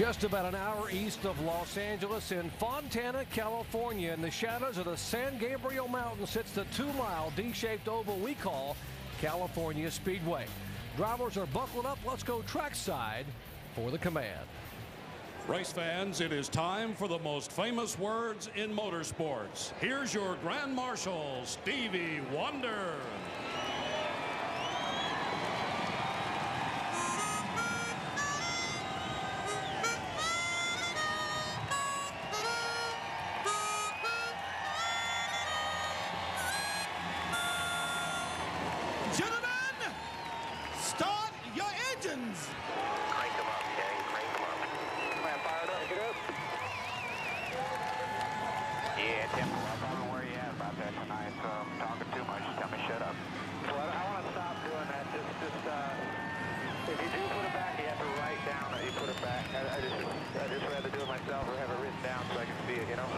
Just about an hour east of Los Angeles in Fontana, California. In the shadows of the San Gabriel Mountains sits the 2-mile D-shaped oval we call California Speedway. Drivers are buckled up. Let's go trackside for the command. Race fans, it is time for the most famous words in motorsports. Here's your Grand Marshal, Stevie Wonder. Gentlemen, start your engines. Crank them up, gang. Crank them up. Man, fire it up. Pick it up. Yeah, Tim, I don't know where you at about that tonight. Talking too much. Tell me shut up. So I want to stop doing that. Just if you do put it back, you have to write down that you put it back. I just rather do it myself or have it written down so I can see it, you know?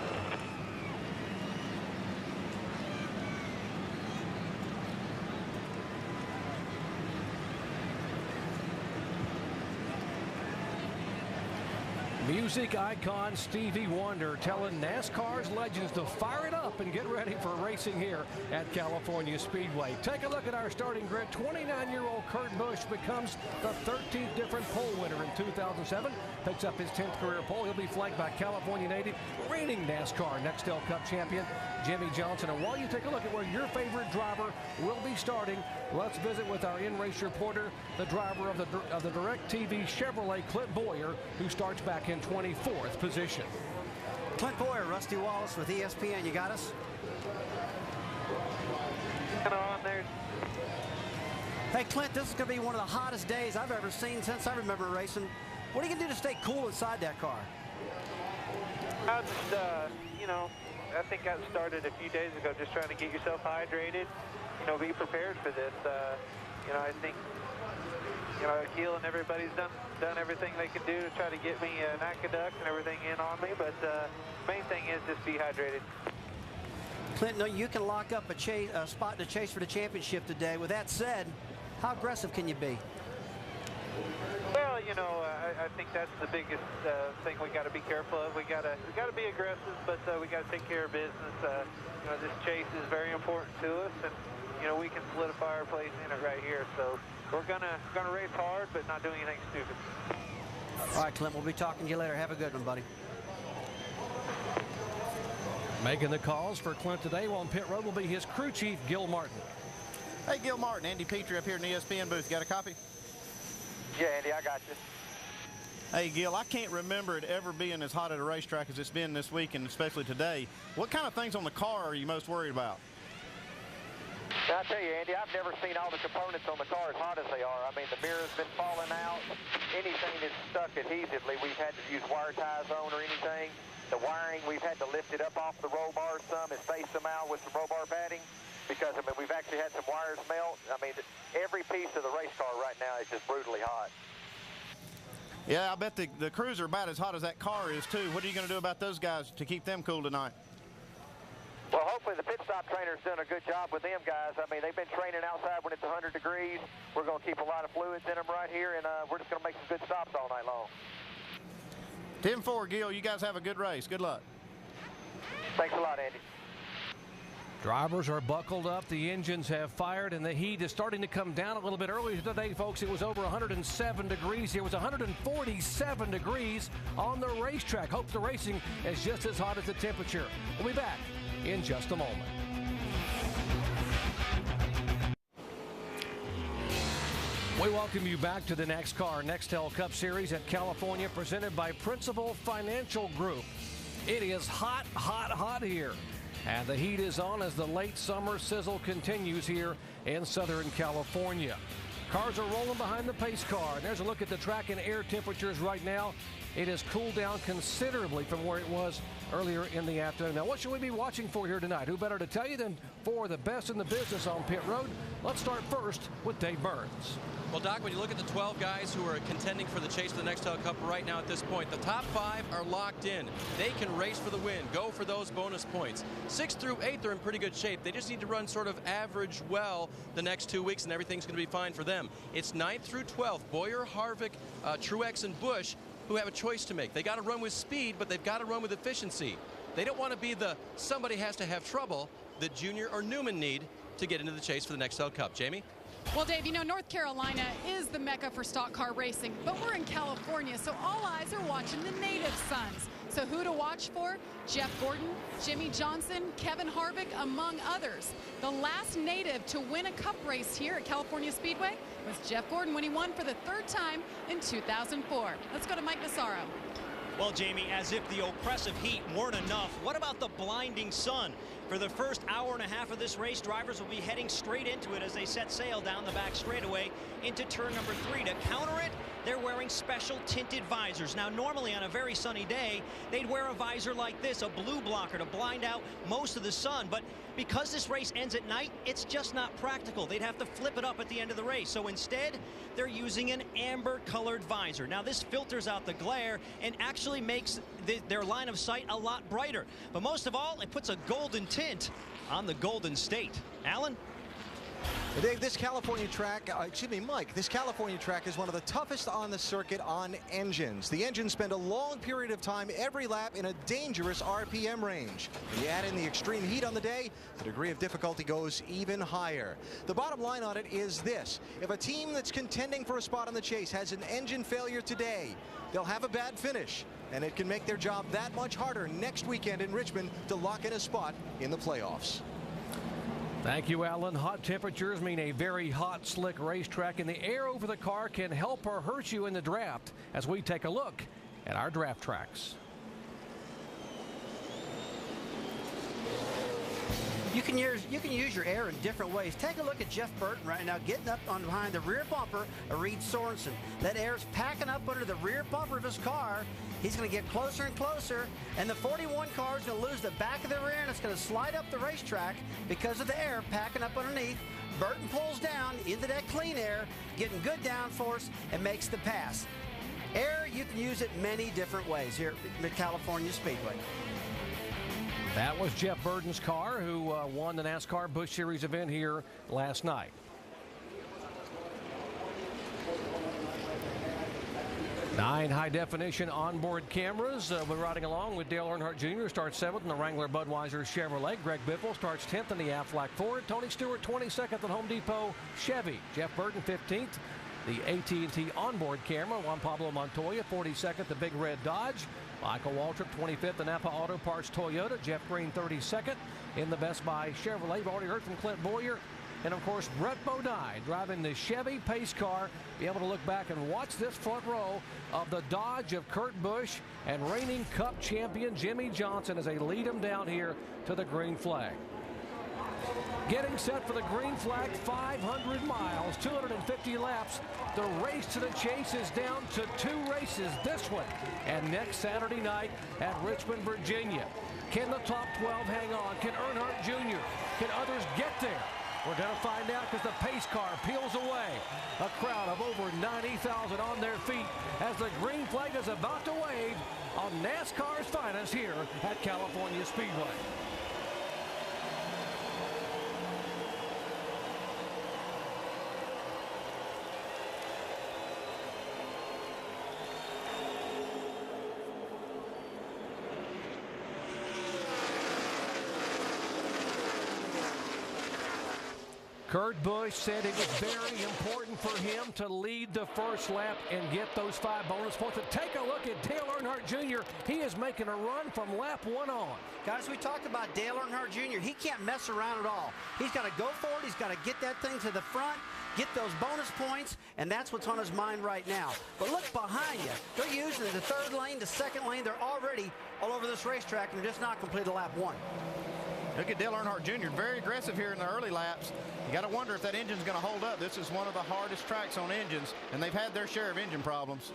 Music icon Stevie Wonder telling NASCAR's legends to fire it up and get ready for racing here at California Speedway. Take a look at our starting grid. 29-year-old Kurt Busch becomes the 13th different pole winner in 2007. Picks up his 10th career pole. He'll be flanked by California native, reigning NASCAR Nextel Cup champion Jimmy Johnson. And while you take a look at where your favorite driver will be starting, let's visit with our in-race reporter, the driver of the DirecTV Chevrolet, Clint Boyer, who starts back in 24th position. Clint Boyer, Rusty Wallace with ESPN. You got us? Come on there. Hey, Clint, this is going to be one of the hottest days I've ever seen since I remember racing. What are you going to do to stay cool inside that car? I just, you know, I think got started a few days ago just trying to get yourself hydrated, you know, be prepared for this. You know, I think, you know, Keel and everybody's done everything they can do to try to get me an aqueduct and everything in on me, but main thing is just be hydrated. Clint, no, you can lock up a spot to chase for the championship today. With that said, how aggressive can you be? Well, you know, I think that's the biggest thing we got to be careful of. We got to be aggressive, but we got to take care of business. You know, this chase is very important to us, and you know we can solidify our place in it right here. So we're gonna race hard, but not do anything stupid. All right, Clint, we'll be talking to you later. Have a good one, buddy. Making the calls for Clint today on pit road will be his crew chief, Gil Martin. Hey, Gil Martin, Andy Petrie up here in the ESPN booth. Got a copy? Yeah, Andy, I got you. Hey, Gil, I can't remember it ever being as hot at a racetrack as it's been this week, and especially today. What kind of things on the car are you most worried about? I'll tell you, Andy, I've never seen all the components on the car as hot as they are. I mean, the mirror's been falling out. Anything that's stuck adhesively, we've had to use wire ties on or anything. The wiring, we've had to lift it up off the roll bars some and space them out with some roll bar padding because, I mean, we've actually had some wires melt. I mean, every piece of the race car right now is just brutally hot. Yeah, I bet the crews are about as hot as that car is, too. What are you going to do about those guys to keep them cool tonight? Well, hopefully the pit stop trainer's doing a good job with them guys. I mean, they've been training outside when it's 100 degrees. We're going to keep a lot of fluids in them right here, and we're just going to make some good stops all night long. 10-4, Gil. You guys have a good race. Good luck. Thanks a lot, Andy. Drivers are buckled up, the engines have fired, and the heat is starting to come down a little bit. Earlier today, folks, it was over 107 degrees. It was 147 degrees on the racetrack. Hope the racing is just as hot as the temperature. We'll be back in just a moment. We welcome you back to the NASCAR Nextel Cup Series at California, presented by Principal Financial Group. It is hot, hot, hot here. And the heat is on as the late summer sizzle continues here in Southern California. Cars are rolling behind the pace car. And there's a look at the track and air temperatures right now. It has cooled down considerably from where it was earlier in the afternoon. Now, what should we be watching for here tonight? Who better to tell you than for the best in the business on pit road? Let's start first with Dave Burns. Well, Doc, when you look at the 12 guys who are contending for the chase of the Nextel Cup right now at this point, the top 5 are locked in. They can race for the win, go for those bonus points. 6 through 8, they're in pretty good shape. They just need to run sort of average well the next 2 weeks, and everything's going to be fine for them. It's 9th through 12th. Boyer, Harvick, Truex, and Busch who have a choice to make. They got to run with speed, but they've got to run with efficiency. They don't want to be the somebody has to have trouble that Junior or Newman need to get into the chase for the Nextel Cup. Jamie? Well, Dave, you know, North Carolina is the mecca for stock car racing, but we're in California, so all eyes are watching the native sons. So who to watch for? Jeff Gordon, Jimmy Johnson, Kevin Harvick, among others. The last native to win a cup race here at California Speedway was Jeff Gordon when he won for the 3rd time in 2004. Let's go to Mike Massaro. Well, Jamie, as if the oppressive heat weren't enough, what about the blinding sun? For the first hour and a half of this race, drivers will be heading straight into it as they set sail down the back straightaway into turn number 3. To counter it, they're wearing special tinted visors. Now, normally on a very sunny day, they'd wear a visor like this, a blue blocker, to blind out most of the sun. But because this race ends at night, it's just not practical. They'd have to flip it up at the end of the race. So instead, they're using an amber-colored visor. Now, this filters out the glare and actually makes their line of sight a lot brighter. But most of all, it puts a golden tint on the Golden State. Alan? Dave, this California track, Mike, this California track is one of the toughest on the circuit on engines. The engines spend a long period of time every lap in a dangerous RPM range. When you add in the extreme heat on the day, the degree of difficulty goes even higher. The bottom line on it is this: if a team that's contending for a spot on the chase has an engine failure today, they'll have a bad finish, and it can make their job that much harder next weekend in Richmond to lock in a spot in the playoffs. Thank you, Alan. Hot temperatures mean a very hot, slick racetrack, and the air over the car can help or hurt you in the draft as we take a look at our draft tracks. You can use your air in different ways. Take a look at Jeff Burton right now getting up on behind the rear bumper of Reed Sorensen. That air's packing up under the rear bumper of his car. He's going to get closer and closer, and the 41 car is going to lose the back of the rear, and it's going to slide up the racetrack because of the air packing up underneath. Burton pulls down into that clean air, getting good downforce, and makes the pass. Air, you can use it many different ways here at California Speedway. That was Jeff Burton's car, who won the NASCAR Busch Series event here last night. Nine high-definition onboard cameras. We're riding along with Dale Earnhardt Jr. starts 7th in the Wrangler Budweiser Chevrolet. Greg Biffle starts 10th in the Aflac Ford. Tony Stewart 22nd at Home Depot Chevy. Jeff Burton 15th. The AT&T onboard camera. Juan Pablo Montoya 42nd, the Big Red Dodge. Michael Waltrip 25th, the Napa Auto Parts Toyota. Jeff Green 32nd in the Best Buy Chevrolet. We've already heard from Clint Boyer. And, of course, Brett Bodine driving the Chevy pace car. Be able to look back and watch this front row of the Dodge of Kurt Busch and reigning Cup champion Jimmy Johnson as they lead him down here to the green flag. Getting set for the green flag, 500 miles, 250 laps. The race to the chase is down to 2 races, this one and next Saturday night at Richmond, Virginia. Can the top 12 hang on? Can Earnhardt Jr., can others get there? We're going to find out because the pace car peels away. A crowd of over 90,000 on their feet as the green flag is about to wave on NASCAR's finest here at California Speedway. Kurt Busch said it was very important for him to lead the first lap and get those 5 bonus points. And take a look at Dale Earnhardt Jr. He is making a run from lap 1 on. Guys, we talked about Dale Earnhardt Jr. He can't mess around at all. He's got to go forward. He's got to get that thing to the front, get those bonus points, and that's what's on his mind right now. But look behind you. They're using the 3rd lane, the 2nd lane. They're already all over this racetrack, and they're just not completed lap 1. Look at Dale Earnhardt Jr. Very aggressive here in the early laps. You got to wonder if that engine's going to hold up. This is one of the hardest tracks on engines, and they've had their share of engine problems.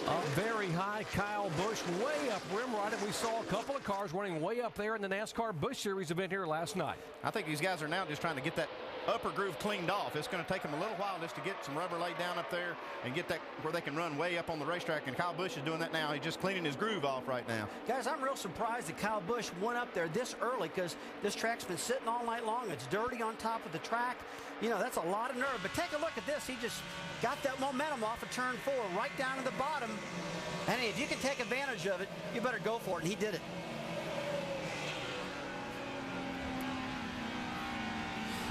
Up very high, Kyle Busch way up rim right, and we saw a couple of cars running way up there in the NASCAR Busch Series event here last night. I think these guys are now just trying to get that upper groove cleaned off. It's going to take them a little while just to get some rubber laid down up there and get that where they can run way up on the racetrack. And Kyle Busch is doing that now. He's just cleaning his groove off right now. Guys, I'm real surprised that Kyle Busch went up there this early because this track's been sitting all night long. It's dirty on top of the track. You know, that's a lot of nerve. But take a look at this. He just got that momentum off of turn 4 right down to the bottom. And if you can take advantage of it, you better go for it. And he did it.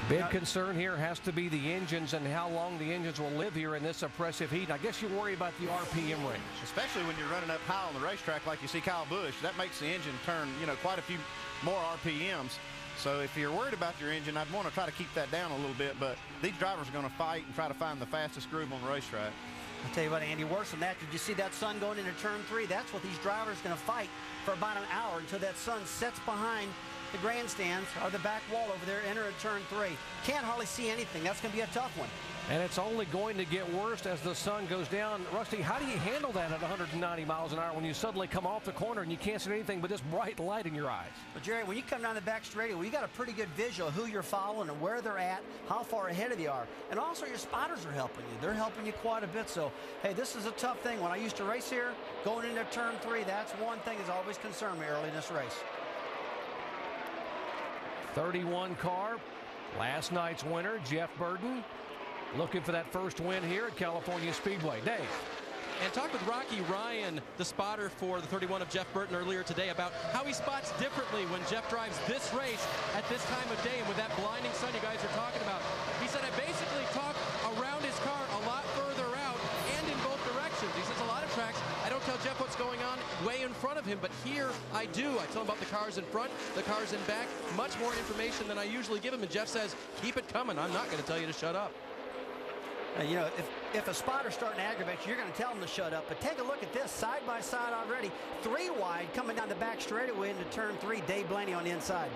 Big concern here has to be the engines and how long the engines will live here in this oppressive heat. I guess you worry about the RPM range. Especially when you're running up high on the racetrack like you see Kyle Busch. That makes the engine turn, you know, quite a few more RPMs. So if you're worried about your engine, I'd want to try to keep that down a little bit. But these drivers are going to fight and try to find the fastest groove on the racetrack. I'll tell you what, Andy, worse than that, did you see that sun going into turn 3? That's what these drivers are going to fight for about an hour until that sun sets behind the grandstands or the back wall over there, enter at turn 3. Can't hardly see anything. That's going to be a tough one. And it's only going to get worse as the sun goes down. Rusty, how do you handle that at 190 miles an hour when you suddenly come off the corner and you can't see anything but this bright light in your eyes? But Jerry, when you come down the back straightaway, you got a pretty good visual of who you're following and where they're at, how far ahead of you are. And also your spotters are helping you. They're helping you quite a bit. So, hey, this is a tough thing. When I used to race here, going into turn 3, that's one thing that's always concerned me early in this race. 31 car, last night's winner, Jeff Burton, looking for that first win here at California Speedway. Dave. And talked with Rocky Ryan, the spotter for the 31 of Jeff Burton earlier today, about how he spots differently when Jeff drives this race at this time of day and with that blinding sun you guys are talking about. He said, I basically talk around his car a lot further out and in both directions. He says a lot of tracks, I don't tell Jeff what's going on way in front of him, but here I do. I tell him about the cars in front, the cars in back, much more information than I usually give him. And Jeff says, keep it coming. I'm not going to tell you to shut up. You know, if a spotter's starting to aggravate you, you're going to tell them to shut up. But take a look at this, side by side already. 3 wide coming down the back straightaway into turn 3. Dave Blaney on the inside.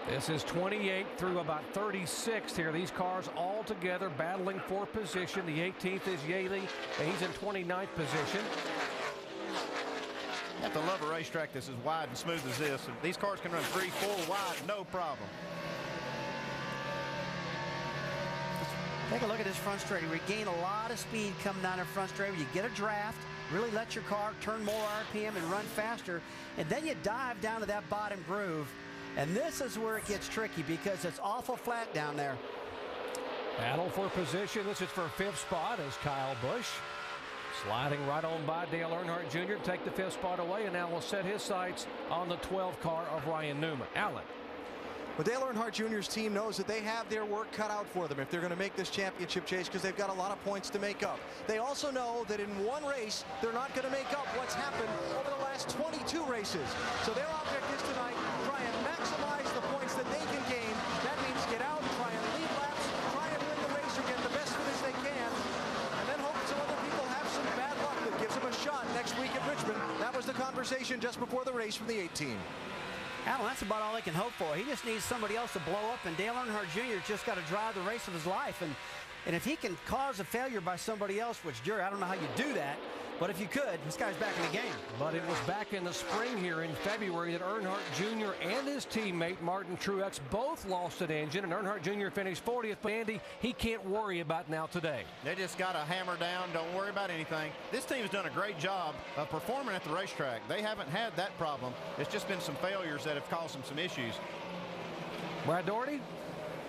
This is 28 through about 36 here. These cars all together battling for position. The 18th is Yaley, and he's in 29th position. You have to love a racetrack that's as wide and smooth as this. These cars can run 3, 4 wide, no problem. Take a look at this front straightaway. We gain a lot of speed coming down the front straightaway. You get a draft, really let your car turn more RPM and run faster, and then you dive down to that bottom groove. And this is where it gets tricky because it's awful flat down there. Battle for position. This is for 5th spot as Kyle Busch sliding right on by Dale Earnhardt Jr. to take the 5th spot away, and now will set his sights on the 12 car of Ryan Newman. Allen. Well, Dale Earnhardt Jr.'s team knows that they have their work cut out for them if they're going to make this championship chase because they've got a lot of points to make up. They also know that in one race, they're not going to make up what's happened over the last 22 races. So their object is tonight, try and maximize the points that they can gain. That means get out, try and lead laps, try and win the race or get the best finish they can, and then hope some other people have some bad luck that gives them a shot next week at Richmond. That was the conversation just before the race from the 18. Alan, that's about all they can hope for. He just needs somebody else to blow up, and Dale Earnhardt Jr. just got to drive the race of his life. And if he can cause a failure by somebody else, which, Jerry, I don't know how you do that, but if you could, this guy's back in the game. But it was back in the spring here in February that Earnhardt Jr. and his teammate Martin Truex both lost an engine, and Earnhardt Jr. finished 40th. But Andy, he can't worry about now today. They just got to hammer down. Don't worry about anything. This team's done a great job of performing at the racetrack. They haven't had that problem. It's just been some failures that have caused them some issues. Brad Doherty?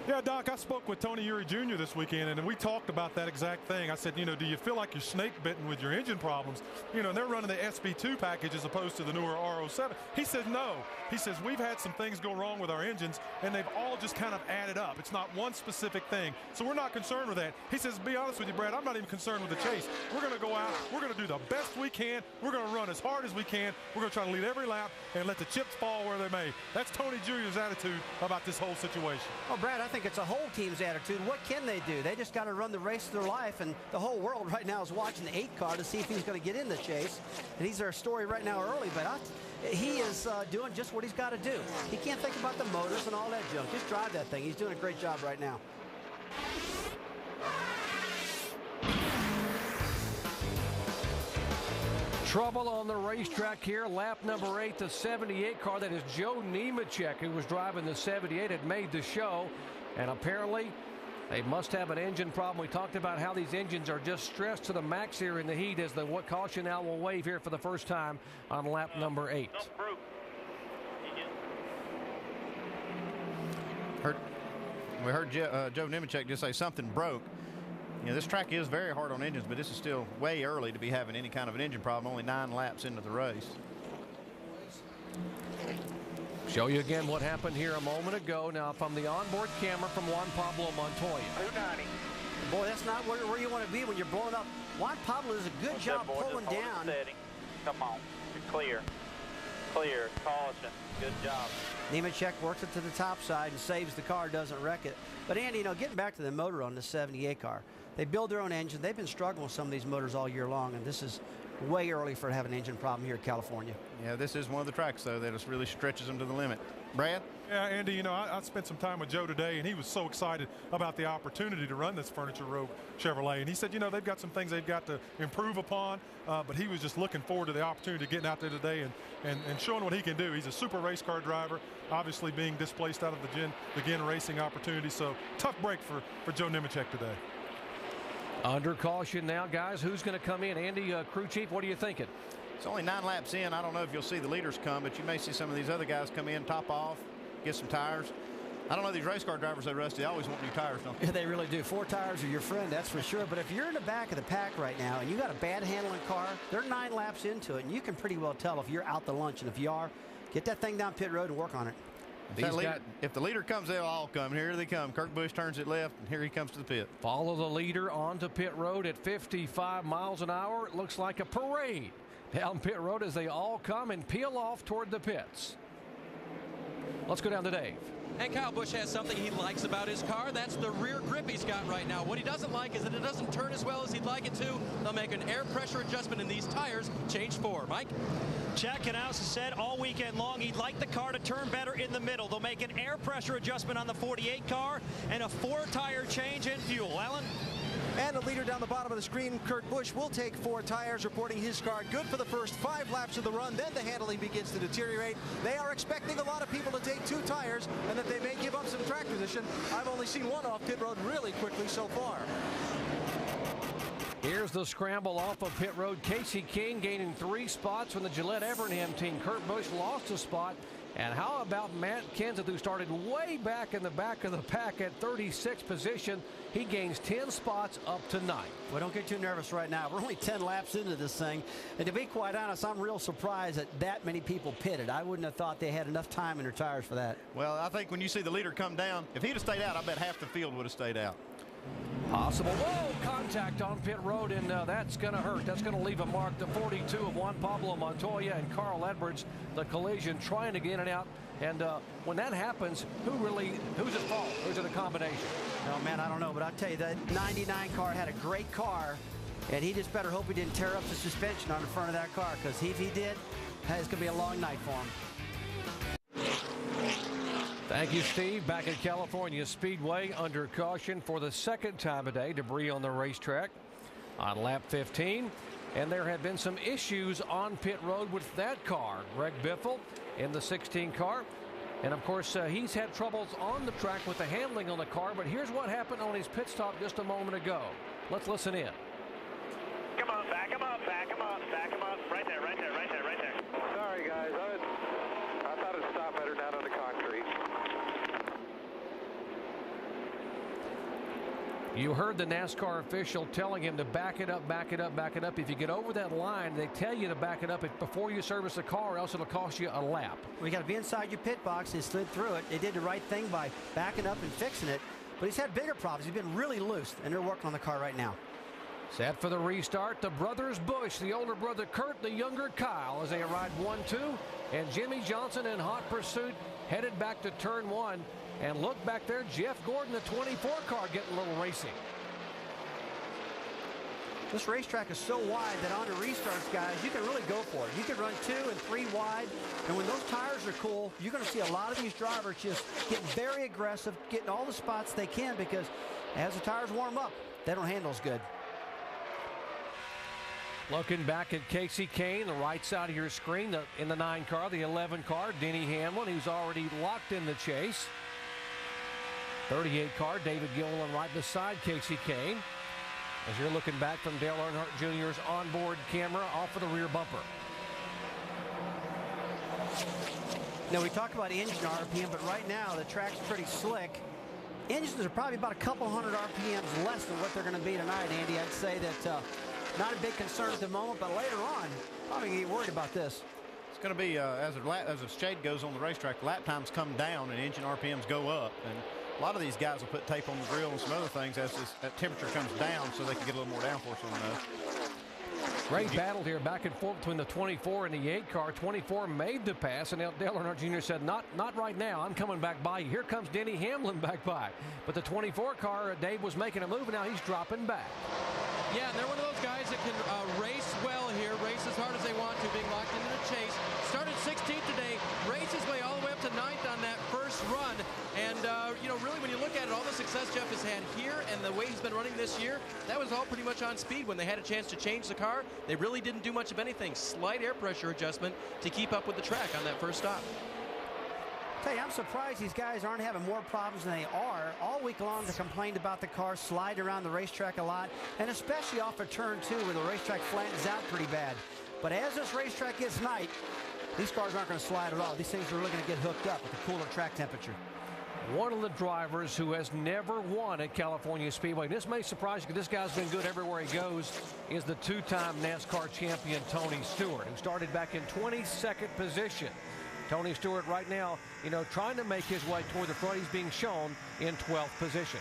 Yeah, Doc, I spoke with Tony Eury Jr. this weekend, and we talked about that exact thing. I said, you know, do you feel like you're snake bitten with your engine problems? You know, they're running the SB2 package as opposed to the newer R07. He says no. He says we've had some things go wrong with our engines, and they've all just kind of added up. It's not one specific thing. So we're not concerned with that. He says, be honest with you, Brad, I'm not even concerned with the chase. We're going to go out. We're going to do the best we can. We're going to run as hard as we can. We're going to try to lead every lap and let the chips fall where they may. That's Tony Jr.'s attitude about this whole situation. Well, Brad, I think it's a whole team's attitude. What can they do? They just got to run the race of their life, and the whole world right now is watching the 8 car to see if he's going to get in the chase. And he's our story right now early, but he is doing just what he's got to do. He can't think about the motors and all that junk. Just drive that thing. He's doing a great job right now. Trouble on the racetrack here. Lap number 8, the 78 car. That is Joe Nemechek, who was driving the 78, had made the show. And apparently They must have an engine problem. We talked about how these engines are just stressed to the max here in the heat as the caution out will wave here for the first time on lap number 8. We heard Joe Nemechek just say something broke. You know, this track is very hard on engines, but this is still way early to be having any kind of an engine problem, only 9 laps into the race. Show you again what happened here a moment ago. Now from the onboard camera from Juan Pablo Montoya. 290. Boy, that's not where you want to be when you're blowing up. Juan Pablo does a good job pulling down. Come on, you're clear. Clear, caution, good job. Nemechek works it to the top side and saves the car, doesn't wreck it. But Andy, you know, getting back to the motor on the 78 car, they build their own engine. They've been struggling with some of these motors all year long, and this is way early for having an engine problem here in California. Yeah, this is one of the tracks, though, that just really stretches them to the limit. Brad? Yeah, Andy, you know, I spent some time with Joe today, and he was so excited about the opportunity to run this Furniture Row Chevrolet. And he said, you know, they've got some things they've got to improve upon, but he was just looking forward to the opportunity of getting out there today and showing what he can do. He's a super race car driver, obviously being displaced out of the Ginn racing opportunity. So tough break for Joe Nemechek today. Under caution now, guys. Who's going to come in? Andy, crew chief, what are you thinking? It's only 9 laps in. I don't know if you'll see the leaders come, but you may see some of these other guys come in, top off, get some tires. I don't know these race car drivers, though, Rusty, they always want new tires, don't they? Yeah, they really do. 4 tires are your friend, that's for sure. But if you're in the back of the pack right now and you got a bad handling car, they're 9 laps into it, and you can pretty well tell if you're out to lunch. And if you are, get that thing down pit road and work on it. If the leader comes, they'll all come. Here they come. Kurt Busch turns it left, and here he comes to the pit. Follow the leader onto pit road at 55 miles an hour. It looks like a parade down pit road as they all come and peel off toward the pits. Let's go down to Dave. And Kyle Busch has something he likes about his car. That's the rear grip he's got right now. What he doesn't like is that it doesn't turn as well as he'd like it to. They'll make an air pressure adjustment in these tires. Change 4. Mike? Chad Knaus said all weekend long he'd like the car to turn better in the middle. They'll make an air pressure adjustment on the 48 car and a 4-tire change in fuel. Alan? And the leader down the bottom of the screen, Kurt Busch, will take 4 tires, reporting his car good for the first 5 laps of the run. Then the handling begins to deteriorate. They are expecting a lot of people to take 2 tires and that they may give up some track position. I've only seen one off pit road really quickly so far. Here's the scramble off of pit road. Casey King gaining 3 spots from the Gillette Evernham team. Kurt Busch lost a spot. And how about Matt Kenseth, who started way back in the back of the pack at 36th position? He gains 10 spots up to 9th. Well, don't get too nervous right now. We're only 10 laps into this thing. And to be quite honest, I'm real surprised that many people pitted. I wouldn't have thought they had enough time in their tires for that. Well, I think when you see the leader come down, if he'd have stayed out, I bet half the field would have stayed out. Possible. Whoa, contact on pit road, and that's going to hurt. That's going to leave a mark. The 42 of Juan Pablo Montoya and Carl Edwards, the collision, trying to get in and out. And when that happens, who's at fault? Who's at a combination? Oh, man, I don't know. But I'll tell you, that 99 car had a great car, and he just better hope he didn't tear up the suspension on the front of that car, because if he did, it's going to be a long night for him. Thank you, Steve. Back at California Speedway, under caution for the second time today. Debris on the racetrack on lap 15. And there have been some issues on pit road with that car. Greg Biffle in the 16 car. And, of course, he's had troubles on the track with the handling on the car. But here's what happened on his pit stop just a moment ago. Let's listen in. Come on, back him up, back him up, back him up. Right there, right there, right there, right there. Sorry, guys. I thought it'd stop better down on the concrete. You heard the NASCAR official telling him to back it up, back it up, back it up. If you get over that line, they tell you to back it up before you service the car, or else it'll cost you a lap. Well, you got to be inside your pit box. They slid through it. They did the right thing by backing up and fixing it. But he's had bigger problems. He's been really loose, and they're working on the car right now. Set for the restart, the brothers Busch, the older brother Kurt, the younger Kyle, as they arrive 1-2. And Jimmy Johnson in hot pursuit, headed back to turn 1. And look back there, Jeff Gordon, the 24 car, getting a little racing. This racetrack is so wide that on the restarts, guys, you can really go for it. You can run 2 and 3 wide, and when those tires are cool, you're going to see a lot of these drivers just getting very aggressive, getting all the spots they can, because as the tires warm up, they don't handle as good. Looking back at Casey Kane, the right side of your screen, in the 9 car, the 11 car, Denny Hamlin, who's already locked in the chase. 38 car, David Gilliland right beside Casey Kane. As you're looking back from Dale Earnhardt Jr.'s onboard camera off of the rear bumper. Now, we talked about engine RPM, but right now the track's pretty slick. Engines are probably about a couple hundred RPMs less than what they're going to be tonight, Andy. I'd say that not a big concern at the moment, but later on, probably going to get worried about this. It's going to be, as the shade goes on the racetrack, lap times come down and engine RPMs go up. And a lot of these guys will put tape on the grill and some other things as that temperature comes down so they can get a little more downforce on those. Great battle here back and forth between the 24 and the 8 car. 24 made the pass, and Dale Earnhardt Jr. said, not right now. I'm coming back by you. Here comes Denny Hamlin back by. But the 24 car, Dave was making a move, and now he's dropping back. Yeah, and they're one of those guys that can race well here, race as hard as they want to, being locked into the chase. Started 16th today, raced his way all the way up to 9th on that first run. And, really when you look at it, all the success Jeff has had here and the way he's been running this year, that was all pretty much on speed. When they had a chance to change the car, they really didn't do much of anything. Slight air pressure adjustment to keep up with the track on that first stop. Tell you, I'm surprised these guys aren't having more problems than they are. All week long they complained about the car sliding around the racetrack a lot, and especially off of turn 2 where the racetrack flattens out pretty bad. But as this racetrack gets night, these cars aren't going to slide at all. These things are really going to get hooked up with the cooler track temperature. One of the drivers who has never won at California Speedway, this may surprise you because this guy's been good everywhere he goes, is the 2-time NASCAR champion Tony Stewart, who started back in 22nd position. Tony Stewart right now, trying to make his way toward the front. He's being shown in 12th position.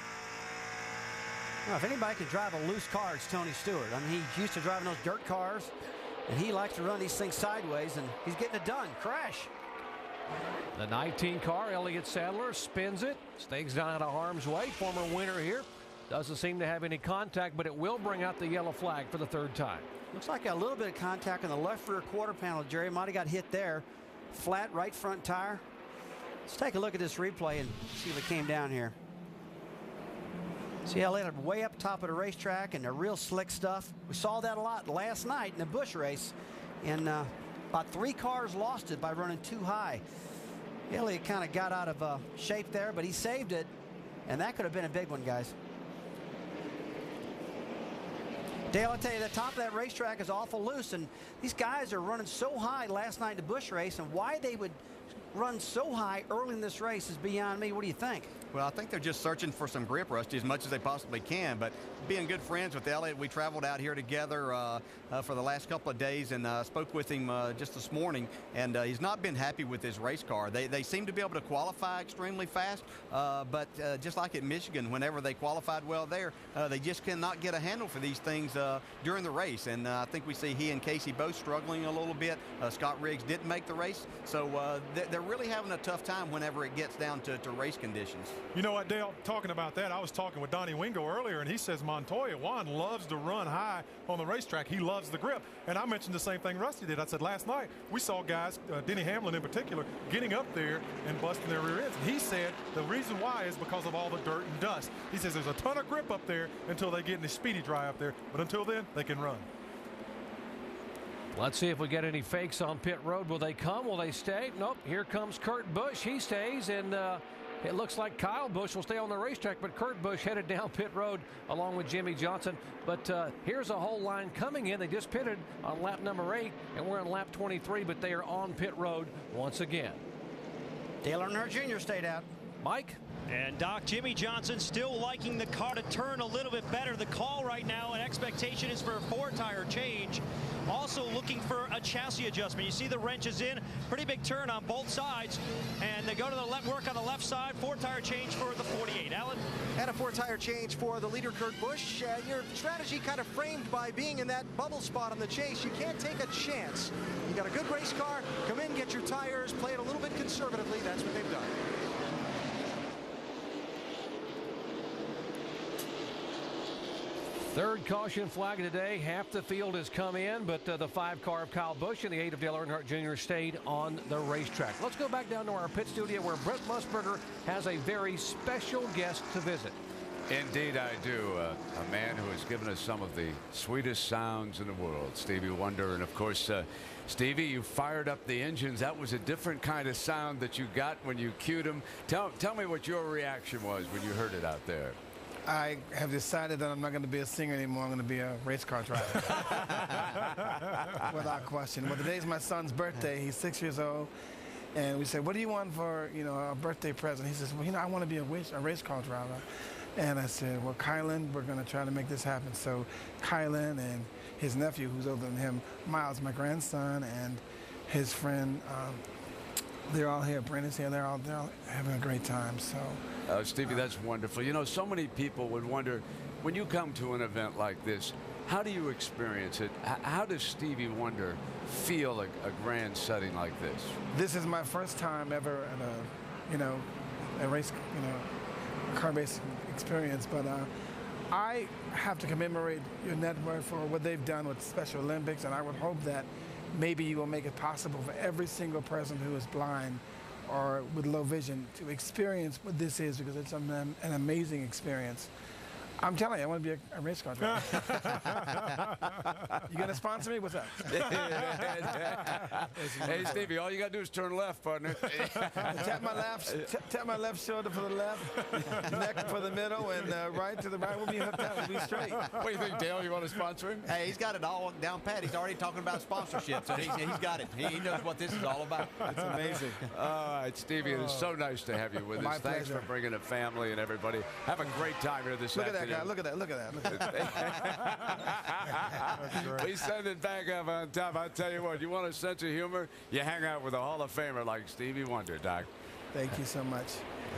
Well, if anybody can drive a loose car, it's Tony Stewart. I mean, he's used to driving those dirt cars, and he likes to run these things sideways, and he's getting it done. Crash. The 19 car, Elliott Sadler, spins it, stays down out of harm's way. Former winner here. Doesn't seem to have any contact, but it will bring out the yellow flag for the 3rd time. Looks like a little bit of contact on the left rear quarter panel, Jerry. Might have got hit there. Flat right front tire. Let's take a look at this replay and see if it came down here. See how they ended way up top of the racetrack and the real slick stuff. We saw that a lot last night in the Busch race, and about 3 cars lost it by running too high. Elliott kind of got out of shape there, but he saved it, and that could have been a big one, guys. Dale, I'll tell you, the top of that racetrack is awful loose, and these guys are running so high last night in the Busch race, and why they would run so high early in this race is beyond me. What do you think? Well, I think they're just searching for some grip, Rusty, as much as they possibly can. But being good friends with Elliott, we traveled out here together for the last couple of days and spoke with him just this morning. And he's not been happy with his race car. They seem to be able to qualify extremely fast. But just like at Michigan, whenever they qualified well there, they just cannot get a handle for these things during the race. And I think we see he and Casey both struggling a little bit. Scott Riggs didn't make the race. So they're really having a tough time whenever it gets down to race conditions. You know what, Dale, talking about that, I was talking with Donnie Wingo earlier, and he says Montoya, Juan loves to run high on the racetrack. He loves the grip. And I mentioned the same thing Rusty did. I said last night we saw guys, Denny Hamlin in particular, getting up there and busting their rear ends. And he said the reason why is because of all the dirt and dust. He says there's a ton of grip up there until they get in the speedy dry up there. But until then, they can run. Let's see if we get any fakes on pit road. Will they come? Will they stay? Nope. Here comes Kurt Busch. He stays, and it looks like Kyle Busch will stay on the racetrack, but Kurt Busch headed down pit road along with Jimmy Johnson. But here's a whole line coming in. They just pitted on lap number 8, and we're on lap 23, but they are on pit road once again. Dale Earnhardt Jr. stayed out. Mike? And Doc, Jimmy Johnson still liking the car to turn a little bit better. The call right now and expectation is for a 4-tire change. Also looking for a chassis adjustment. You see the wrenches in, pretty big turn on both sides, and they go to the left, work on the left side. 4-tire change for the 48. Alan? And a 4-tire change for the leader, Kurt Busch. Your strategy kind of framed by being in that bubble spot on the chase. You can't take a chance. You got a good race car. Come in, get your tires, play it a little bit conservatively. That's what they've done. Third caution flag today. Half the field has come in, but the 5-car of Kyle Busch and the 8 of Dale Earnhardt Jr. stayed on the racetrack. Let's go back down to our pit studio where Brent Musburger has a very special guest to visit. Indeed, I do. A man who has given us some of the sweetest sounds in the world, Stevie Wonder. And of course, Stevie, you fired up the engines. That was a different kind of sound that you got when you cued them. Tell me what your reaction was when you heard it out there. I have decided that I'm not going to be a singer anymore. I'm going to be a race car driver. Without question. Well, today's my son's birthday. He's 6 years old. And we said, what do you want for, a birthday present? He says, well, I want to be a race car driver. And I said, well, Kylan, we're going to try to make this happen. So Kylan and his nephew, who's older than him, Miles, my grandson, and his friend, they're all here. Brandon's here. They're all having a great time. So, Stevie, that's wonderful. So many people would wonder, when you come to an event like this, how do you experience it? How does Stevie Wonder feel a grand setting like this? This is my first time ever at a race, car racing experience. But I have to commemorate your network for what they've done with Special Olympics, and I would hope that maybe you will make it possible for every single person who is blind or with low vision to experience what this is, because it's an amazing experience. I'm telling you, I want to be a race car driver. You going to sponsor me? What's up? Hey, Stevie, all you got to do is turn left, partner. Tap my left shoulder for the left, neck for the middle, and right to the right. We'll be hooked up. We'll be straight. What do you think, Dale? You want to sponsor him? Hey, he's got it all down pat. He's already talking about sponsorship, so he's got it. He knows what this is all about. It's amazing. All right, Stevie, it is so nice to have you with us. My Thanks pleasure. for bringing the family and everybody. Have a great time here this afternoon. Look at that. We send it back up on top. I tell you what, you want a sense of humor? You hang out with a Hall of Famer like Stevie Wonder, Doc. Thank you so much.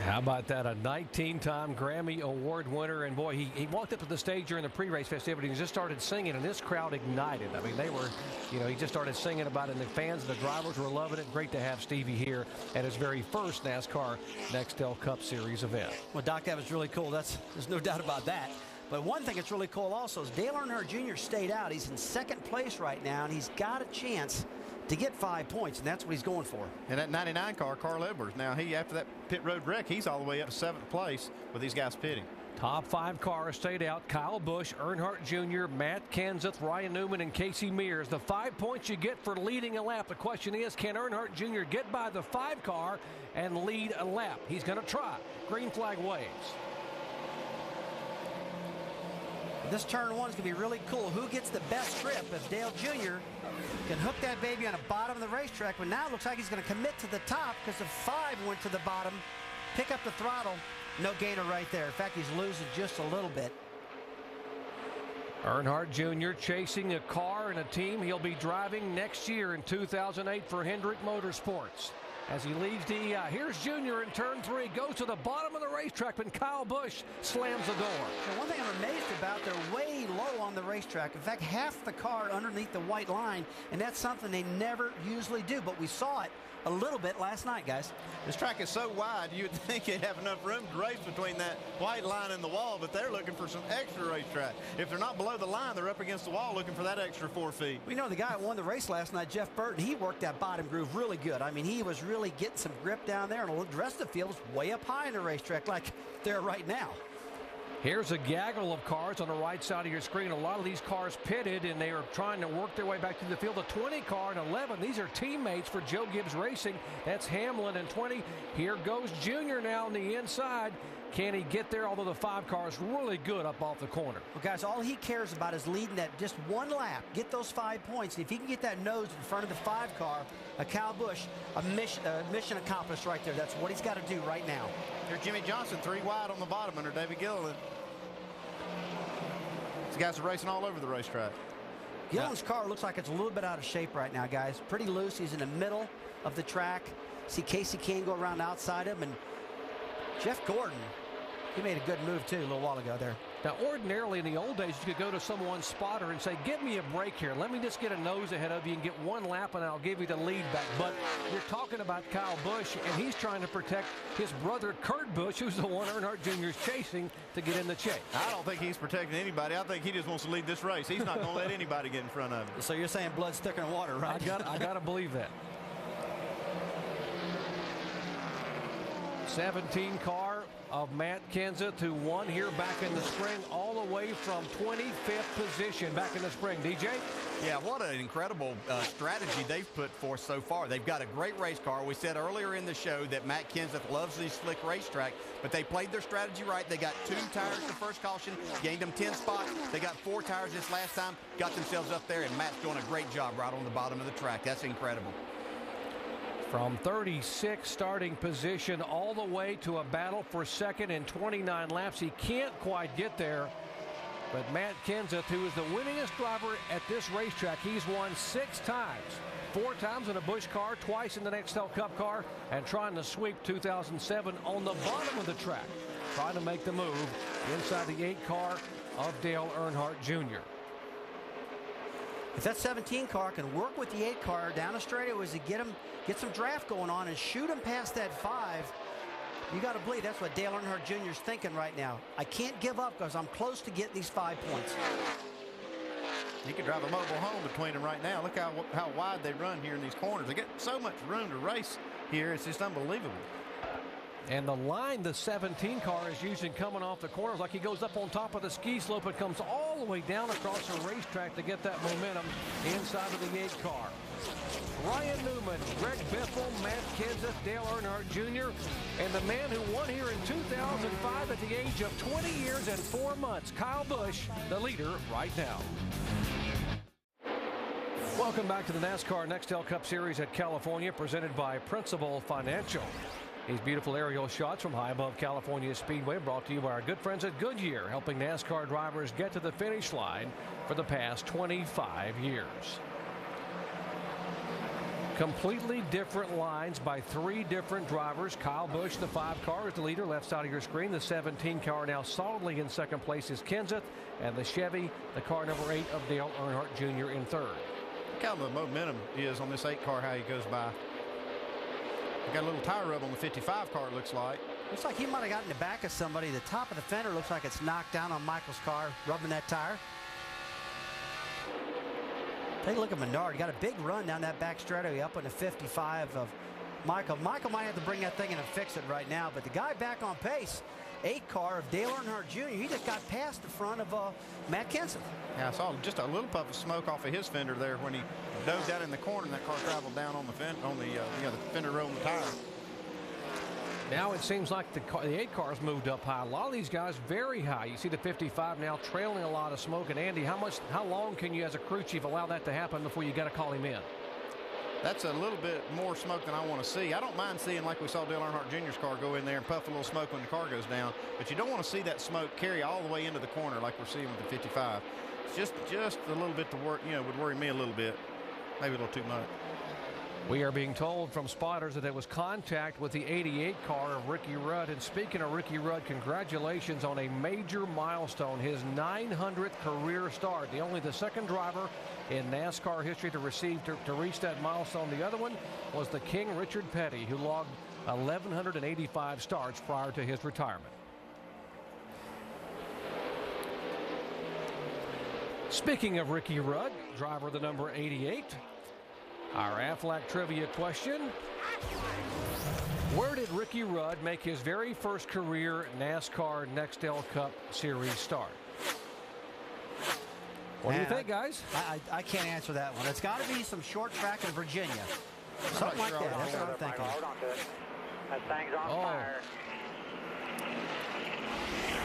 How about that? A 19-time Grammy Award winner. And boy, he walked up to the stage during the pre-race festivities and just started singing, and this crowd ignited. I mean, they were, he just started singing about it, and the fans and the drivers were loving it. Great to have Stevie here at his very first NASCAR Nextel Cup Series event. Well, Doc, that was really cool. There's no doubt about that. But one thing that's really cool also is Dale Earnhardt Jr. stayed out. He's in second place right now, and he's got a chance to get 5 points, and that's what he's going for. And that 99 car, Carl Edwards, now after that pit road wreck, he's all the way up to 7th place with these guys pitting. Top 5 cars stayed out. Kyle Busch, Earnhardt Jr., Matt Kenseth, Ryan Newman, and Casey Mears. The 5 points you get for leading a lap. The question is, can Earnhardt Jr. get by the 5 car and lead a lap? He's going to try. Green flag waves. This turn 1 is going to be really cool. Who gets the best trip? If Dale Jr. can hook that baby on the bottom of the racetrack, but now it looks like he's going to commit to the top because the 5 went to the bottom. Pick up the throttle. No gainer right there. In fact, he's losing just a little bit. Earnhardt Jr. chasing a car and a team he'll be driving next year in 2008 for Hendrick Motorsports. As he leads DEI, here's Junior in turn 3, goes to the bottom of the racetrack, and Kyle Busch slams the door. Now, one thing I'm amazed about, they're way low on the racetrack. In fact, half the car underneath the white line, and that's something they never usually do, but we saw it a little bit last night, guys. This track is so wide, you would think you'd have enough room to race between that white line and the wall, but they're looking for some extra racetrack. If they're not below the line, they're up against the wall looking for that extra 4 feet. We know the guy who won the race last night, Jeff Burton, he worked that bottom groove really good. I mean, he was really getting some grip down there, and the rest of the field was way up high in the racetrack like they're right now. Here's a gaggle of cars on the right side of your screen. A lot of these cars pitted, and they are trying to work their way back to the field. A 20 car and 11. These are teammates for Joe Gibbs Racing. That's Hamlin and 20. Here goes Junior now on the inside. Can he get there? Although the 5 car is really good up off the corner. Well, guys, all he cares about is leading that just one lap. Get those 5 points. And if he can get that nose in front of the 5 car, Kyle Busch, a mission accomplished right there. That's what he's got to do right now. Here's Jimmy Johnson, 3 wide on the bottom under David Gilliland. These guys are racing all over the racetrack. Gilliland's car looks like it's a little bit out of shape right now, guys. Pretty loose. He's in the middle of the track. See Casey Kane go around outside him, and Jeff Gordon, he made a good move too a little while ago there. Now, ordinarily in the old days, you could go to someone's spotter and say, give me a break here. Let me just get a nose ahead of you and get one lap, and I'll give you the lead back. But you're talking about Kyle Busch, and he's trying to protect his brother, Kurt Busch, who's the one Earnhardt Jr. is chasing to get in the chase. I don't think he's protecting anybody. I think he just wants to lead this race. He's not going to let anybody get in front of him. So you're saying blood's thicker than water, right? I got to believe that. 17 car of Matt Kenseth, who won here back in the spring, all the way from 25th position back in the spring. DJ? Yeah, what an incredible strategy they've put forth so far. They've got a great race car. We said earlier in the show that Matt Kenseth loves these slick racetrack, but they played their strategy right. They got 2 tires the first caution, gained them 10 spots. They got 4 tires this last time, got themselves up there, and Matt's doing a great job right on the bottom of the track. That's incredible. From 36 starting position all the way to a battle for second in 29 laps. He can't quite get there. But Matt Kenseth, who is the winningest driver at this racetrack, he's won 6 times. 4 times in a Busch car, twice in the Nextel Cup car, and trying to sweep 2007 on the bottom of the track. Trying to make the move inside the 8 car of Dale Earnhardt Jr. If that 17 car can work with the 8 car down the straightaways to get some draft going on and shoot him past that 5, you got to believe that's what Dale Earnhardt Jr. is thinking right now. I can't give up because I'm close to getting these 5 points. You can drive a mobile home between them right now. Look how wide they run here in these corners. They get so much room to race here. It's just unbelievable. And the line the 17 car is using coming off the corners, like he goes up on top of the ski slope and comes all the way down across the racetrack to get that momentum inside of the 8 car. Ryan Newman, Greg Biffle, Matt Kenseth, Dale Earnhardt Jr., and the man who won here in 2005 at the age of 20 years and 4 months, Kyle Busch, the leader right now. Welcome back to the NASCAR Nextel Cup Series at California, presented by Principal Financial. These beautiful aerial shots from high above California Speedway brought to you by our good friends at Goodyear, helping NASCAR drivers get to the finish line for the past 25 years. Completely different lines by 3 different drivers. Kyle Busch, the 5 car, is the leader, left side of your screen. The 17 car now solidly in second place is Kenseth, and the Chevy, the car number 8 of Dale Earnhardt Jr. in third. Look how the momentum is on this 8 car, how he goes by. He got a little tire rub on the 55 car, it looks like. Looks like he might have gotten the back of somebody. The top of the fender looks like it's knocked down on Michael's car, rubbing that tire. Take a look at Menard. Got a big run down that back straightaway up on the 55 of Michael. Michael might have to bring that thing in and fix it right now, but the guy back on pace, 8 car of Dale Earnhardt Jr., he just got past the front of Matt Kenseth. Yeah, I saw just a little puff of smoke off of his fender there when he dove down in the corner and that car traveled down on the fender row on the tire. Now it seems like the 8 cars moved up high. A lot of these guys very high. You see the 55 now trailing a lot of smoke. And Andy, how long can you as a crew chief allow that to happen before you got to call him in? That's a little bit more smoke than I want to see. I don't mind seeing, like we saw Dale Earnhardt Jr.'s car go in there and puff a little smoke when the car goes down, but you don't want to see that smoke carry all the way into the corner like we're seeing with the 55. It's just a little bit to work, would worry me a little bit, maybe a little too much. We are being told from spotters that there was contact with the 88 car of Ricky Rudd. And speaking of Ricky Rudd, congratulations on a major milestone, his 900th career start. Only the second driver in NASCAR history to reach that milestone. The other one was the King, Richard Petty, who logged 1,185 starts prior to his retirement. Speaking of Ricky Rudd, driver of the number 88, our Aflac trivia question: where did Ricky Rudd make his very first career NASCAR Nextel Cup Series start? What do you think, guys? I can't answer that one. It's got to be some short track in Virginia. Something like that. That's what I'm thinking. Hold on to it. That thing's on fire.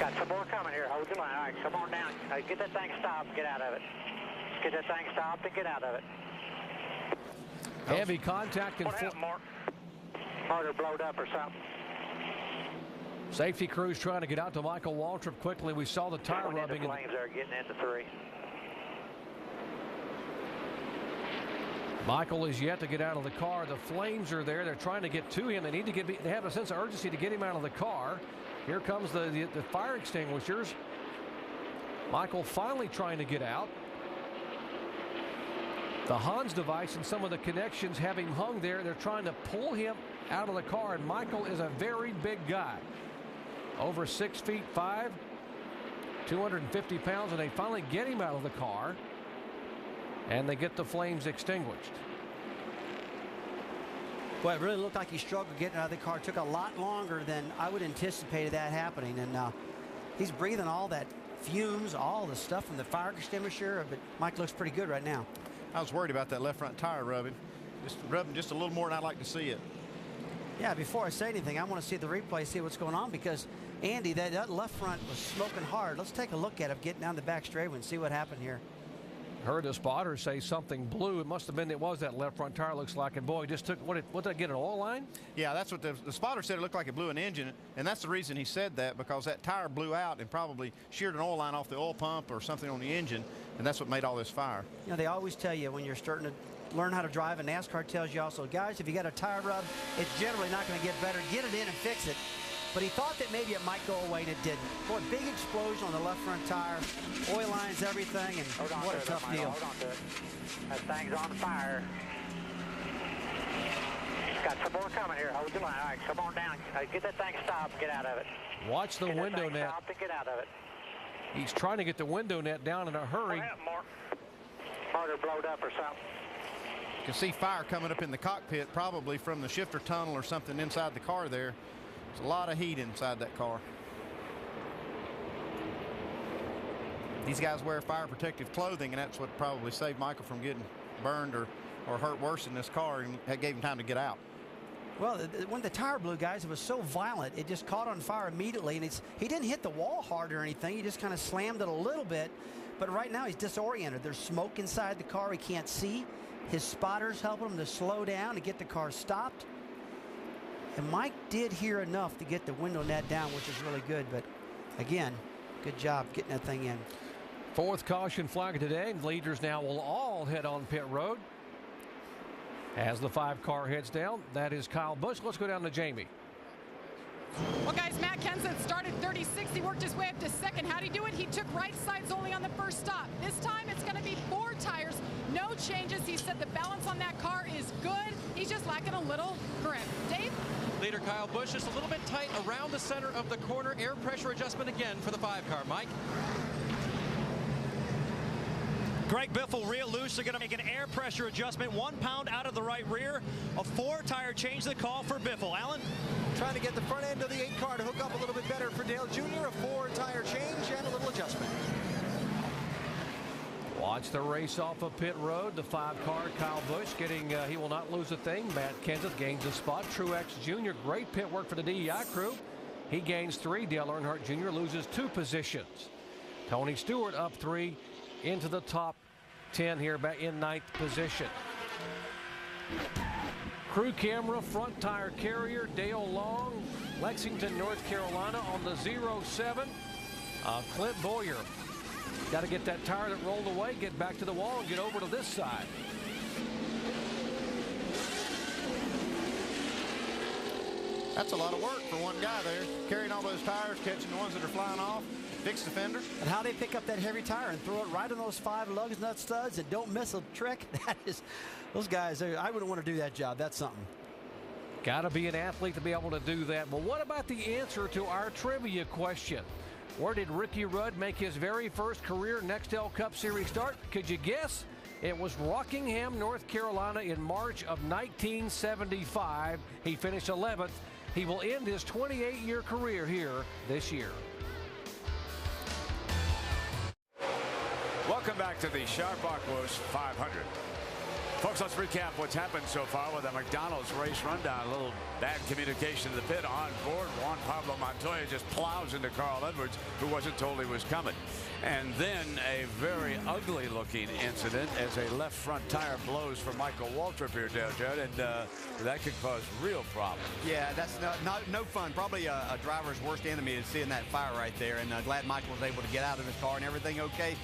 Got some more coming here. Hold your line. All right, come on down. Get that thing stopped and get out of it. Get that thing stopped and get out of it. Heavy contact. What happened, Mark? Motor blowed up or something. Safety crews trying to get out to Michael Waltrip quickly. We saw the tire rubbing. The flames are getting into 3. Michael is yet to get out of the car. The flames are there. They're trying to get to him. They have a sense of urgency to get him out of the car. Here comes the fire extinguishers. Michael finally trying to get out. The Hans device and some of the connections have him hung there. They're trying to pull him out of the car, and Michael is a very big guy. Over 6'5", 250 pounds, and they finally get him out of the car, and they get the flames extinguished. Well, it really looked like he struggled getting out of the car. It took a lot longer than I would anticipated that happening. And he's breathing all that fumes, all the stuff from the fire extinguisher. But Mike looks pretty good right now. I was worried about that left front tire rubbing. Just rubbing just a little more than I'd like to see it. Yeah, before I say anything, I want to see the replay, see what's going on, because Andy, that left front was smoking hard. Let's take a look at him getting down the back straightaway and see what happened here. Heard a spotter say something blue. It must have been, it was that left front tire, looks like. And boy, he just took, what did I get, an oil line? Yeah, that's what the spotter said. It looked like it blew an engine. And that's the reason he said that, because that tire blew out and probably sheared an oil line off the oil pump or something on the engine. And that's what made all this fire. You know, they always tell you when you're starting to learn how to drive, and NASCAR tells you also, guys, if you got a tire rub, it's generally not going to get better. Get it in and fix it. But he thought that maybe it might go away, and it didn't. Boy, big explosion on the left front tire, oil lines, everything, and what a tough deal. Hold on to it. That thing's on fire. Got some more coming here. Hold your line. All right, come on down. Get that thing stopped. Get out of it. Watch the window net. Stop and get out of it. He's trying to get the window net down in a hurry. Motor blowed up or something. You can see fire coming up in the cockpit, probably from the shifter tunnel or something inside the car there. There's a lot of heat inside that car. These guys wear fire protective clothing, and that's what probably saved Michael from getting burned or hurt worse in this car, and that gave him time to get out. Well, when the tire blew, guys, it was so violent, it just caught on fire immediately, and he didn't hit the wall hard or anything. He just kind of slammed it a little bit, but right now he's disoriented. There's smoke inside the car he can't see. His spotter's helping him to slow down to get the car stopped. And Mike did hear enough to get the window net down, which is really good. But again, good job getting that thing in. Fourth caution flag today. Leaders now will all head on pit road. As the 5 car heads down, that is Kyle Busch. Let's go down to Jamie. Well, guys, Matt Kenseth started 36th. He worked his way up to second. How'd he do it? He took right sides only on the first stop. This time it's going to be 4 tires, no changes. He said the balance on that car is good. He's just lacking a little grip. Dave? Leader Kyle Busch just a little bit tight around the center of the corner. Air pressure adjustment again for the 5 car. Mike? Greg Biffle real loose. They're going to make an air pressure adjustment. 1 pound out of the right rear. A 4-tire change the call for Biffle. Alan? Trying to get the front end of the 8 car to hook up a little bit better for Dale Jr. A 4-tire change and a little adjustment. Watch the race off of pit road. The 5 car, Kyle Busch getting, he will not lose a thing. Matt Kenseth gains a spot. Truex Jr., great pit work for the DEI crew. He gains 3. Dale Earnhardt Jr. loses 2 positions. Tony Stewart up 3 into the top 10 here back in 9th position. Crew camera, front tire carrier, Dale Long, Lexington, North Carolina on the 07. Clint Boyer. Got to get that tire that rolled away, get back to the wall, and get over to this side. That's a lot of work for one guy there, carrying all those tires, catching the ones that are flying off, fix the fender. And how they pick up that heavy tire and throw it right on those 5 lugs nut studs and don't miss a trick. That is, those guys, I wouldn't want to do that job. That's something. Got to be an athlete to be able to do that. But what about the answer to our trivia question? Where did Ricky Rudd make his very first career Nextel Cup Series start? Could you guess? It was Rockingham, North Carolina in March of 1975. He finished 11th. He will end his 28-year career here this year. Welcome back to the Sharp Aquos 500. Folks, let's recap what's happened so far with the McDonald's race rundown. A little bad communication in the pit on board. Juan Pablo Montoya just plows into Carl Edwards, who wasn't told he was coming. And then a very ugly looking incident as a left front tire blows for Michael Waltrip here, Dale Jarrett, and that could cause real problems. Yeah, that's no fun. Probably a driver's worst enemy is seeing that fire right there, and glad Michael was able to get out of his car and everything okay.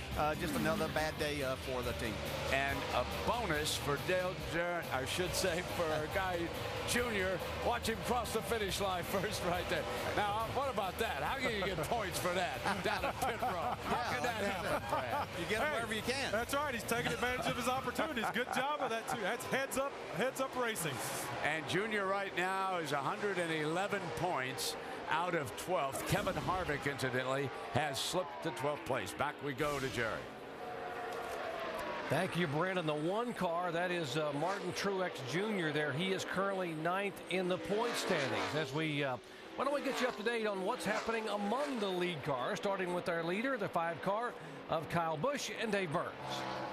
Just another bad day for the team. And a bonus for Dale Jarrett, I should say, for a guy Junior. Watch him cross the finish line first right there. Now, what about that? How can you get points for that down at pit road? How can that happen, Brad? You get him wherever you can. That's right. He's taking advantage of his opportunities. Good job of that, too. That's heads up racing. And Junior right now is 111 points out of 12th. Kevin Harvick, incidentally, has slipped to 12th place. Back we go to Jerry. Thank you, Brandon. The one car, that is Martin Truex Jr. there. He is currently 9th in the point standings. As we, why don't we get you up to date on what's happening among the lead cars, starting with our leader, the 5 car of Kyle Busch and Dave Burns.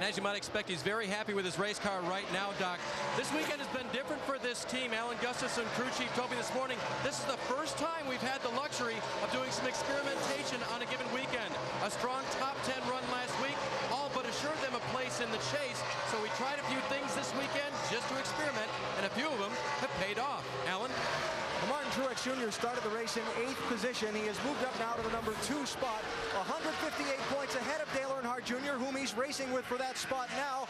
As you might expect, he's very happy with his race car right now, Doc. This weekend has been different for this team. Alan Gustafson, crew chief, told me this morning, this is the first time we've had the luxury of doing some experimentation on a given weekend. A strong top 10 run last week, all but assured them a place in the chase. So we tried a few things this weekend just to experiment, and a few of them have paid off. Alan? Martin Truex Jr. started the race in 8th position. He has moved up now to the number 2 spot, 158 points ahead of Dale Earnhardt Jr., whom he's racing with for that spot now.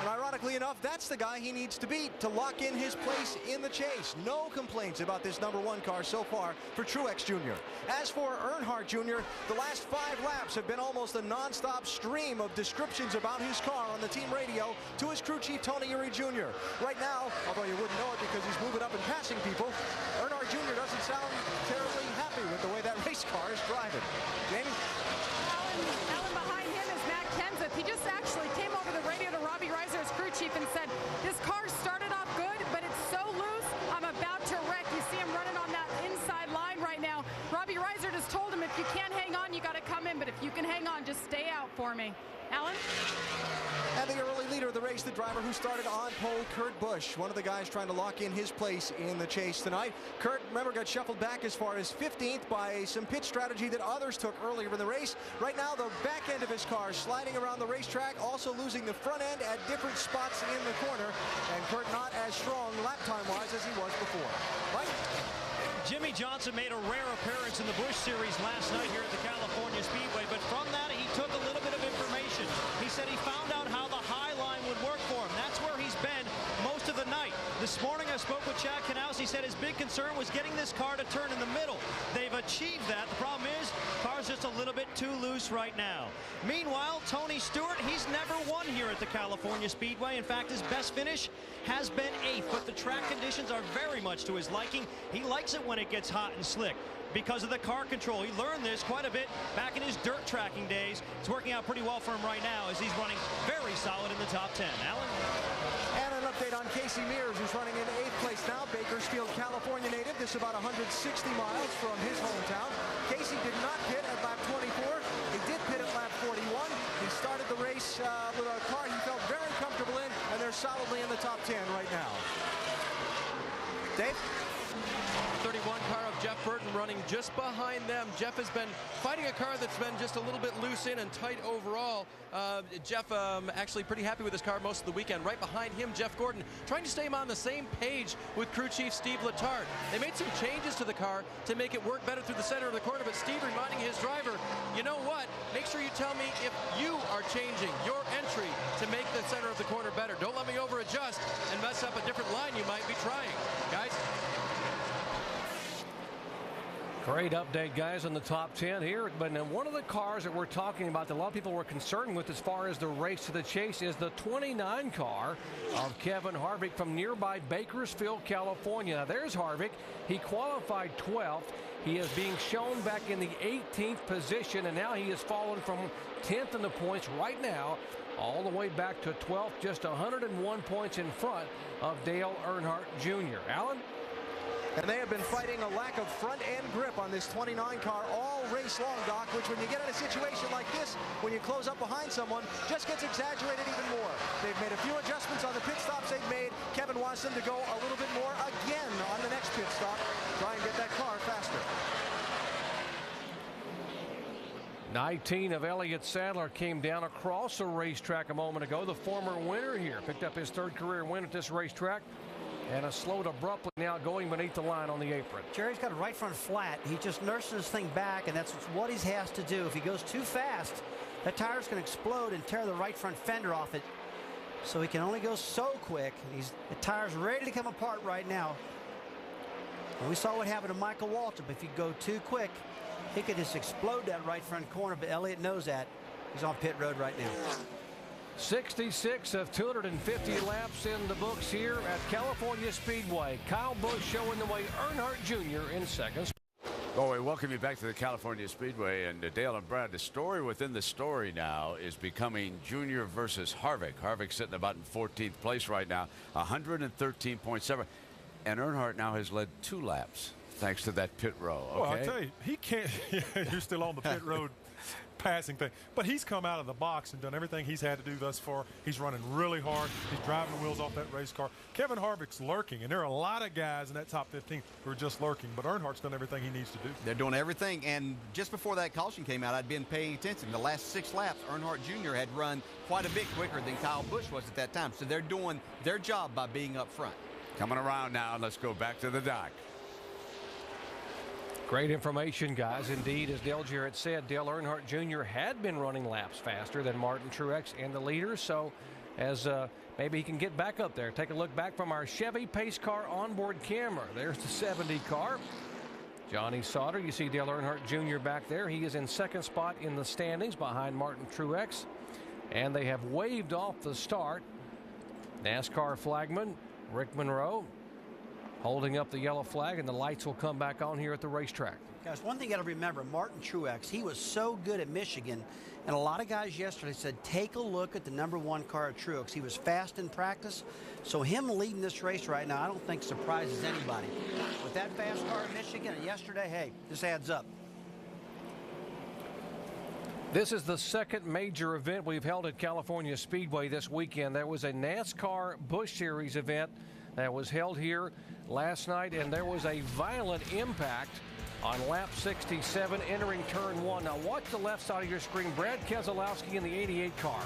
And ironically enough, that's the guy he needs to beat to lock in his place in the chase. No complaints about this number 1 car so far for Truex Jr. As for Earnhardt Jr., the last 5 laps have been almost a non-stop stream of descriptions about his car on the team radio to his crew chief, Tony Eury Jr. Right now, although you wouldn't know it because he's moving up and passing people, Earnhardt Jr. doesn't sound terribly happy with the way that race car is driving. Jamie? Alan, behind him is Matt Kenseth. He just actually came over the radio to Robbie Reiser's crew chief and said, this car started off good, but it's so loose, I'm about to wreck. You see him running on that inside line right now. Robbie Reiser just told him, if you can't hang on, you got to come in, but if you can hang on, just stay out for me. Alan? And the early leader of the race, the driver who started on pole, Kurt Busch, one of the guys trying to lock in his place in the chase tonight. Kurt, remember, got shuffled back as far as 15th by some pit strategy that others took earlier in the race. Right now, the back end of his car sliding around the racetrack, also losing the front end at different spots in the corner. And Kurt not as strong lap time-wise as he was before. Mike? Jimmy Johnson made a rare appearance in the Busch Series last night here at the California Speedway, but from that he took a little bit of information. He said he found out how the high line would work for him. That's where he's been most of the night. This morning I spoke with Chad Knaus. He said his big concern was getting this car to turn in the middle. They've achieved that. The problem is, car's just a little bit too loose right now. Meanwhile, Tony Stewart, he's never won here at the California Speedway. In fact, his best finish has been 8th, but the track conditions are very much to his liking. He likes it when it gets hot and slick because of the car control. He learned this quite a bit back in his dirt tracking days. It's working out pretty well for him right now as he's running very solid in the top 10. Alan? And an update on Casey Mears, who's running in 8th place now. Bakersfield, California native. This is about 160 miles from his hometown. Casey did not pit at lap 24. He did pit at lap 41. He started the race with a car he felt very comfortable in, and they're solidly in the top 10 right now. Dave? 31 car of Jeff Burton running just behind them. Jeff has been fighting a car that's been just a little bit loose in and tight overall. Jeff actually pretty happy with his car most of the weekend. Right behind him, Jeff Gordon, trying to stay him on the same page with crew chief Steve Letarte. They made some changes to the car to make it work better through the center of the corner, but Steve reminding his driver, you know what, make sure you tell me if you are changing your entry to make the center of the corner better. Don't let me over adjust and mess up a different line you might be trying. Guys? Great update, guys, on the top 10 here. But one of the cars that we're talking about that a lot of people were concerned with as far as the race to the chase is the 29 car of Kevin Harvick from nearby Bakersfield, California. Now, there's Harvick. He qualified 12th. He is being shown back in the 18th position, and now he has fallen from 10th in the points right now all the way back to 12th, just 101 points in front of Dale Earnhardt Jr. Alan? And they have been fighting a lack of front-end grip on this 29 car all race long, Doc, which when you get in a situation like this, when you close up behind someone, just gets exaggerated even more. They've made a few adjustments on the pit stops they've made. Kevin wants them to go a little bit more again on the next pit stop. Try and get that car faster. 19 of Elliott Sadler came down across the racetrack a moment ago. The former winner here picked up his 3rd career win at this racetrack. And a slowed abruptly now going beneath the line on the apron. Jerry's got a right front flat. He just nurses this thing back, and that's what he has to do. If he goes too fast, that tire's going to explode and tear the right front fender off it. So he can only go so quick. The tire's ready to come apart right now. And we saw what happened to Michael Waltrip. If you go too quick, he could just explode that right front corner, but Elliott knows that. He's on pit road right now. 66 of 250 laps in the books here at California Speedway. Kyle Busch showing the way, Earnhardt Jr. in 2nd. Well, we welcome you back to the California Speedway. And Dale and Brad, the story within the story now is becoming Junior versus Harvick. Harvick sitting about in 14th place right now, 113.7. And Earnhardt now has led 2 laps thanks to that pit row. Okay? Well, I'll tell you, he can't. You're still on the pit road passing thing. But he's come out of the box and done everything he's had to do thus far. He's running really hard. He's driving the wheels off that race car. Kevin Harvick's lurking, and there are a lot of guys in that top 15 who are just lurking. But Earnhardt's done everything he needs to do. They're doing everything, and just before that caution came out, I'd been paying attention. The last 6 laps, Earnhardt Jr. had run quite a bit quicker than Kyle Busch was at that time. So they're doing their job by being up front. Coming around now, let's go back to the dock. Great information, guys. Indeed, as Dale Jarrett said, Dale Earnhardt Jr. had been running laps faster than Martin Truex and the leaders. So as maybe he can get back up there. Take a look back from our Chevy pace car onboard camera. There's the 70 car. Johnny Sauter, you see Dale Earnhardt Jr. back there. He is in 2nd spot in the standings behind Martin Truex. And they have waved off the start. NASCAR flagman Rick Monroe holding up the yellow flag, and the lights will come back on here at the racetrack. Guys, one thing you got to remember, Martin Truex, he was so good at Michigan, and a lot of guys yesterday said, take a look at the #1 car at Truex. He was fast in practice, so him leading this race right now, I don't think surprises anybody. With that fast car at Michigan and yesterday, hey, this adds up. This is the 2nd major event we've held at California Speedway this weekend. There was a NASCAR Busch Series event that was held here last night, and there was a violent impact on lap 67 entering turn 1. Now watch the left side of your screen. Brad Keselowski in the 88 car.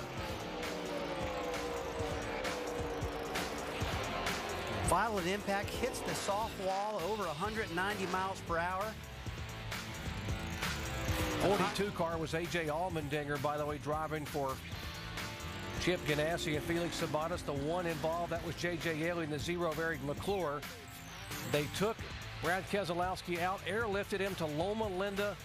Violent impact, hits the soft wall over 190 miles per hour. 42 car was A.J. Allmendinger, by the way, driving for Chip Ganassi and Felix Sabates. The one involved, that was J.J. Yaley and the 0 of Eric McClure. They took Brad Keselowski out, airlifted him to Loma Linda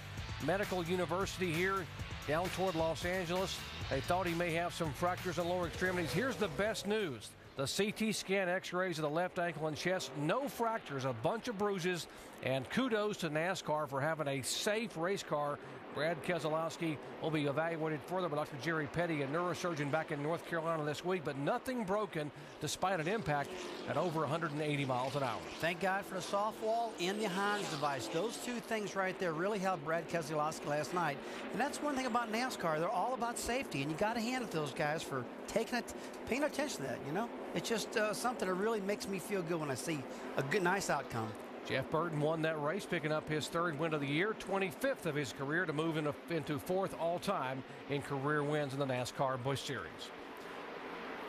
Medical University here down toward Los Angeles. They thought he may have some fractures in lower extremities. Here's the best news. The CT scan x-rays of the left ankle and chest, no fractures, a bunch of bruises, and kudos to NASCAR for having a safe race car. Brad Keselowski will be evaluated further by Dr. Jerry Petty, a neurosurgeon back in North Carolina this week, but nothing broken despite an impact at over 180 miles an hour. Thank God for the soft wall and the Hines device. Those 2 things right there really helped Brad Keselowski last night. And that's one thing about NASCAR. They're all about safety, and you got to hand it to those guys for paying attention to that, you know? It's just something that really makes me feel good when I see a good, nice outcome. Jeff Burton won that race, picking up his 3rd win of the year, 25th of his career, to move into 4th all-time in career wins in the NASCAR Busch Series.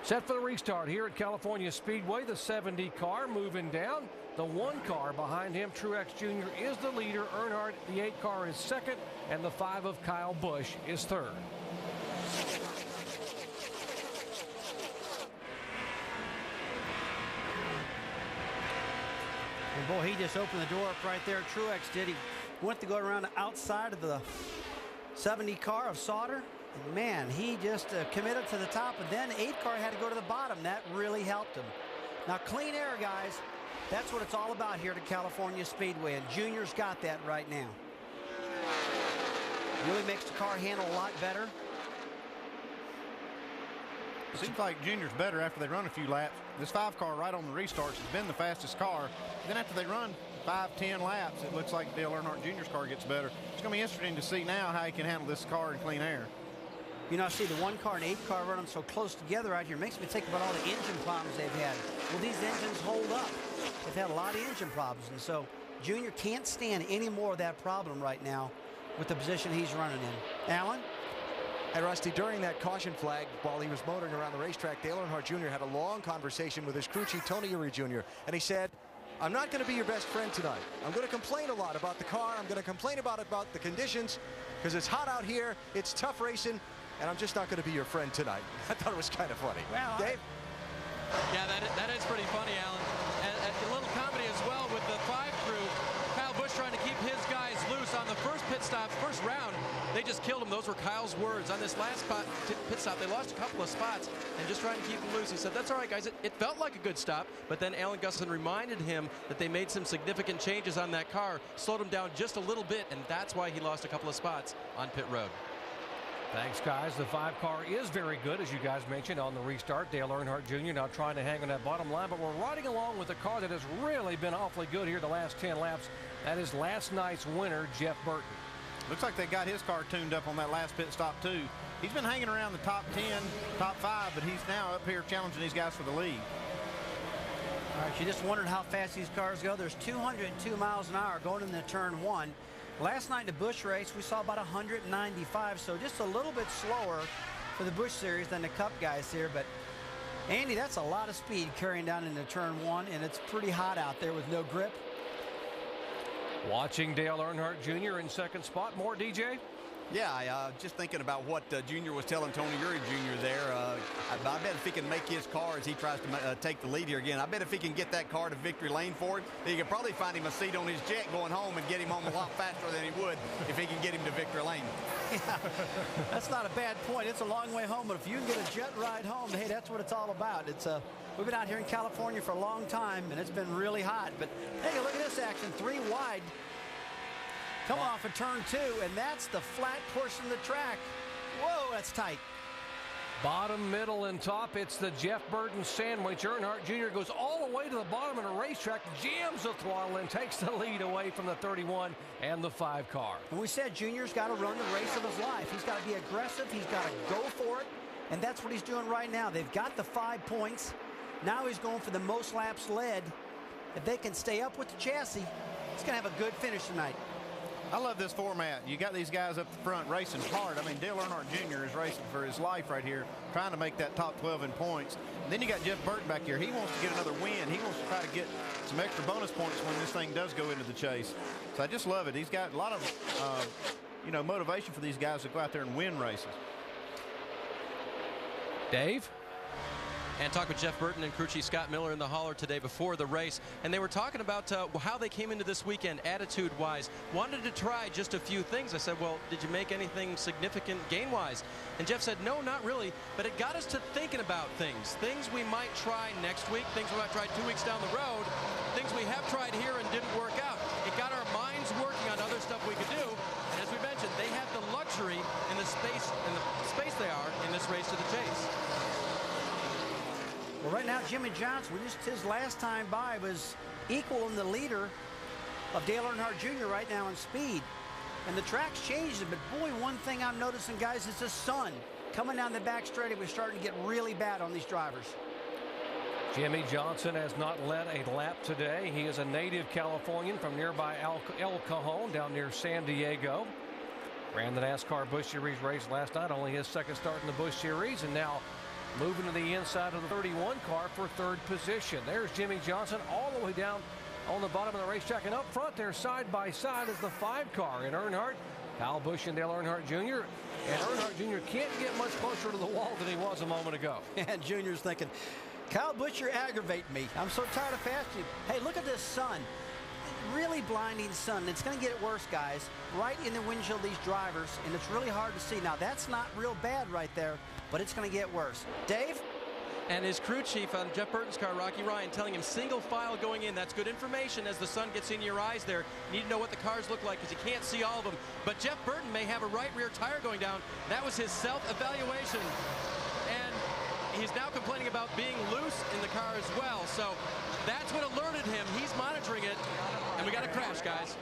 Set for the restart here at California Speedway. The 70 car moving down. The 1 car behind him, Truex Jr., is the leader. Earnhardt, the 8 car, is 2nd, and the 5 of Kyle Busch is 3rd. And boy, he just opened the door up right there. Truex did. He went to go around the outside of the 70 car of Sauter. And man, he just committed to the top, and then 8 car had to go to the bottom. That really helped him. Now, clean air, guys. That's what it's all about here at California Speedway, and Junior's got that right now. Really makes the car handle a lot better. Seems like Junior's better after they run a few laps. This 5 car right on the restarts has been the fastest car. Then after they run 5-10 laps, it looks like Dale Earnhardt Jr.'s car gets better. It's going to be interesting to see now how he can handle this car in clean air. You know, I see the 1 car and 8 car running so close together out here. Makes me think about all the engine problems they've had. Will these engines hold up? They've had a lot of engine problems, and so Junior can't stand any more of that problem right now with the position he's running in. Alan? And Rusty, during that caution flag, while he was motoring around the racetrack, Dale Earnhardt Jr. had a long conversation with his crew chief, Tony Eury Jr., and he said, I'm not going to be your best friend tonight. I'm going to complain a lot about the car. I'm going to complain about the conditions, because it's hot out here, it's tough racing, and I'm just not going to be your friend tonight. I thought it was kind of funny. Well, Dave? Yeah, that is pretty funny, Alan. And a little comedy as well with the 5 crew. Kyle Busch trying to keep his guys loose on the first pit stop, first round. They just killed him Those were Kyle's words. On this last pit stop, they lost a couple of spots and just trying to keep them loose. He said, that's all right, guys. It felt like a good stop, but then Alan Gustin reminded him that they made some significant changes on that car, slowed him down just a little bit, and that's why he lost a couple of spots on pit road. Thanks, guys. The 5 car is very good, as you guys mentioned, on the restart. Dale Earnhardt Jr. now trying to hang on that bottom line, but we're riding along with a car that has really been awfully good here the last 10 laps. That is last night's winner, Jeff Burton. Looks like they got his car tuned up on that last pit stop, too. He's been hanging around the top 10, top 5, but he's now up here challenging these guys for the lead. All right, you just wondered how fast these cars go. There's 202 miles an hour going into turn 1. Last night in the Busch race, we saw about 195, so just a little bit slower for the Busch Series than the Cup guys here. But, Andy, that's a lot of speed carrying down into turn 1, and it's pretty hot out there with no grip. Watching Dale Earnhardt Jr. in second spot. More, DJ? Yeah, just thinking about what Junior was telling Tony Eury Jr. there. I bet if he can make his car as he tries to take the lead here again, I bet if he can get that car to victory lane for it, he could probably find him a seat on his jet going home and get him home a lot faster than he would if he can get him to victory lane. Yeah, that's not a bad point. It's a long way home, but if you can get a jet ride home, hey, that's what it's all about. We've been out here in California for a long time, and it's been really hot. But hey, look at this action, 3 wide. Coming off of turn 2, and that's the flat portion of the track. Whoa, that's tight. Bottom, middle, and top. It's the Jeff Burton sandwich. Earnhardt Jr. goes all the way to the bottom of the racetrack, jams the throttle, and takes the lead away from the 31 and the 5 car. And we said Junior's got to run the race of his life. He's got to be aggressive. He's got to go for it, and that's what he's doing right now. They've got the 5 points. Now he's going for the most laps led. If they can stay up with the chassis, he's going to have a good finish tonight. I love this format. You got these guys up the front racing hard. I mean, Dale Earnhardt Jr. is racing for his life right here, trying to make that top 12 in points. And then you got Jeff Burton back here. He wants to get another win. He wants to try to get some extra bonus points when this thing does go into the chase. So I just love it. He's got a lot of, motivation for these guys to go out there and win races. Dave? And talk with Jeff Burton and crew chief Scott Miller in the hauler today before the race. And they were talking about how they came into this weekend attitude-wise. Wanted to try just a few things. I said, well, did you make anything significant gain-wise? And Jeff said, no, not really. But it got us to thinking about things. Things we might try next week. Things we might try 2 weeks down the road. Things we have tried here and didn't work out. It got our minds working on other stuff we could do. And as we mentioned, they have the luxury in the space they are in this race to the chase. Well, right now, Jimmy Johnson, his last time by was equaling the leader of Dale Earnhardt Jr. right now in speed. And the track's changed, but boy, one thing I'm noticing, guys, is the sun. Coming down the back straight, it was starting to get really bad on these drivers. Jimmy Johnson has not led a lap today. He is a native Californian from nearby El Cajon down near San Diego. Ran the NASCAR Busch Series race last night, only his second start in the Busch Series, and now moving to the inside of the 31 car for 3rd position. There's Jimmy Johnson all the way down on the bottom of the racetrack. And up front there, side by side, is the 5 car in Earnhardt, Kyle Busch, and Dale Earnhardt Jr. And Earnhardt Jr. can't get much closer to the wall than he was a moment ago. And Junior's thinking, Kyle Busch, you're aggravating me. I'm so tired of fasting. Hey, look at this sun. Really blinding sun. It's going to get worse, guys. Right in the windshield of these drivers, and it's really hard to see. Now, that's not real bad right there, but it's going to get worse. Dave? And his crew chief on Jeff Burton's car, Rocky Ryan, telling him single file going in. That's good information as the sun gets in your eyes there. You need to know what the cars look like because you can't see all of them. But Jeff Burton may have a right rear tire going down. That was his self-evaluation. And he's now complaining about being loose in the car as well. So that's what alerted him. He's monitoring it. And we got a crash, guys.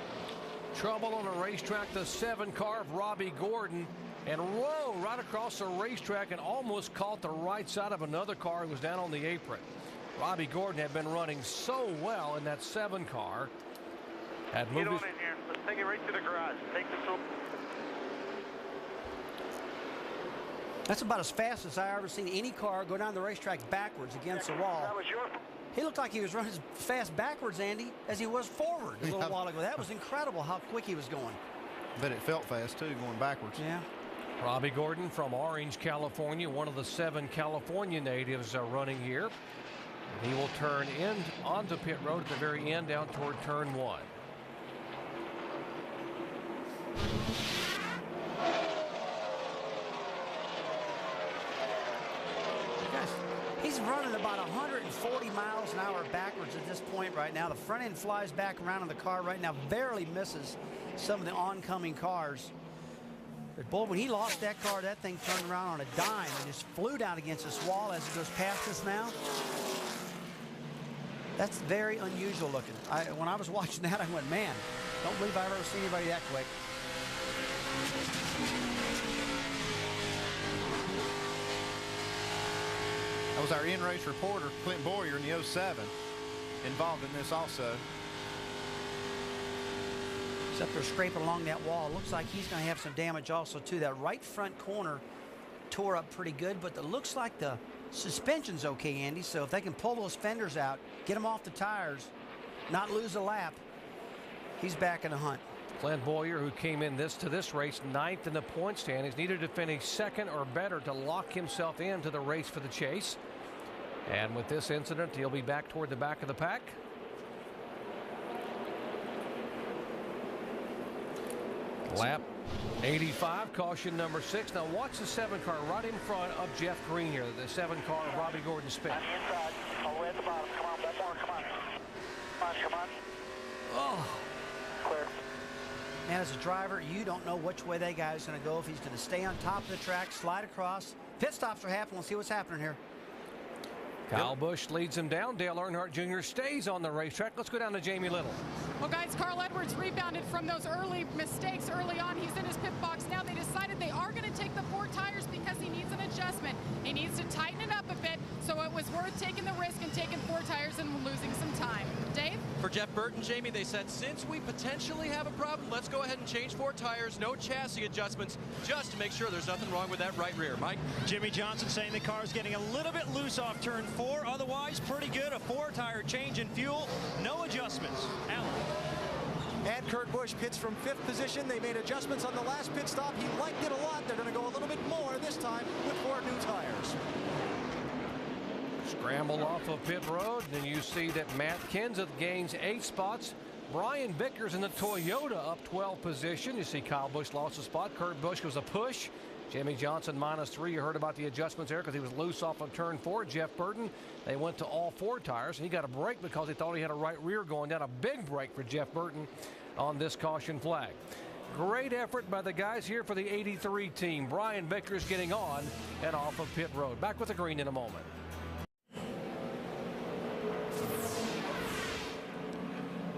Trouble on the racetrack. The 7 car of Robbie Gordon. And whoa, right across the racetrack and almost caught the right side of another car who was down on the apron. Robbie Gordon had been running so well in that 7 car. Had moved Get on in here. Let's take it right to the garage. Take this over. That's about as fast as I ever seen any car go down the racetrack backwards against the wall. That was your... He looked like he was running as fast backwards, Andy, as he was forward a little while ago. That was incredible how quick he was going. But it felt fast, too, going backwards. Yeah. Robbie Gordon from Orange, California, one of the 7 California natives running here. And he will turn in onto pit road at the very end down toward turn 1. He's running about 140 miles an hour backwards at this point right now. The front end flies back around in the car right now, barely misses some of the oncoming cars. But boy, when he lost that car, that thing turned around on a dime and just flew down against this wall as it goes past us now. That's very unusual looking. When I was watching that, I went, man, don't believe I've ever seen anybody that quick. That was our in-race reporter, Clint Boyer, in the 07, involved in this also. Except they're scraping along that wall. Looks like he's going to have some damage also, too. That right front corner tore up pretty good, but it looks like the suspension's okay, Andy. So if they can pull those fenders out, get them off the tires, not lose a lap, he's back in the hunt. Clint Boyer, who came in to this race 9th in the point standings, needed to finish 2nd or better to lock himself into the race for the chase. And with this incident, he'll be back toward the back of the pack. Lap 85, caution number 6. Now watch the 7 car right in front of Jeff Green here. The 7 car of Robbie Gordon Spit. On the inside, all the way at the bottom. Come on, one more, come on. Come on. Oh. Clear. Man, as a driver, you don't know which way that guy's going to go. If he's going to stay on top of the track, slide across. Pit stops are happening. We'll see what's happening here. Kyle Busch leads him down. Dale Earnhardt Jr. stays on the racetrack. Let's go down to Jamie Little. Well, guys, Carl Edwards rebounded from those early mistakes early on. He's in his pit box now. They decided they are going to take the 4 tires because he needs an adjustment. He needs to tighten it up a bit, so it was worth taking the risk and taking 4 tires and losing some time. Dave? For Jeff Burton, Jamie, they said, since we potentially have a problem, let's go ahead and change 4 tires, no chassis adjustments, just to make sure there's nothing wrong with that right rear. Mike? Jimmy Johnson saying the car's getting a little bit loose off turn 4. Otherwise, pretty good. A 4-tire change in fuel, no adjustments. Alan? And Kurt Busch pits from 5th position. They made adjustments on the last pit stop. He liked it a lot. They're going to go a little bit more this time with 4 new tires. Scramble off of pit road, and you see that Matt Kenseth gains 8 spots. Brian Vickers in the Toyota up 12 position. You see Kyle Busch lost a spot. Kurt Busch was a push. Jimmy Johnson -3. You heard about the adjustments there because he was loose off of turn 4. Jeff Burton, they went to all 4 tires, and he got a break because he thought he had a right rear going down. A big break for Jeff Burton on this caution flag. Great effort by the guys here for the 83 team. Brian Vickers getting on and off of pit road. Back with the green in a moment.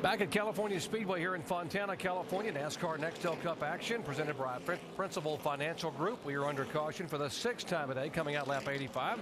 Back at California Speedway here in Fontana, California. NASCAR Nextel Cup action presented by Principal Financial Group. We are under caution for the 6th time of day, coming out lap 85.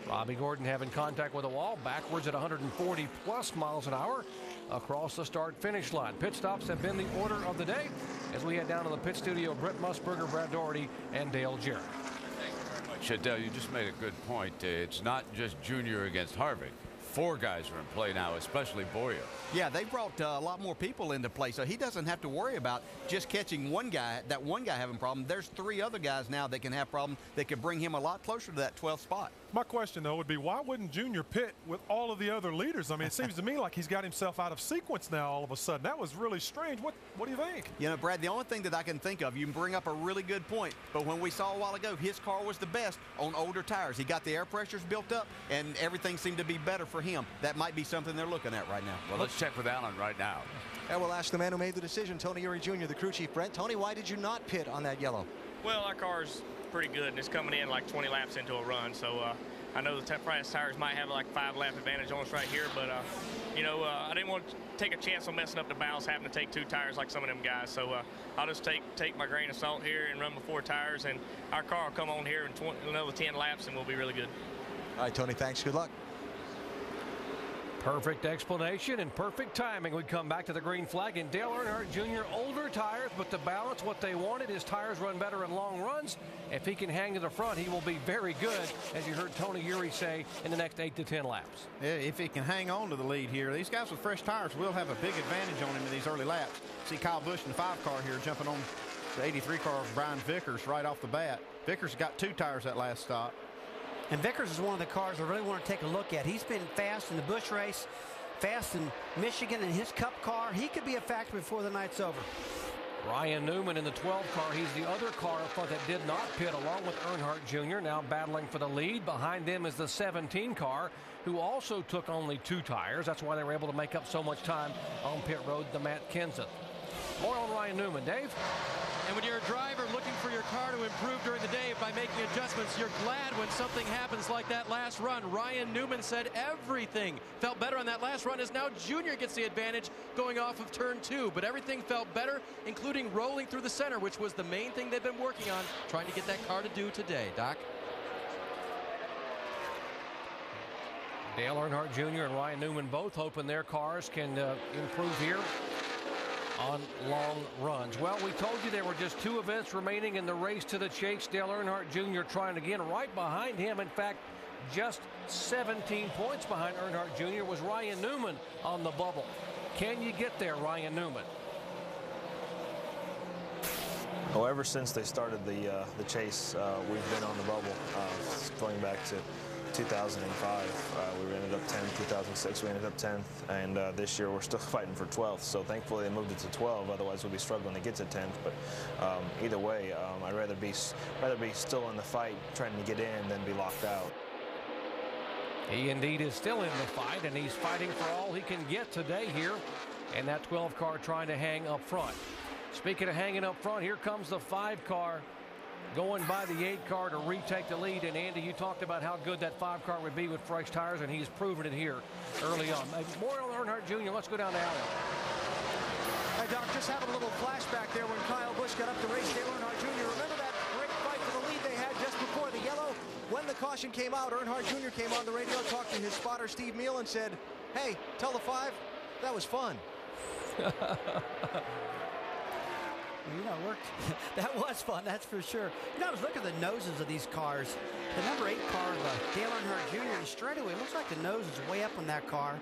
Robbie Gordon having contact with the wall, backwards at 140 plus miles an hour across the start-finish line. Pit stops have been the order of the day as we head down to the pit studio. Brett Musburger, Brad Doherty, and Dale Jarrett. Thank you very much. Dale, you just made a good point. It's not just Junior against Harvick. 4 guys are in play now, especially Boyer. Yeah, they brought a lot more people into play, so he doesn't have to worry about just catching one guy, that one guy having a problem. There's 3 other guys now that can have problems that could bring him a lot closer to that 12th spot. My question, though, would be why wouldn't Junior pit with all of the other leaders? I mean, it seems to me like he's got himself out of sequence now all of a sudden. That was really strange. What do you think? You know, Brad, the only thing that I can think of, you bring up a really good point, but when we saw a while ago, his car was the best on older tires. He got the air pressures built up, and everything seemed to be better for him. That might be something they're looking at right now. Well, let's check with Alan right now. And we'll ask the man who made the decision, Tony Eury Jr., the crew chief. Brent, Tony, why did you not pit on that yellow? Well, our car's pretty good, and it's coming in like 20 laps into a run, so I know the price tires might have like 5-lap advantage on us right here, but you know, I didn't want to take a chance on messing up the balance, having to take 2 tires like some of them guys. So I'll just take my grain of salt here and run my 4 tires, and our car will come on here in another 10 laps, and we'll be really good. All right, Tony, thanks. Good luck. Perfect explanation and perfect timing. We come back to the green flag, and Dale Earnhardt Jr. older tires, but to balance what they wanted, his tires run better in long runs. If he can hang to the front, he will be very good, as you heard Tony Eury say, in the next 8 to 10 laps. Yeah, if he can hang on to the lead here, these guys with fresh tires will have a big advantage on him in these early laps. See Kyle Busch in the 5 car here jumping on the 83 car of Brian Vickers right off the bat. Vickers got 2 tires that last stop. And Vickers is one of the cars I really want to take a look at. He's been fast in the Busch race, fast in Michigan in his Cup car. He could be a factor before the night's over. Ryan Newman in the 12 car. He's the other car up front that did not pit, along with Earnhardt Jr. now battling for the lead. Behind them is the 17 car, who also took only 2 tires. That's why they were able to make up so much time on pit road, the Matt Kenseth. More on Ryan Newman. Dave? And when you're a driver looking for your car to improve during the day by making adjustments, you're glad when something happens like that last run. Ryan Newman said everything felt better on that last run, as now Junior gets the advantage going off of turn 2. But everything felt better, including rolling through the center, which was the main thing they've been working on, trying to get that car to do today. Doc? Dale Earnhardt Jr. and Ryan Newman both hoping their cars can improve here on long runs. Well, we told you there were just 2 events remaining in the race to the chase. Dale Earnhardt Jr. trying again. Right behind him, in fact, just 17 points behind Earnhardt Jr. was Ryan Newman on the bubble. Can you get there, Ryan Newman? Well, ever since they started the chase, we've been on the bubble, going back to 2005. We ended up 10th. 2006 we ended up 10th, and this year we're still fighting for 12th. So thankfully they moved it to 12. Otherwise we'll be struggling to get to 10th. But either way, I'd rather be still in the fight, trying to get in, than be locked out. He indeed is still in the fight, and he's fighting for all he can get today here. And that 12 car trying to hang up front. Speaking of hanging up front, here comes the 5 car going by the 8 car to retake the lead. And Andy, you talked about how good that 5 car would be with fresh tires, and he's proven it here early on. More on Earnhardt Jr. Let's go down to Allen. Hey, Doc, just having a little flashback there when Kyle Busch got up to race Dale Earnhardt Jr. Remember that great fight for the lead they had just before the yellow? When the caution came out, Earnhardt Jr. came on the radio, talked to his spotter, Steve Meal, and said, "Hey, tell the 5, that was fun." You know, it worked. That was fun, that's for sure. You know, I was looking at the noses of these cars. The number 8 car, Dale Earnhardt Jr. in the straightaway, looks like the nose is way up on that car.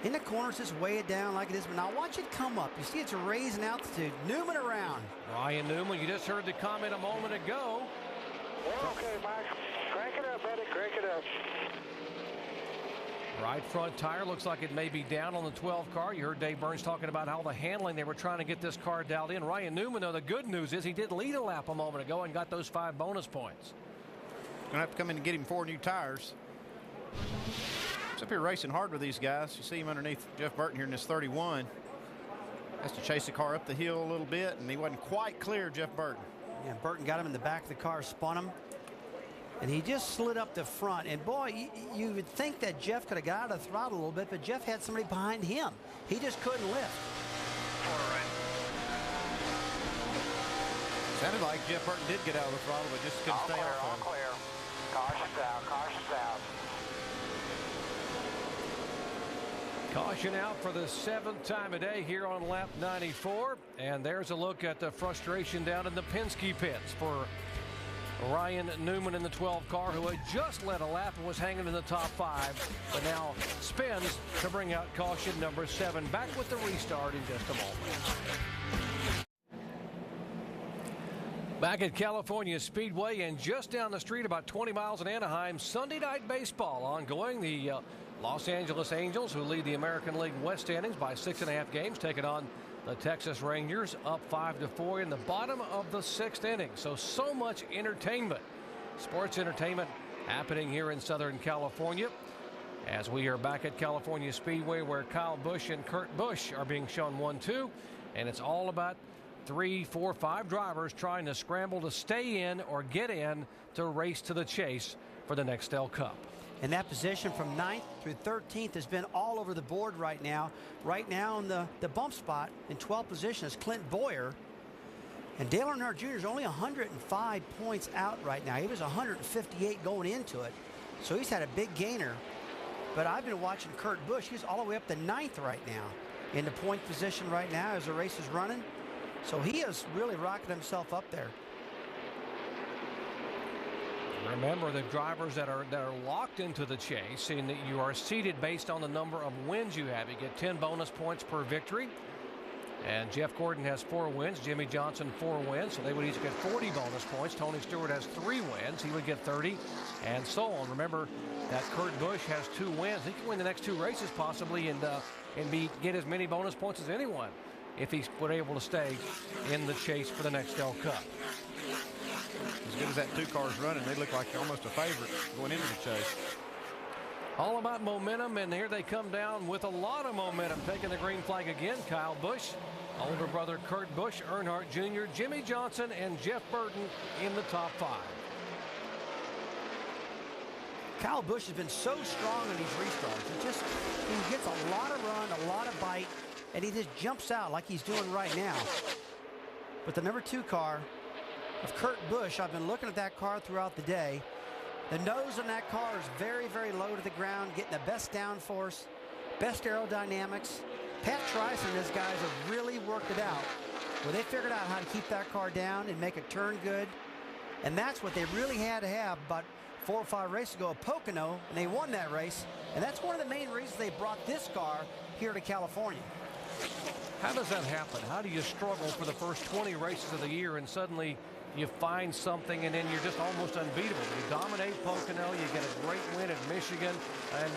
In the corners, it's way down like it is. But now watch it come up. You see it's a raise in altitude. Newman around. Ryan Newman, you just heard the comment a moment ago. We're okay, Mike. Crank it up, buddy. Crank it up. Right front tire looks like it may be down on the 12 car. You heard Dave Burns talking about how the handling, they were trying to get this car dialed in. Ryan Newman, though, the good news is he did lead a lap a moment ago and got those 5 bonus points. Gonna have to come in and get him 4 new tires. He's up here racing hard with these guys. You see him underneath Jeff Burton here in this 31. Has to chase the car up the hill a little bit, and he wasn't quite clear, Jeff Burton. Yeah, Burton got him in the back of the car, spun him. And he just slid up the front. And boy, you would think that Jeff could have got out of the throttle a little bit, but Jeff had somebody behind him. He just couldn't lift. Sounded like Jeff Burton did get out of the throttle, but just couldn't stay off of him. All clear. Caution's out. Caution's out. Caution out for the 7th time a day here on lap 94. And there's a look at the frustration down in the Penske pits for Ryan Newman in the 12 car, who had just led a lap and was hanging in the top 5, but now spins to bring out caution number 7. Back with the restart in just a moment. Back at California Speedway, and just down the street about 20 miles in Anaheim, Sunday Night Baseball ongoing. The Los Angeles Angels, who lead the American League West standings by 6.5 games, taking on the Texas Rangers, up 5-4 in the bottom of the 6th inning. So much entertainment, sports entertainment happening here in Southern California, as we are back at California Speedway, where Kyle Busch and Kurt Busch are being shown 1-2, and it's all about 3, 4, 5 drivers trying to scramble to stay in or get in to race to the chase for the Nextel Cup. And that position from 9th through 13th has been all over the board right now. Right now in the bump spot in 12th position is Clint Boyer. And Dale Earnhardt Jr. is only 105 points out right now. He was 158 going into it. So he's had a big gainer. But I've been watching Kurt Busch. He's all the way up to 9th right now in the point position right now as the race is running. So he is really rocking himself up there. Remember, the drivers that are locked into the chase, and that you are seeded based on the number of wins you have. You get 10 bonus points per victory. And Jeff Gordon has 4 wins. Jimmy Johnson 4 wins. So they would each get 40 bonus points. Tony Stewart has 3 wins. He would get 30, and so on. Remember that Kurt Busch has 2 wins. He can win the next 2 races possibly and get as many bonus points as anyone. if he were able to stay in the chase for the Nextel Cup. As good as that 2 car's running, they look like almost a favorite going into the chase. All about momentum, and here they come down with a lot of momentum. Taking the green flag again, Kyle Busch, older brother Kurt Busch, Earnhardt Jr., Jimmy Johnson, and Jeff Burton in the top 5. Kyle Busch has been so strong in these restarts. He gets a lot of run, a lot of bite, and he just jumps out like he's doing right now. But the number 2 car of Kurt Busch, I've been looking at that car throughout the day. The nose on that car is very, very low to the ground, getting the best downforce, best aerodynamics. Pat Trice and his guys have really worked it out, where they figured out how to keep that car down and make it turn good. And that's what they really had to have about 4 or 5 races ago at Pocono, and they won that race. And that's one of the main reasons they brought this car here to California. How does that happen? How do you struggle for the first 20 races of the year and suddenly you find something and then you're just almost unbeatable? You dominate Pocono, you get a great win at Michigan, and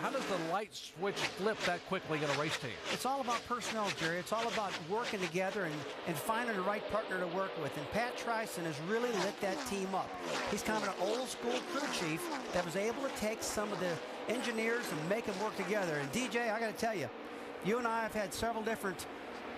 how does the light switch flip that quickly in a race team? It's all about personnel, Jerry. It's all about working together and finding the right partner to work with. And Pat Trison has really lit that team up. He's kind of an old school crew chief that was able to take some of the engineers and make them work together. And DJ, I got to tell you, you and I have had several different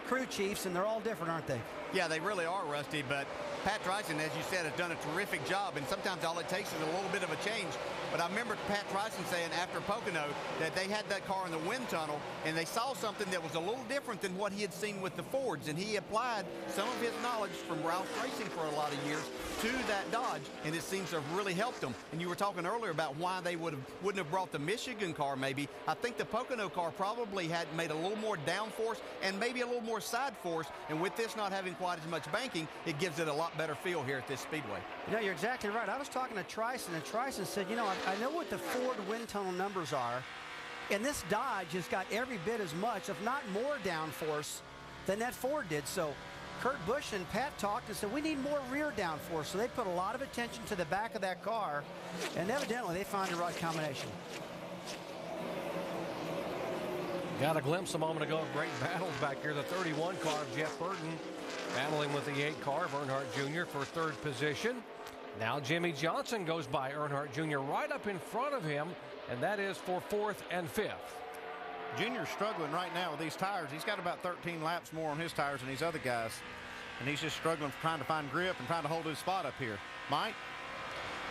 crew chiefs, and they're all different, aren't they? Yeah, they really are, Rusty, but Pat Trison, as you said, has done a terrific job, and sometimes all it takes is a little bit of a change. But I remember Pat Trison saying after Pocono that they had that car in the wind tunnel, and they saw something that was a little different than what he had seen with the Fords, and he applied some of his knowledge from Roush Racing for a lot of years to that Dodge, and it seems to have really helped them. And you were talking earlier about why they wouldn't have brought the Michigan car maybe. I think the Pocono car probably had made a little more downforce and maybe a little more side force, and with this not having quite as much banking, it gives it a lot better feel here at this speedway. You know, you're exactly right. I was talking to Trison, and Trison said, you know, I know what the Ford wind tunnel numbers are, and this Dodge has got every bit as much, if not more downforce than that Ford did. So Kurt Busch and Pat talked and said, we need more rear downforce. So they put a lot of attention to the back of that car, and evidently they found the right combination. Got a glimpse a moment ago of great battles back here. The 31 car of Jeff Burton battling with the 8 car of Earnhardt Jr. for 3rd position. Now Jimmy Johnson goes by Earnhardt Jr. right up in front of him, and that is for 4th and 5th. Junior's struggling right now with these tires. He's got about 13 laps more on his tires than these other guys, and he's just struggling trying to find grip and trying to hold his spot up here. Mike?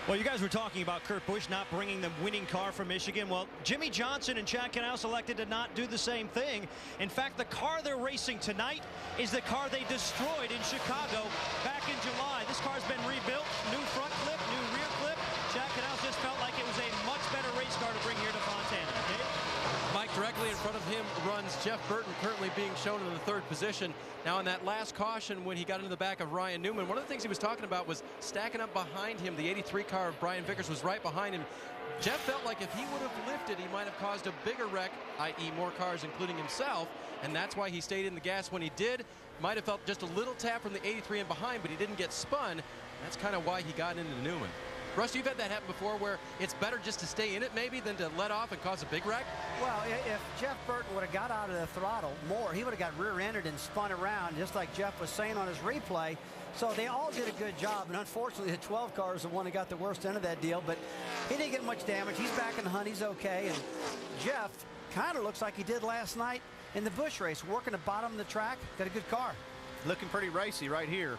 Well, you guys were talking about Kurt Busch not bringing the winning car from Michigan. Well, Jimmy Johnson and Chad Knaus elected to not do the same thing. In fact, the car they're racing tonight is the car they destroyed in Chicago back in July. This car's been rebuilt, new front clip, new rear clip. Chad Knaus just felt like it was a much better race car to bring here to Fontana. Okay? Mike, directly in front of him runs Jeff Burton, currently being shown in the 3rd position. Now, in that last caution, when he got into the back of Ryan Newman, one of the things he was talking about was stacking up behind him. The 83 car of Brian Vickers was right behind him. Jeff felt like if he would have lifted, he might have caused a bigger wreck, i.e. more cars, including himself, and that's why he stayed in the gas when he did. Might have felt just a little tap from the 83 in behind, but he didn't get spun. That's kind of why he got into Newman. Russ, you've had that happen before where it's better just to stay in it maybe than to let off and cause a big wreck? Well, if Jeff Burton would have got out of the throttle more, he would have got rear-ended and spun around, just like Jeff was saying on his replay. So they all did a good job, and unfortunately the 12 car is the one that got the worst end of that deal, but he didn't get much damage. He's back in the hunt. He's okay, and Jeff kind of looks like he did last night in the Busch race, working the bottom of the track. Got a good car. Looking pretty racy right here.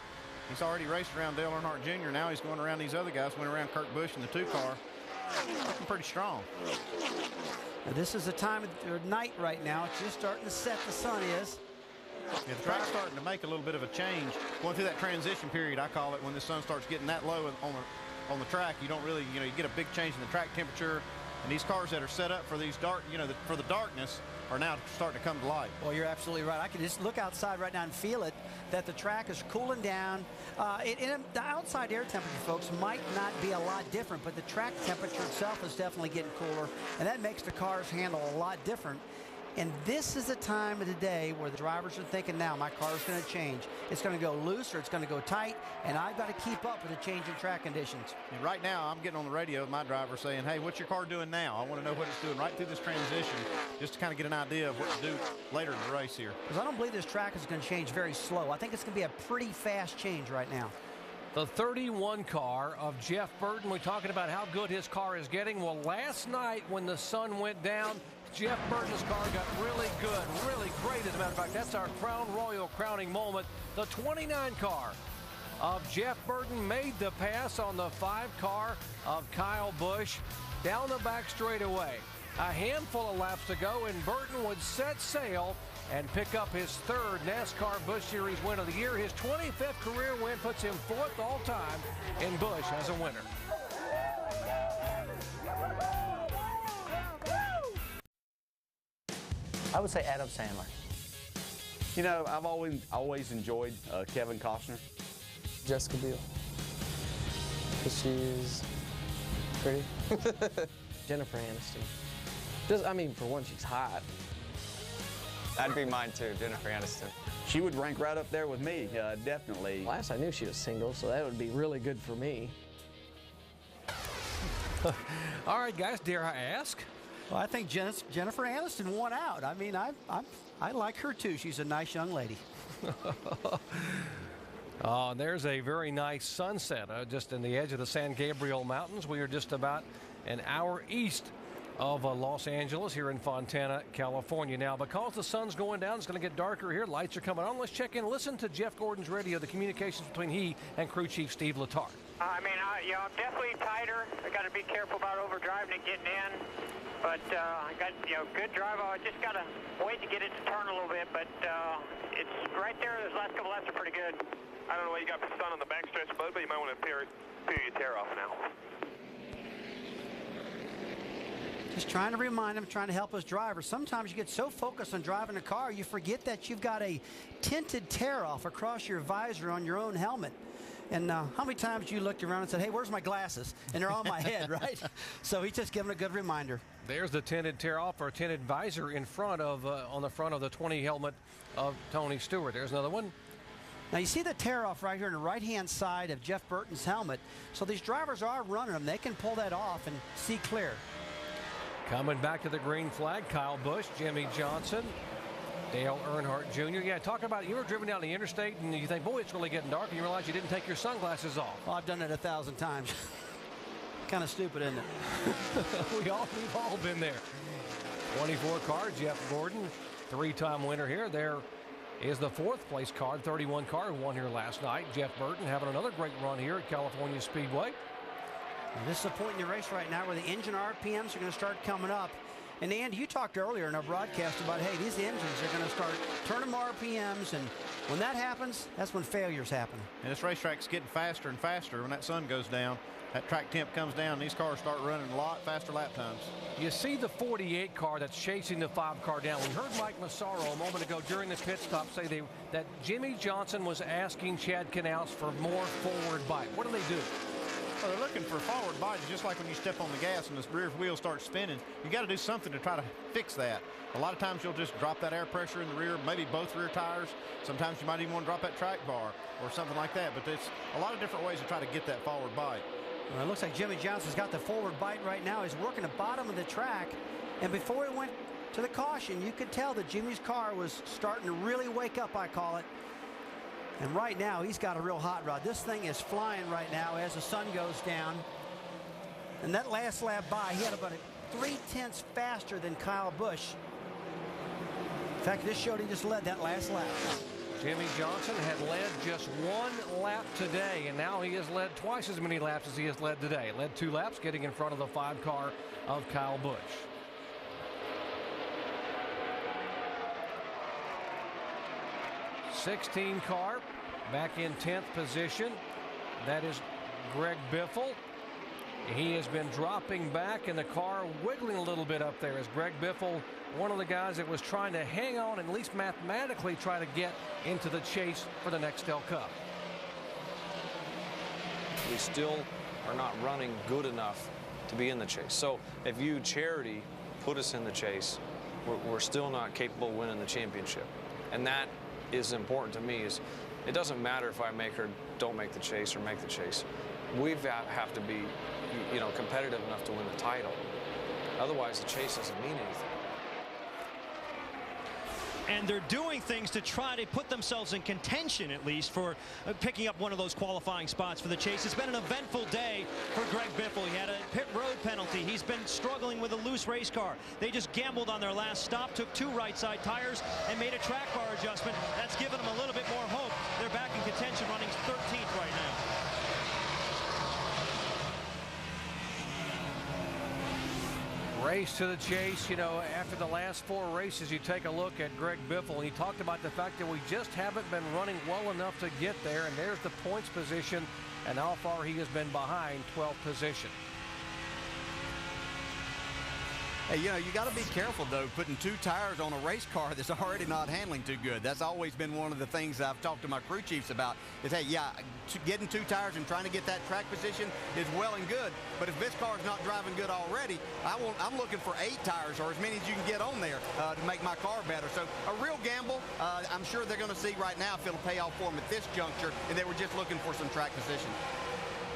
He's already raced around Dale Earnhardt Jr. Now he's going around these other guys. Went around Kurt Busch in the 2 car. Looking pretty strong. Now, this is the time of night right now. It's just starting to set. The sun is. Yeah, the track's starting to make a little bit of a change. Going through that transition period, I call it, when the sun starts getting that low on the track, you don't really, you get a big change in the track temperature. And these cars that are set up for these dark, for the darkness, are now starting to come to light. Well, you're absolutely right. I can just look outside right now and feel it, that the track is cooling down. The outside air temperature, folks, might not be a lot different, but the track temperature itself is definitely getting cooler, and that makes the cars handle a lot different. And this is the time of the day where the drivers are thinking, now my car is going to change. It's going to go loose or it's going to go tight, and I've got to keep up with the changing track conditions. And right now, I'm getting on the radio with my driver saying, hey, what's your car doing now? I want to know what it's doing right through this transition, just to kind of get an idea of what to do later in the race here. Because I don't believe this track is going to change very slow. I think it's going to be a pretty fast change right now. The 31 car of Jeff Burton. We're talking about how good his car is getting. Well, last night when the sun went down, Jeff Burton's car got really good, really great. As a matter of fact, that's our Crown Royal crowning moment. The 29 car of Jeff Burton made the pass on the 5 car of Kyle Busch down the back straightaway. A handful of laps to go, and Burton would set sail and pick up his 3rd NASCAR Busch Series win of the year. His 25th career win puts him 4th all time in Busch as a winner. I would say Adam Sandler. You know, I've always enjoyed Kevin Costner. Jessica Biel. Because she's pretty. Jennifer Aniston. I mean, for one, she's hot. That'd be mine too, Jennifer Aniston. She would rank right up there with me, definitely. Last I knew she was single, so that would be really good for me. All right, guys, dare I ask? Well, I think Jennifer Aniston won out. I mean, I like her too. She's a nice young lady. There's a very nice sunset just in the edge of the San Gabriel Mountains. We are just about an hour east of Los Angeles here in Fontana, California. Now, because the sun's going down, it's going to get darker here. Lights are coming on. Let's check in. Listen to Jeff Gordon's radio, the communications between he and crew chief Steve Letarte. I'm definitely tighter. I got to be careful about overdriving and getting in. But I got, good drive. I just got to wait to get it to turn a little bit. But it's right there. Those last couple laps are pretty good. I don't know why you got the sun on the backstretch, bud, but you might want to peel your tear off now. Just trying to remind him, trying to help us drivers. Sometimes you get so focused on driving a car, you forget that you've got a tinted tear off across your visor on your own helmet. And how many times you looked around and said, hey, where's my glasses? And they're on my head, right? So he's just giving a good reminder. There's the tinted tear off or tinted visor in front of, on the front of the 20 helmet of Tony Stewart. There's another one. Now you see the tear off right here on the right-hand side of Jeff Burton's helmet. So these drivers are running them. They can pull that off and see clear. Coming back to the green flag, Kyle Busch, Jimmy Johnson, Dale Earnhardt Jr. Yeah, talk about it. You were driven down the interstate and you think, boy, it's really getting dark, and you realize you didn't take your sunglasses off. Well, I've done it 1,000 times. Kind of stupid, isn't it? We've all been there. 24 car, Jeff Gordon, 3-time winner here. There is the 4th place car, 31 car, who won here last night. Jeff Burton having another great run here at California Speedway. And this is a point in the race right now where the engine RPMs are going to start coming up. And Andy, you talked earlier in our broadcast about, hey, these engines are going to start turning more RPMs, and when that happens, that's when failures happen. And this racetrack's getting faster and faster. When that sun goes down, that track temp comes down, these cars start running a lot faster lap times. You see the 48 car that's chasing the 5 car down. We heard Mike Massaro a moment ago during the pit stop say that Jimmy Johnson was asking Chad Knaus for more forward bite. What do they do? Well, they're looking for forward bites, just like when you step on the gas and the rear wheel starts spinning. You got to do something to try to fix that. A lot of times you'll just drop that air pressure in the rear, maybe both rear tires. Sometimes you might even want to drop that track bar or something like that. But there's a lot of different ways to try to get that forward bite. Well, it looks like Jimmy Johnson's got the forward bite right now. He's working the bottom of the track. And before he went to the caution, you could tell that Jimmy's car was starting to really wake up, I call it. And right now, he's got a real hot rod. This thing is flying right now as the sun goes down. And that last lap by, he had about 3/10 faster than Kyle Busch. In fact, this showed he just led that last lap. Jimmy Johnson had led just 1 lap today, and now he has led twice as many laps as he has led today. Led 2 laps, getting in front of the 5 car of Kyle Busch. '16 car back in 10th position. That is Greg Biffle. He has been dropping back, and the car wiggling a little bit up there as Greg Biffle, one of the guys that was trying to hang on and at least mathematically try to get into the chase for the Nextel Cup. We still are not running good enough to be in the chase. So if you, Charity, put us in the chase, we're still not capable of winning the championship. And that is important to me. Is it doesn't matter if I make or don't make the chase or make the chase. We have to be, you know, competitive enough to win the title. Otherwise, the chase doesn't mean anything. And they're doing things to try to put themselves in contention, at least, for picking up one of those qualifying spots for the chase. It's been an eventful day for Greg Biffle. He had a pit road penalty. He's been struggling with a loose race car. They just gambled on their last stop, took 2 right side tires, and made a track bar adjustment. That's given them a little bit more hope. They're back in contention, running 13th right now. Race to the chase. You know, after the last 4 races, you take a look at Greg Biffle, and he talked about the fact that we just haven't been running well enough to get there, and there's the points position and how far he has been behind 12th position. Hey, you know, you got to be careful, though, putting 2 tires on a race car that's already not handling too good. That's always been one of the things I've talked to my crew chiefs about is, hey, yeah, getting 2 tires and trying to get that track position is well and good. But if this car is not driving good already, I'm looking for 8 tires or as many as you can get on there to make my car better. So a real gamble. I'm sure they're going to see right now if it'll pay off for them at this juncture, and they were just looking for some track position.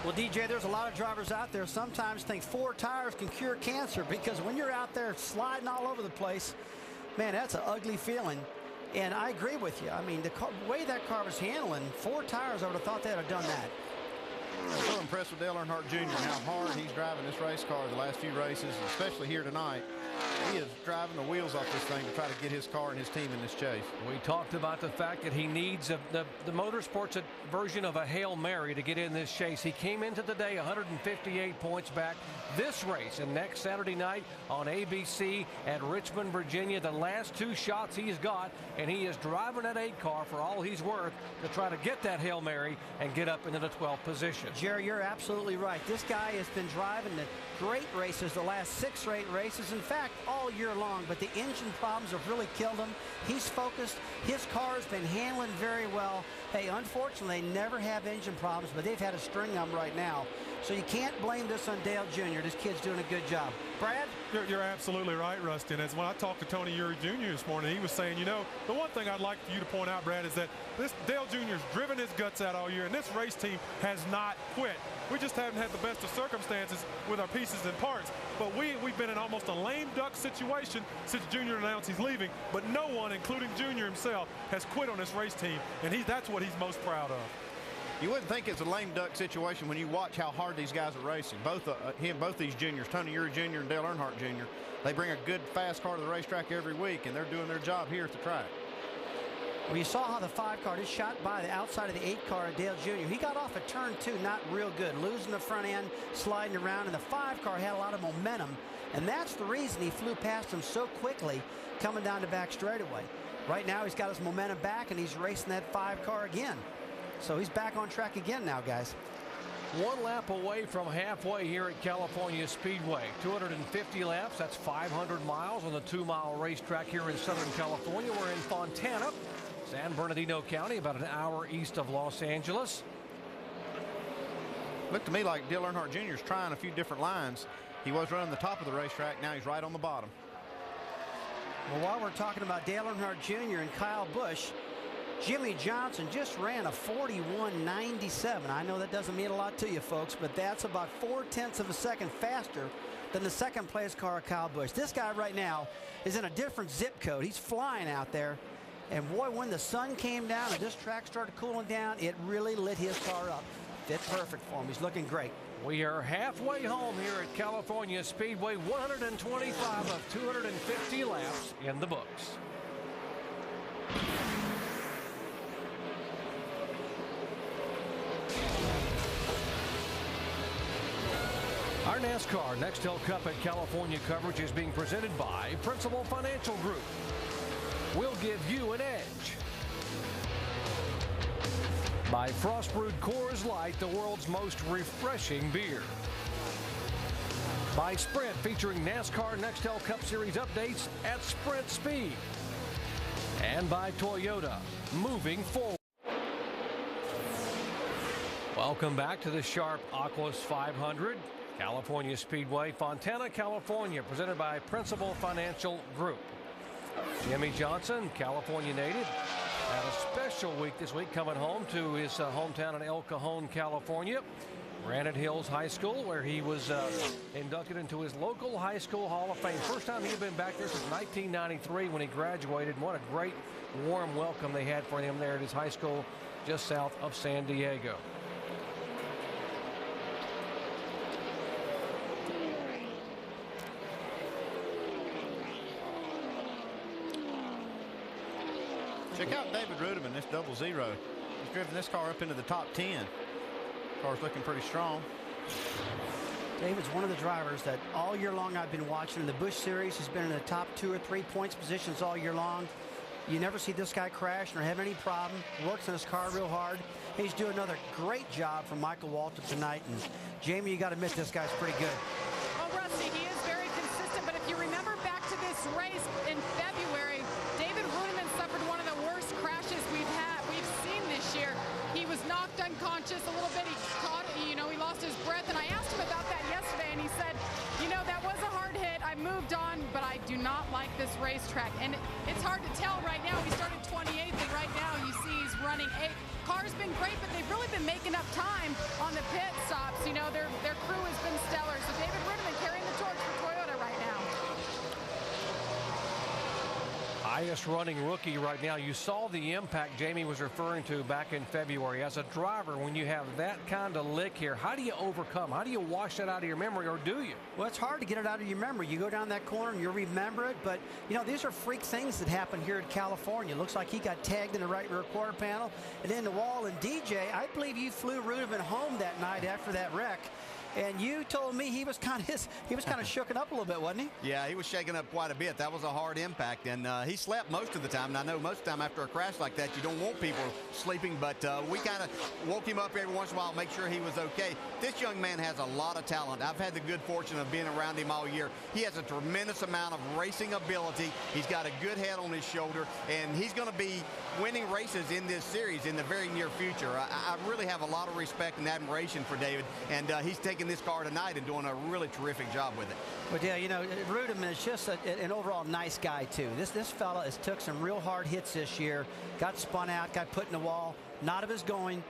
Well, DJ, there's a lot of drivers out there sometimes think 4 tires can cure cancer, because when you're out there sliding all over the place, man, that's an ugly feeling. And I agree with you. I mean, the way that car was handling, 4 tires, I would have thought they'd have done that. I'm so impressed with Dale Earnhardt Jr. and how hard he's driving this race car the last few races, especially here tonight. He is driving the wheels off this thing to try to get his car and his team in this chase. We talked about the fact that he needs the motorsports version of a Hail Mary to get in this chase. He came into today 158 points back. This race and next Saturday night on ABC at Richmond, Virginia, the last 2 shots he's got, and he is driving that 8 car for all he's worth to try to get that Hail Mary and get up into the 12th position. Jerry, you're absolutely right. This guy has been driving the great races the last 6 or 8 races, in fact, all year long, but the engine problems have really killed him. He's focused. His car has been handling very well. Hey, unfortunately, they never have engine problems, but they've had a string of them right now. So you can't blame this on Dale Jr. This kid's doing a good job. Brad? You're absolutely right, Rusty. And as when I talked to Tony Uri Jr. this morning, he was saying, you know, the one thing I'd like you to point out, Brad, is that this Dale Jr. has driven his guts out all year, and this race team has not quit. We just haven't had the best of circumstances with our pieces and parts. But we've been in almost a lame duck situation since Junior announced he's leaving. But no one, including Junior himself, has quit on this race team, and that's what he's most proud of. You wouldn't think it's a lame duck situation when you watch how hard these guys are racing. Both these juniors, Tony Uri Jr. and Dale Earnhardt Jr., they bring a good, fast car to the racetrack every week, and they're doing their job here at the track. Well, you saw how the 5 car just shot by the outside of the 8 car of Dale Jr. He got off a turn 2 not real good, losing the front end, sliding around, and the 5 car had a lot of momentum, and that's the reason he flew past him so quickly coming down the back straightaway. Right now he's got his momentum back, and he's racing that 5 car again. So he's back on track again now, guys. 1 lap away from halfway here at California Speedway. 250 laps, that's 500 miles on the 2-mile racetrack here in Southern California. We're in Fontana, San Bernardino County, about an hour east of Los Angeles. Looked to me like Dale Earnhardt Jr. is trying a few different lines. He was running the top of the racetrack. Now he's right on the bottom. Well, while we're talking about Dale Earnhardt Jr. and Kyle Busch, Jimmy Johnson just ran a 41.97. I know that doesn't mean a lot to you folks, but that's about 0.4 of a second faster than the second place car of Kyle Busch. This guy right now is in a different zip code. He's flying out there. And boy, when the sun came down and this track started cooling down, it really lit his car up. Fit perfect for him. He's looking great. We are halfway home here at California Speedway. 125 of 250 laps in the books. Our NASCAR Nextel Cup at California coverage is being presented by Principal Financial Group. We'll give you an edge. By Frost Brewed Coors Light, the world's most refreshing beer. By Sprint, featuring NASCAR Nextel Cup Series updates at Sprint Speed. And by Toyota, moving forward. Welcome back to the Sharp Aquos 500. California Speedway, Fontana, California, presented by Principal Financial Group. Jimmy Johnson, California native, had a special week this week coming home to his hometown in El Cajon, California. Granite Hills High School, where he was inducted into his local high school Hall of Fame. First time he had been back there since 1993 when he graduated. And what a great, warm welcome they had for him there at his high school just south of San Diego. Check out David Rudiman, this 00. He's driven this car up into the top 10. Car's looking pretty strong. David's one of the drivers that all year long I've been watching in the Busch Series. He's been in the top 2 or 3 points positions all year long. You never see this guy crash or have any problem. Works on his car real hard. He's doing another great job for Michael Waltrip tonight. And Jamie, you got to admit this guy's pretty good. Well, Rusty, he is very consistent. But if you remember back to this race in February, David Rudiman suffered one of the worst crashes we've seen this year. He was knocked unconscious a little bit. He caught, he lost his breath. And I asked him about that yesterday, and he said, that was a hard hit. I moved on, but I do not like this racetrack. And it's hard to tell right now. He started 28th, and right now you see he's running 8th. Car's been great, but they've really been making up time on the pit stops. Their crew has been stellar. So David Rudiman carrying the torch for Toyota right now. Highest running rookie right now. You saw the impact Jamie was referring to back in February. As a driver, when you have that kind of lick here, how do you overcome? How do you wash that out of your memory, or do you? Well, it's hard to get it out of your memory. You go down that corner and you remember it, but these are freak things that happen here in California. Looks like he got tagged in the right rear quarter panel and in the wall. And DJ, I believe you flew Rudiman home that night after that wreck. And you told me he was kind of shooken up a little bit, wasn't he? Yeah, he was shaken up quite a bit. That was a hard impact, and he slept most of the time. And I know most of the time after a crash like that, you don't want people sleeping, but we kind of woke him up every once in a while, make sure he was okay. This young man has a lot of talent. I've had the good fortune of being around him all year. He has a tremendous amount of racing ability. He's got a good head on his shoulder, and he's going to be winning races in this series in the very near future. I really have a lot of respect and admiration for David, and he's taking this car tonight and doing a really terrific job with it. But yeah, Rudiman is just an overall nice guy too. This fella has took some real hard hits this year, got spun out, got put in the wall, not of his going,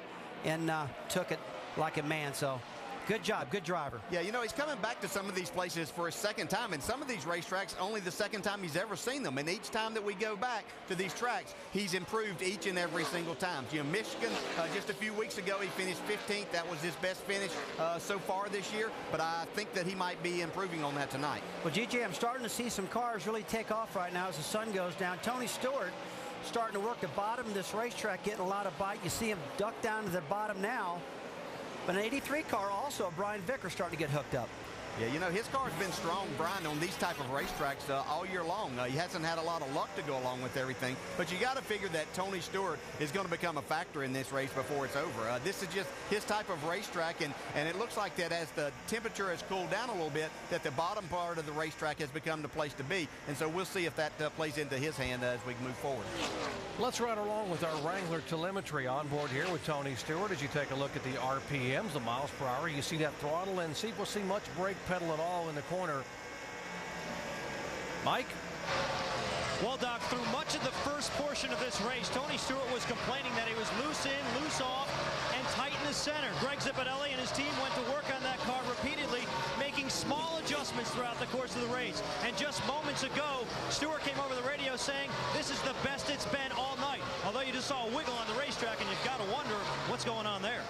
and took it like a man. So good job, good driver. Yeah, he's coming back to some of these places for a second time, and some of these racetracks only the second time he's ever seen them. And each time that we go back to these tracks, he's improved each and every single time. Michigan, just a few weeks ago, he finished 15th. That was his best finish so far this year, but I think that he might be improving on that tonight. Well, GJ, I'm starting to see some cars really take off right now as the sun goes down. Tony Stewart starting to work the bottom of this racetrack, getting a lot of bite. You see him duck down to the bottom now. But an 83 car also, Brian Vickers starting to get hooked up. Yeah, his car's been strong, Brian, on these type of racetracks all year long. He hasn't had a lot of luck to go along with everything, but you got to figure that Tony Stewart is going to become a factor in this race before it's over. This is just his type of racetrack, and it looks like that as the temperature has cooled down a little bit, that the bottom part of the racetrack has become the place to be, and so we'll see if that plays into his hand as we move forward. Let's ride along with our Wrangler telemetry on board here with Tony Stewart as you take a look at the RPMs, the miles per hour. You see that throttle, and see we'll see much brake pedal at all in the corner. Mike? Well, Doc, through much of the first portion of this race, Tony Stewart was complaining that he was loose in, loose off, and tight in the center. Greg Zipadelli and his team went to work on that car repeatedly, making small adjustments throughout the course of the race. And just moments ago, Stewart came over the radio saying, this is the best it's been all night. Although you just saw a wiggle on the racetrack, and you've got to wonder what's going on there.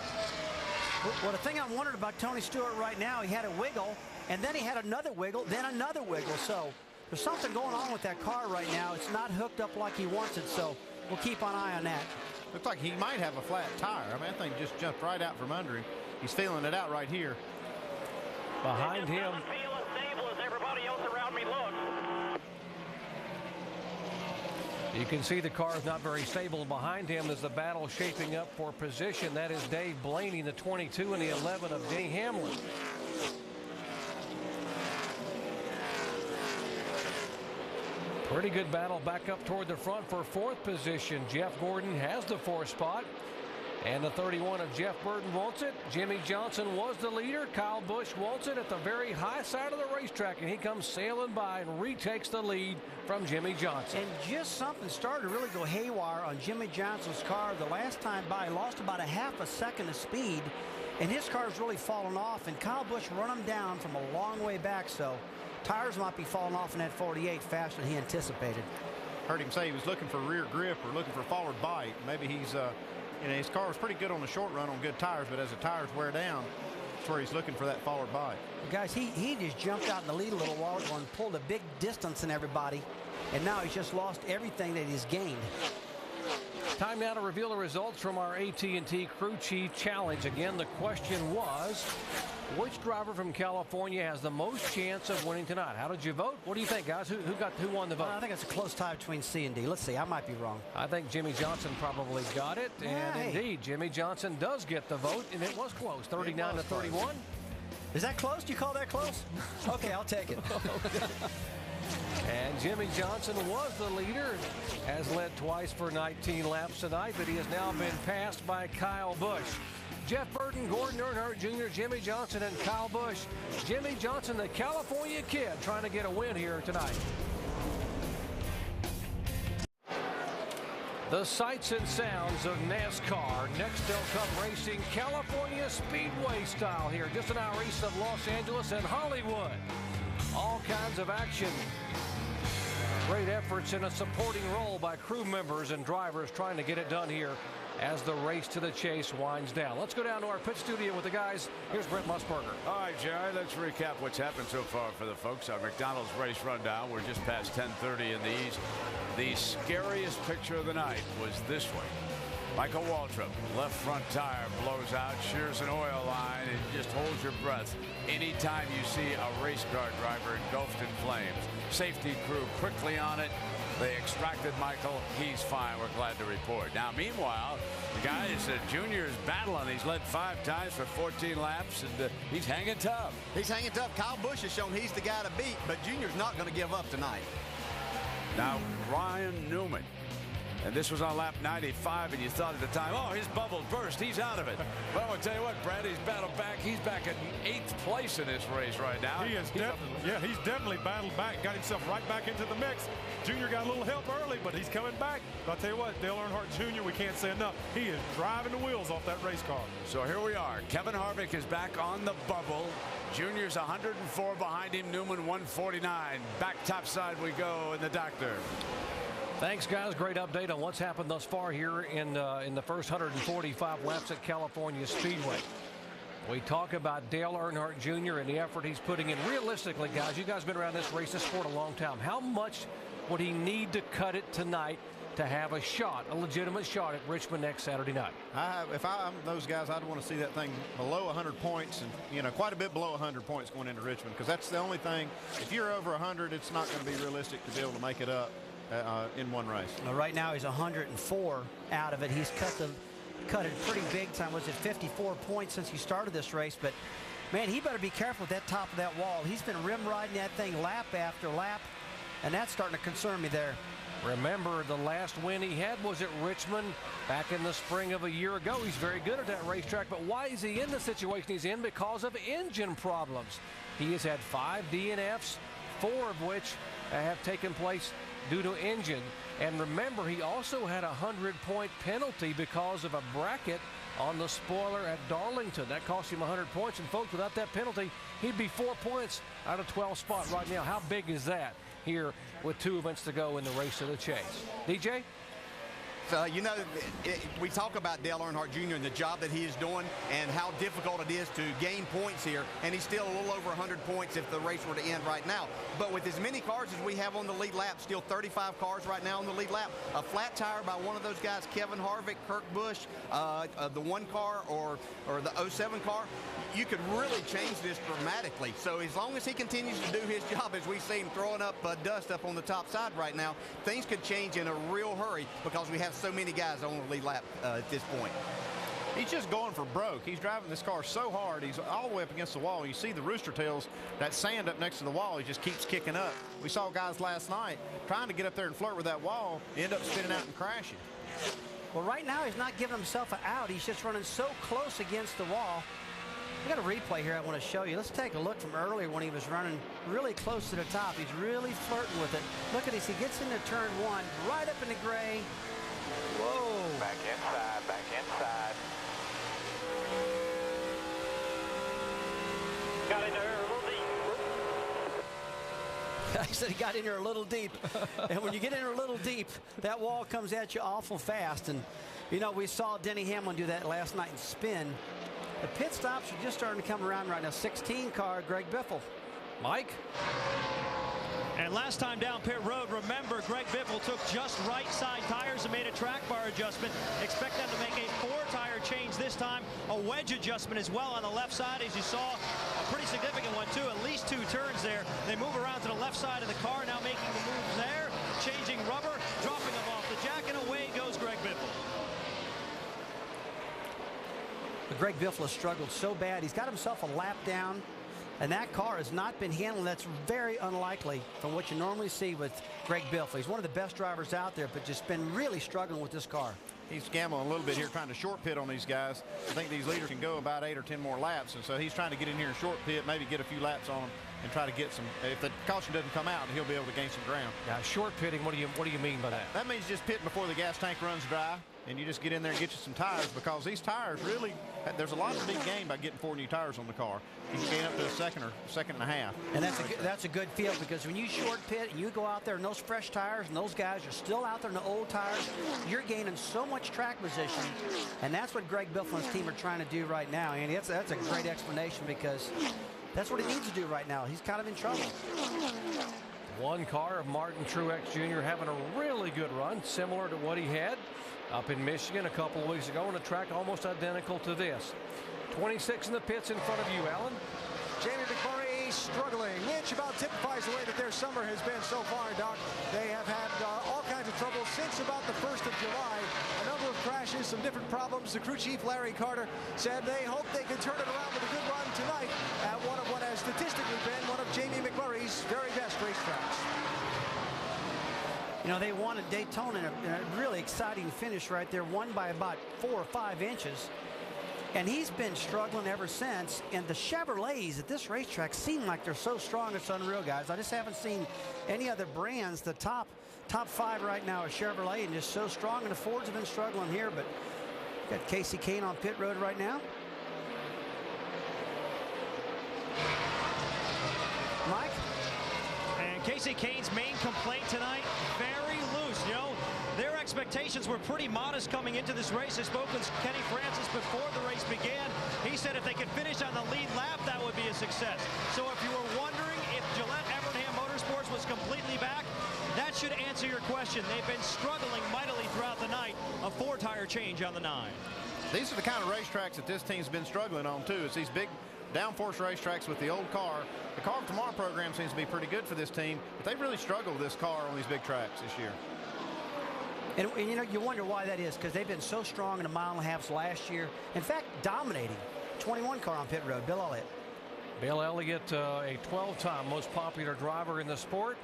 Well, the thing I'm wondering about Tony Stewart right now, he had a wiggle, and then he had another wiggle, then another wiggle. So there's something going on with that car right now. It's not hooked up like he wants it, so we'll keep an eye on that. Looks like he might have a flat tire. I mean, that thing just jumped right out from under him. He's feeling it out right here. Behind him. Feel as stable as everybody else around me looks. You can see the car is not very stable. Behind him is the battle shaping up for position. That is Dave Blaney, the 22 and the 11 of Denny Hamlin. Pretty good battle back up toward the front for fourth position. Jeff Gordon has the fourth spot. And the 31 of Jeff Burton wants it. Jimmy Johnson was the leader. Kyle Busch wants it at the very high side of the racetrack, and he comes sailing by and retakes the lead from Jimmy Johnson. And just something started to really go haywire on Jimmy Johnson's car. The last time by, he lost about a half a second of speed, and his car's really fallen off, and Kyle Busch run him down from a long way back, so tires might be falling off in that 48 faster than he anticipated. Heard him say he was looking for rear grip or looking for forward bite. Maybe he's you know, his car was pretty good on the short run on good tires, but as the tires wear down, that's where he's looking for that forward bite. Guys, he just jumped out in the lead a little while ago and pulled a big distance in everybody, and now he's just lost everything that he's gained. Time now to reveal the results from our AT&T Crew Chief Challenge. Again, the question was, which driver from California has the most chance of winning tonight? How did you vote? What do you think, guys? Who won the vote? I think it's a close tie between C and D. Let's see. I might be wrong. I think Jimmy Johnson probably got it. And indeed, Jimmy Johnson does get the vote, and it was close, 39 to 31. Is that close? Do you call that close? Okay, I'll take it. And Jimmy Johnson was the leader, has led twice for 19 laps tonight, but he has now been passed by Kyle Busch. Jeff Burton, Gordon Earnhardt Jr., Jimmy Johnson, and Kyle Busch. Jimmy Johnson, the California kid, trying to get a win here tonight. The sights and sounds of NASCAR, Nextel Cup Racing, California Speedway style here, just an hour east of Los Angeles and Hollywood. All kinds of action. Great efforts in a supporting role by crew members and drivers trying to get it done here as the race to the chase winds down. Let's go down to our pit studio with the guys. Here's Brent Musburger. All right, Jerry, let's recap what's happened so far for the folks on McDonald's race rundown. We're just past 10:30 in the East. The scariest picture of the night was this one. Michael Waltrip, left front tire blows out, shears an oil line, and just holds your breath anytime you see a race car driver engulfed in flames. Safety crew quickly on it. They extracted Michael. He's fine. We're glad to report. Now, meanwhile, the guy is Junior is battling. He's led 5 times for 14 laps, and he's hanging tough. He's hanging tough. Kyle Busch has shown he's the guy to beat, but Junior's not going to give up tonight. Now, Ryan Newman. And this was on lap 95, and you thought at the time, oh, his bubble burst. He's out of it. But I'm going to tell you what, Brad, he's battled back. He's back in 8th place in this race right now. He is he's definitely battled back, got himself right back into the mix. Junior got a little help early, but he's coming back. But I'll tell you what, Dale Earnhardt Jr., we can't say enough. He is driving the wheels off that race car. So here we are. Kevin Harvick is back on the bubble. Junior's 104 behind him. Newman 149. Back topside we go in the doctor. Thanks, guys. Great update on what's happened thus far here in the first 145 laps at California Speedway. We talk about Dale Earnhardt Jr. and the effort he's putting in. Realistically, guys, you guys have been around this race, this sport a long time. How much would he need to cut it tonight to have a shot, a legitimate shot at Richmond next Saturday night? If I'm those guys, I'd want to see that thing below 100 points, and you know, quite a bit below 100 points going into Richmond, because that's the only thing. If you're over 100, it's not going to be realistic to be able to make it up in one race. Right now he's 104 out of it. He's cut it pretty big time. Was it 54 points since he started this race? But man, he better be careful with that top of that wall. He's been rim riding that thing lap after lap, and that's starting to concern me there. Remember, the last win he had was at Richmond back in the spring of a year ago. He's very good at that racetrack, but why is he in the situation he's in? Because of engine problems. He has had 5 DNFs, 4 of which have taken place due to engine. And remember, he also had a 100-point penalty because of a bracket on the spoiler at Darlington. That cost him 100 points. And folks, without that penalty, he'd be 4 points out of 12 spot right now. How big is that here with 2 events to go in the race to the chase? DJ? You know, we talk about Dale Earnhardt Jr. and the job that he is doing and how difficult it is to gain points here, and he's still a little over 100 points if the race were to end right now. But with as many cars as we have on the lead lap, still 35 cars right now on the lead lap, a flat tire by one of those guys, Kevin Harvick, Kurt Busch, the 1 car or the 07 car, you could really change this dramatically. So as long as he continues to do his job, as we see him throwing up dust up on the top side right now, things could change in a real hurry because we have so many guys on the lead lap at this point. He's just going for broke. He's driving this car so hard. He's all the way up against the wall. You see the rooster tails, that sand up next to the wall, he just keeps kicking up. We saw guys last night trying to get up there and flirt with that wall, end up spinning out and crashing. Well, right now he's not giving himself an out. He's just running so close against the wall. I got a replay here I want to show you. Let's take a look from earlier when he was running really close to the top. He's really flirting with it. Look at this. He gets into turn 1, right up in the gray. Whoa. Back inside, back inside. Got in there a little deep. I said he got in there a little deep. And when you get in there a little deep, that wall comes at you awful fast. And, you know, we saw Denny Hamlin do that last night and spin. The pit stops are just starting to come around right now. 16 car, Greg Biffle. Mike? And last time down pit road, remember, Greg Biffle took just right side tires and made a track bar adjustment. Expect them to make a 4-tire change this time. A wedge adjustment as well on the left side, as you saw. A pretty significant one, too. At least 2 turns there. They move around to the left side of the car, now making the moves there. Changing rubber, dropping them off the jack, and away goes Greg Biffle. But Greg Biffle has struggled so bad. He's got himself a lap down, and that car has not been handled. That's very unlikely from what you normally see with Greg Biffle. He's one of the best drivers out there, but just been really struggling with this car. He's gambling a little bit here, trying to short pit on these guys. I think these leaders can go about 8 or 10 more laps, and so he's trying to get in here and short pit, maybe get a few laps on them, and try to get some. If the caution doesn't come out, he'll be able to gain some ground. Yeah, short pitting. What do you mean by that? That means just pitting before the gas tank runs dry, and you just get in there and get you some tires, because these tires really, there's a lot to be gained by getting 4 new tires on the car. You can gain up to a second or second and a half. And that's a good feel, because when you short pit and you go out there in those fresh tires and those guys are still out there in the old tires, you're gaining so much track position. And that's what Greg Biffle and his team are trying to do right now, Andy. That's a great explanation, because that's what he needs to do right now. He's kind of in trouble. One car of Martin Truex Jr. having a really good run, similar to what he had up in Michigan a couple of weeks ago on a track almost identical to this. 26 in the pits in front of you, Alan. Jamie McMurray struggling, which about typifies the way that their summer has been so far, Doc. They have had all kinds of trouble since about the 1st of July. A number of crashes, some different problems. The crew chief, Larry Carter, said they hope they can turn it around with a good run tonight at one of what has statistically been one of Jamie McMurray's very best racetracks. You know, they won at Daytona in a really exciting finish right there, won by about 4 or 5 inches. And he's been struggling ever since. And the Chevrolets at this racetrack seem like they're so strong, it's unreal, guys. I just haven't seen any other brands. The top 5 right now is Chevrolet, and just so strong. And the Fords have been struggling here, but got Casey Kane on pit road right now. Mike? And Casey Kane's main complaint tonight, very loose. You know, their expectations were pretty modest coming into this race. I spoke with Kenny Francis before the race began. He said if they could finish on the lead lap, that would be a success. So if you were wondering if Gillette Evernham Motorsports was completely back, that should answer your question. They've been struggling mightily throughout the night. A 4-tire change on the 9. These are the kind of racetracks that this team's been struggling on, too. It's these big downforce racetracks with the old car. The Car of Tomorrow program seems to be pretty good for this team, but they've really struggled with this car on these big tracks this year. And you know, you wonder why that is, because they've been so strong in the mile-and-a-halfs last year. In fact, dominating. 21 car on pit road, Bill Elliott. Bill Elliott, a 12-time most popular driver in the sport,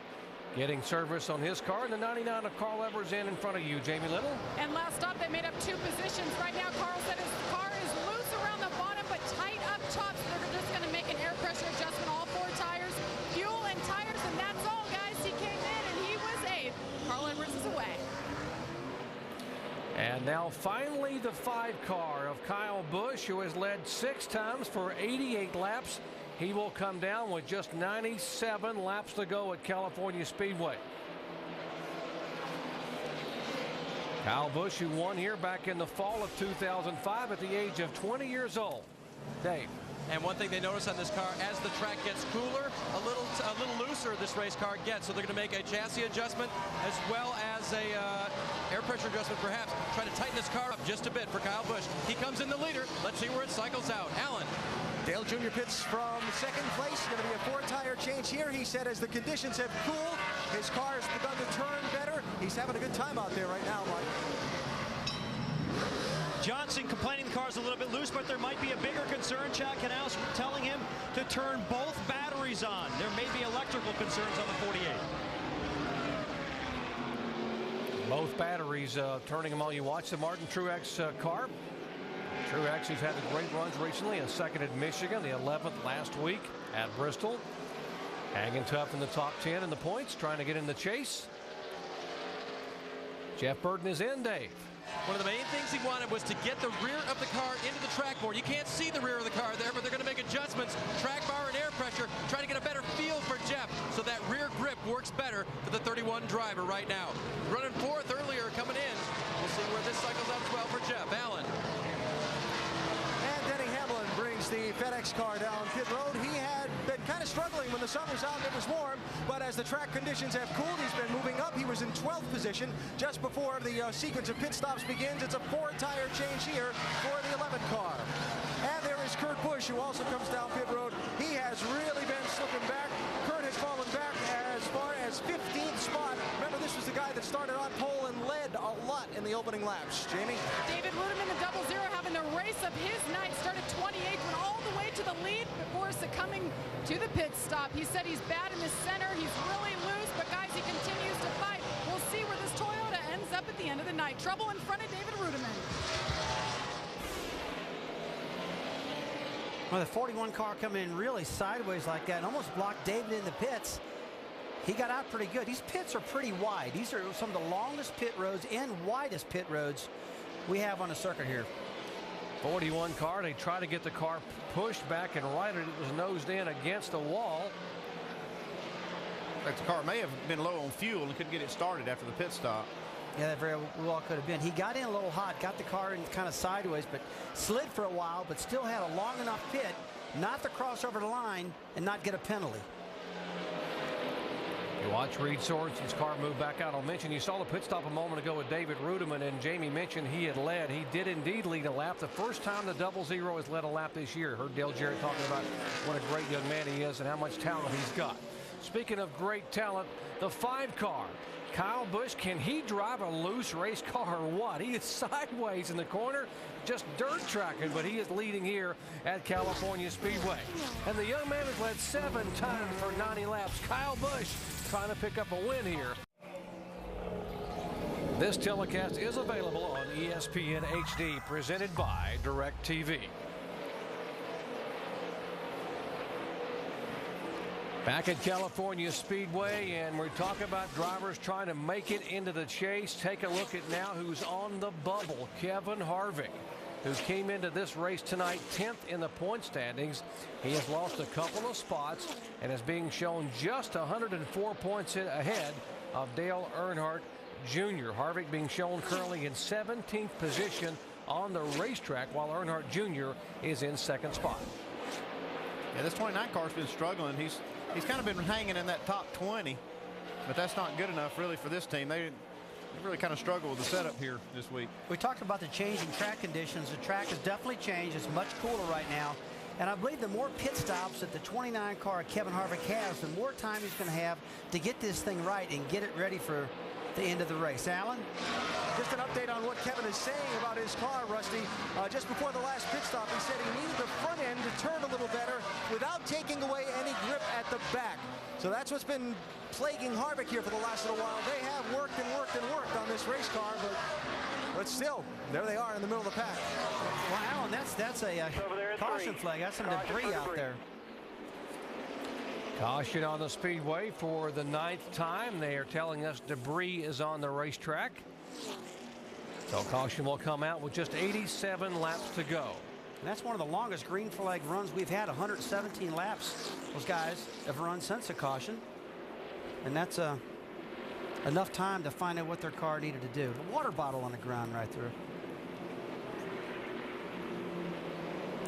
getting service on his car. And the 99 of Carl Edwards in front of you, Jamie Little. And last stop, they made up 2 positions. Right now, Carl said his car is loose around the bottom, but tight up top. So they're just going to make an air pressure adjustment, all 4 tires, fuel and tires, and that's all, guys. He came in, and he was 8th. Carl Edwards is away. And now finally the 5 car of Kyle Busch, who has led 6 times for 88 laps. He will come down with just 97 laps to go at California Speedway. Kyle Busch, who won here back in the fall of 2005 at the age of 20 years old. Dave. And one thing they notice on this car, as the track gets cooler, a little looser this race car gets. So they're going to make a chassis adjustment as well as a air pressure adjustment, perhaps. Try to tighten this car up just a bit for Kyle Busch. He comes in the leader. Let's see where it cycles out. Alan. Dale Jr. pits from 2nd place. Going to be a 4-tire change here. He said as the conditions have cooled, his car has begun to turn better. He's having a good time out there right now, Mike. Johnson complaining the car's a little bit loose, but there might be a bigger concern. Chad Knaus telling him to turn both batteries on. There may be electrical concerns on the 48. Both batteries turning them on. You watch the Martin Truex car. Truex, who's had a great runs recently, a second at Michigan, the 11th last week at Bristol. Hanging tough in the top 10 in the points, trying to get in the chase. Jeff Burton is in, Dave. One of the main things he wanted was to get the rear of the car into the track board. You can't see the rear of the car there, but they're going to make adjustments, track bar and air pressure, trying to get a better feel for Jeff so that rear grip works better for the 31 driver right now. Running fourth earlier, coming in. We'll see where this cycles out as well for Jeff. Allen. And Denny Hamlin brings the FedEx car down pit road. He had been kind of struggling when the sun was out and it was warm, but as the track conditions have cooled, he's been moving up. He was in 12th position just before the sequence of pit stops begins. It's a 4-tire change here for the 11 car. And there is Kurt Busch, who also comes down pit road. He has really been slipping back. Kurt has fallen back as far as 15th spot. Remember, this was the guy that started on pole and led a lot in the opening laps. Jamie? David Ruderman, the 00, having the race of his night. Started 28th, went all the way to the lead before succumbing to the pit stop. He said he's bad in the center. He's really loose, but guys, he continues to fight. We'll see where this Toyota ends up at the end of the night. Trouble in front of David Ruderman. Well, the 41 car coming in really sideways like that and almost blocked David in the pits. He got out pretty good. These pits are pretty wide. These are some of the longest pit roads and widest pit roads we have on the circuit here. 41 car, they try to get the car pushed back and right, and it was nosed in against the wall. The car may have been low on fuel and couldn't get it started after the pit stop. Yeah, that very well could have been. He got in a little hot, got the car in kind of sideways, but slid for a while, but still had a long enough pit not to cross over the line and not get a penalty. You watch Reed Sorensen's car move back out. I'll mention you saw the pit stop a moment ago with David Ruderman, and Jamie mentioned he had led. He did indeed lead a lap. The first time the 00 has led a lap this year. Heard Dale Jarrett talking about what a great young man he is and how much talent he's got. Speaking of great talent, the 5 car. Kyle Busch, can he drive a loose race car or what? He is sideways in the corner, just dirt tracking, but he is leading here at California Speedway. And the young man has led 7 times for 90 laps. Kyle Busch trying to pick up a win here. This telecast is available on ESPN HD, presented by DirecTV. Back at California Speedway, and we're talking about drivers trying to make it into the chase. Take a look at now who's on the bubble. Kevin Harvick, who came into this race tonight 10th in the point standings. He has lost a couple of spots and is being shown just 104 points ahead of Dale Earnhardt Jr. Harvick being shown currently in 17th position on the racetrack, while Earnhardt Jr. is in 2nd spot. Yeah, this 29 car's been struggling. He's kind of been hanging in that top 20, but that's not good enough really for this team. They really kind of struggle with the setup here this week. We talked about the changing track conditions. The track has definitely changed. It's much cooler right now. And I believe the more pit stops that the 29 car Kevin Harvick has, the more time he's going to have to get this thing right and get it ready for the end of the race. Alan? Just an update on what Kevin is saying about his car, Rusty. Just before the last pit stop, he said he needed the front end to turn a little better without taking away any grip at the back. So that's what's been plaguing Harvick here for the last little while. They have worked and worked and worked on this race car, but still, there they are in the middle of the pack. Well, Alan, that's a caution flag. That's some debris out there. Caution on the speedway for the 9th time. They are telling us debris is on the racetrack. So caution will come out with just 87 laps to go. And that's one of the longest green flag runs we've had, 117 laps. Those guys have run since a caution. And that's enough time to find out what their car needed to do. The water bottle on the ground right there.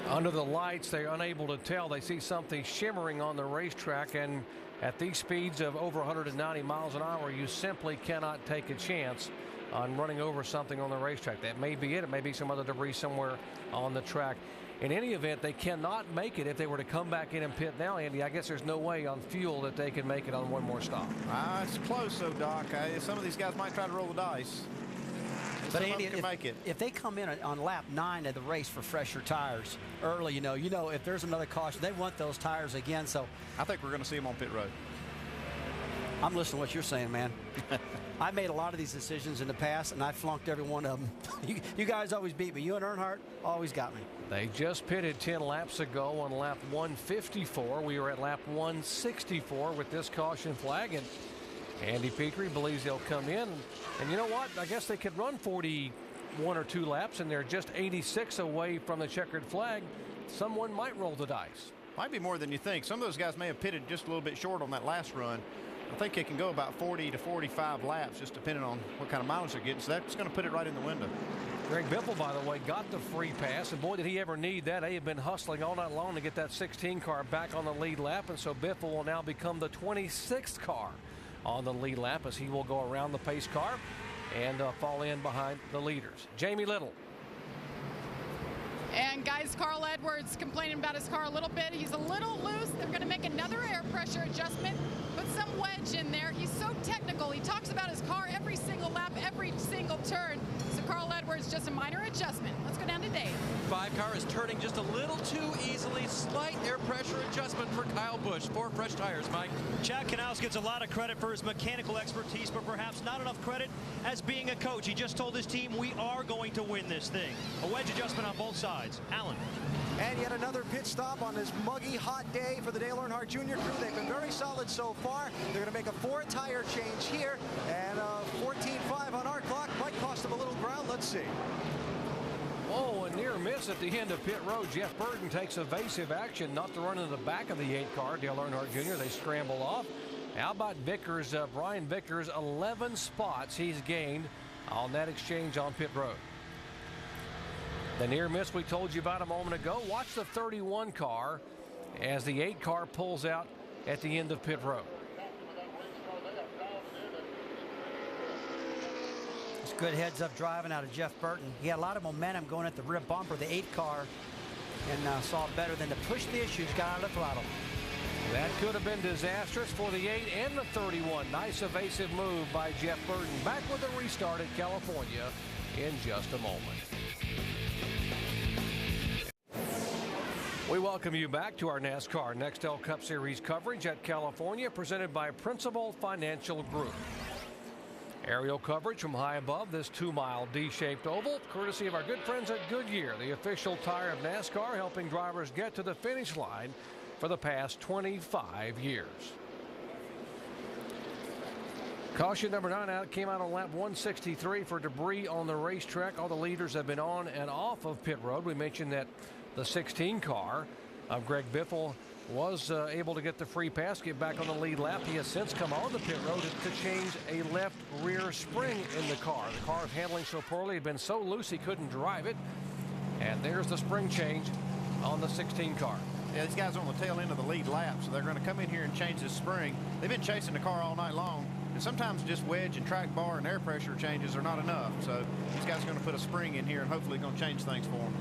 Under the lights, they're unable to tell. They see something shimmering on the racetrack, and at these speeds of over 190 miles an hour, you simply cannot take a chance on running over something on the racetrack. That may be it. It may be some other debris somewhere on the track. In any event, they cannot make it if they were to come back in and pit now, Andy. I guess there's no way on fuel that they can make it on one more stop. It's close, though, Doc. Some of these guys might try to roll the dice. But Andy, if they come in on lap 9 of the race for fresher tires early, you know, if there's another caution, they want those tires again. So I think we're going to see them on pit road. I'm listening to what you're saying, man. I made a lot of these decisions in the past, and I flunked every one of them. You guys always beat me. You and Earnhardt always got me. They just pitted 10 laps ago on lap 154. We were at lap 164 with this caution flag, and Andy Petrie believes they'll come in. And you know what? I guess they could run 41 or 2 laps, and they're just 86 away from the checkered flag. Someone might roll the dice. Might be more than you think. Some of those guys may have pitted just a little bit short on that last run. I think it can go about 40 to 45 laps, just depending on what kind of mileage they're getting. So that's going to put it right in the window. Greg Biffle, by the way, got the free pass, and boy, did he ever need that. They have been hustling all night long to get that 16 car back on the lead lap, and so Biffle will now become the 26th car on the lead lap as he will go around the pace car and fall in behind the leaders. Jamie Little. And guys, Carl Edwards complaining about his car a little bit. He's a little loose. They're going to make another air pressure adjustment, put some wedge in there. He's so technical. He talks about his car every single lap, every single turn. So Carl Edwards, just a minor adjustment. Let's go down to Dave. 5 car is turning just a little too easily. Slight air pressure adjustment for Kyle Busch. 4 fresh tires, Mike. Chad Knaus gets a lot of credit for his mechanical expertise, but perhaps not enough credit as being a coach. He just told his team, we are going to win this thing. A wedge adjustment on both sides. Alan. And yet another pit stop on this muggy, hot day for the Dale Earnhardt Jr. crew. They've been very solid so far. They're going to make a 4-tire change here, and 14.5 on our clock might cost them a little ground. Let's see. Oh, a near miss at the end of pit road. Jeff Burton takes evasive action not to run into the back of the 8 car. Dale Earnhardt Jr. They scramble off. How about Vickers, Brian Vickers, 11 spots he's gained on that exchange on pit road. The near miss we told you about a moment ago. Watch the 31 car as the 8 car pulls out at the end of pit road. It's good heads-up driving out of Jeff Burton. He had a lot of momentum going at the rear bumper, the 8 car, and saw it better than to push the issues, got out of the throttle. That could have been disastrous for the 8 and the 31. Nice evasive move by Jeff Burton. Back with a restart at California in just a moment. We welcome you back to our NASCAR Nextel Cup Series coverage at California, presented by Principal Financial Group. Aerial coverage from high above this 2-mile D-shaped oval, courtesy of our good friends at Goodyear, the official tire of NASCAR, helping drivers get to the finish line for the past 25 years. Caution number 9 out came out on lap 163 for debris on the racetrack. All the leaders have been on and off of pit road. We mentioned that the 16 car of Greg Biffle was able to get the free pass, get back on the lead lap. He has since come on the pit road to change a left rear spring in the car. The car was handling so poorly, had been so loose he couldn't drive it. And there's the spring change on the 16 car. Yeah, these guys are on the tail end of the lead lap, so they're going to come in here and change this spring. They've been chasing the car all night long, and sometimes just wedge and track bar and air pressure changes are not enough. So these guys are going to put a spring in here and hopefully going to change things for them.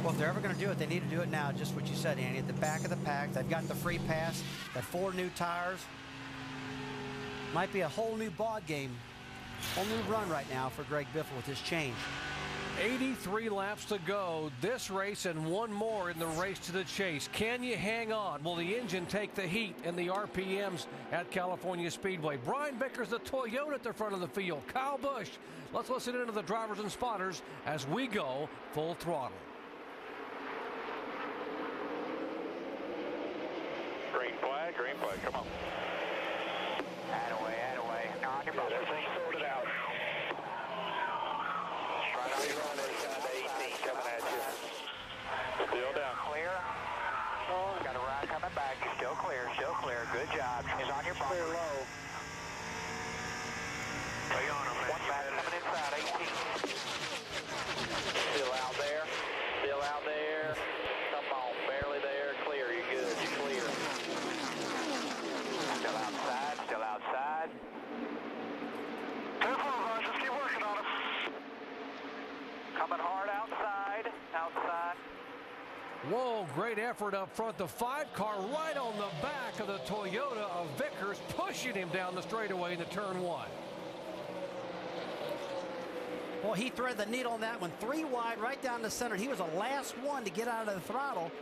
Well, if they're ever going to do it, they need to do it now. Just what you said, Andy, at the back of the pack. They've got the free pass, got 4 new tires. Might be a whole new ball game, whole new run right now for Greg Biffle with this change. 83 laps to go this race and 1 more in the race to the chase. Can you hang on? Will the engine take the heat and the RPMs at California Speedway? Brian Vickers, the Toyota at the front of the field. Kyle Busch. Let's listen into the drivers and spotters as we go full throttle. Green flag, come on. Add away. No, on your bumper. Everything's sorted out. Right on your run, inside the 18 coming at you. Still down. Clear. Got a ride coming back. Still clear. Good job. Is on your bumper. Clear low. Stay on him. 1 back coming inside 18. Still out there. Come on, barely there. Clear, you're good. You're clear. Still outside. Just keep working on him. Coming hard outside. Whoa, great effort up front. The 5 car right on the back of the Toyota of Vickers, pushing him down the straightaway into turn 1. Well, he threaded the needle on that one. 3 wide right down the center. He was the last one to get out of the throttle.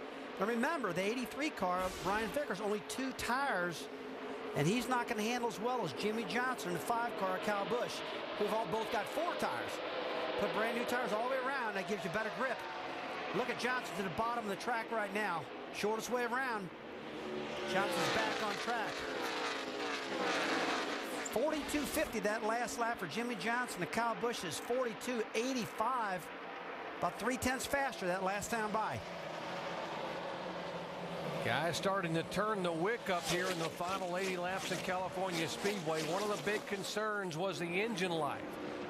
Now remember, the 83 car of Brian Vickers, only 2 tires And he's not going to handle as well as Jimmy Johnson in the 5-car, Kyle Busch, who've both got 4 tires. Put brand new tires all the way around. That gives you better grip. Look at Johnson to the bottom of the track right now. Shortest way around. Johnson's back on track. 42.50 that last lap for Jimmy Johnson. And Kyle Busch is 42.85. About 0.3 faster that last time by. Guys starting to turn the wick up here in the final 80 laps at California Speedway. One of the big concerns was the engine life.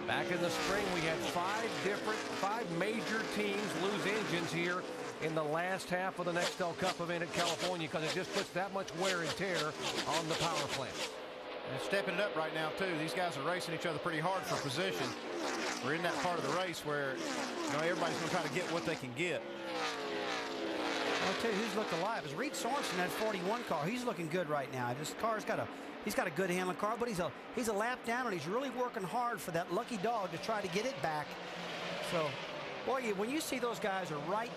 Back in the spring, we had 5 major teams lose engines here in the last half of the Nextel Cup event at California because it just puts that much wear and tear on the power plant. And stepping it up right now, too. These guys are racing each other pretty hard for position. We're in that part of the race where everybody's going to try to get what they can get. I'll tell you who's looked alive is Reed Sorensen, that 41 car. He's looking good right now. This car's got a good handling car, but he's a lap down, and he's really working hard for that lucky dog to try to get it back. So, boy, when you see those guys are right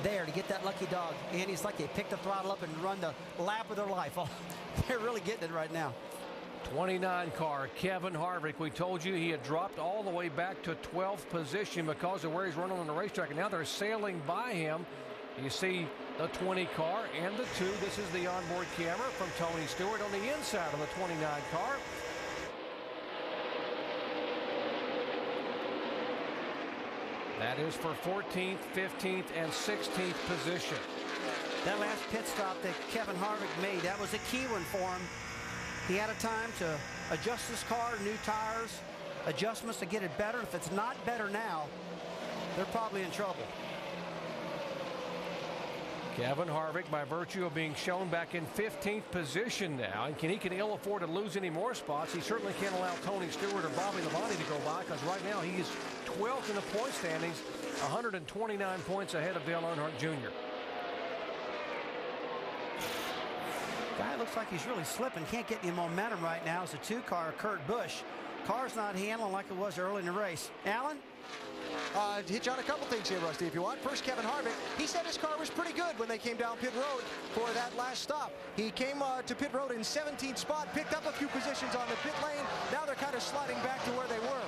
there to get that lucky dog, and it's like they pick the throttle up and run the lap of their life. Oh, they're really getting it right now. 29 car, Kevin Harvick. We told you he had dropped all the way back to 12th position because of where he's running on the racetrack, and now they're sailing by him. You see the 20 car and the 2. This is the onboard camera from Tony Stewart on the inside of the 29 car. That is for 14th, 15th, and 16th position. That last pit stop that Kevin Harvick made, that was a key one for him. He had a time to adjust his car, new tires, adjustments to get it better. If it's not better now, they're probably in trouble. Kevin Harvick, by virtue of being shown back in 15th position now, and he can ill afford to lose any more spots. He certainly can't allow Tony Stewart or Bobby Labonte to go by because right now he is 12th in the point standings, 129 points ahead of Dale Earnhardt Jr. Guy looks like he's really slipping. Can't get any momentum right now. It's a 2-car, Kurt Busch. Car's not handling like it was early in the race. Alan? Hit you on a couple things here, Rusty, if you want. First, Kevin Harvick. He said his car was pretty good when they came down pit road for that last stop. He came to pit road in 17th spot, picked up a few positions on the pit lane. Now they're kind of sliding back to where they were.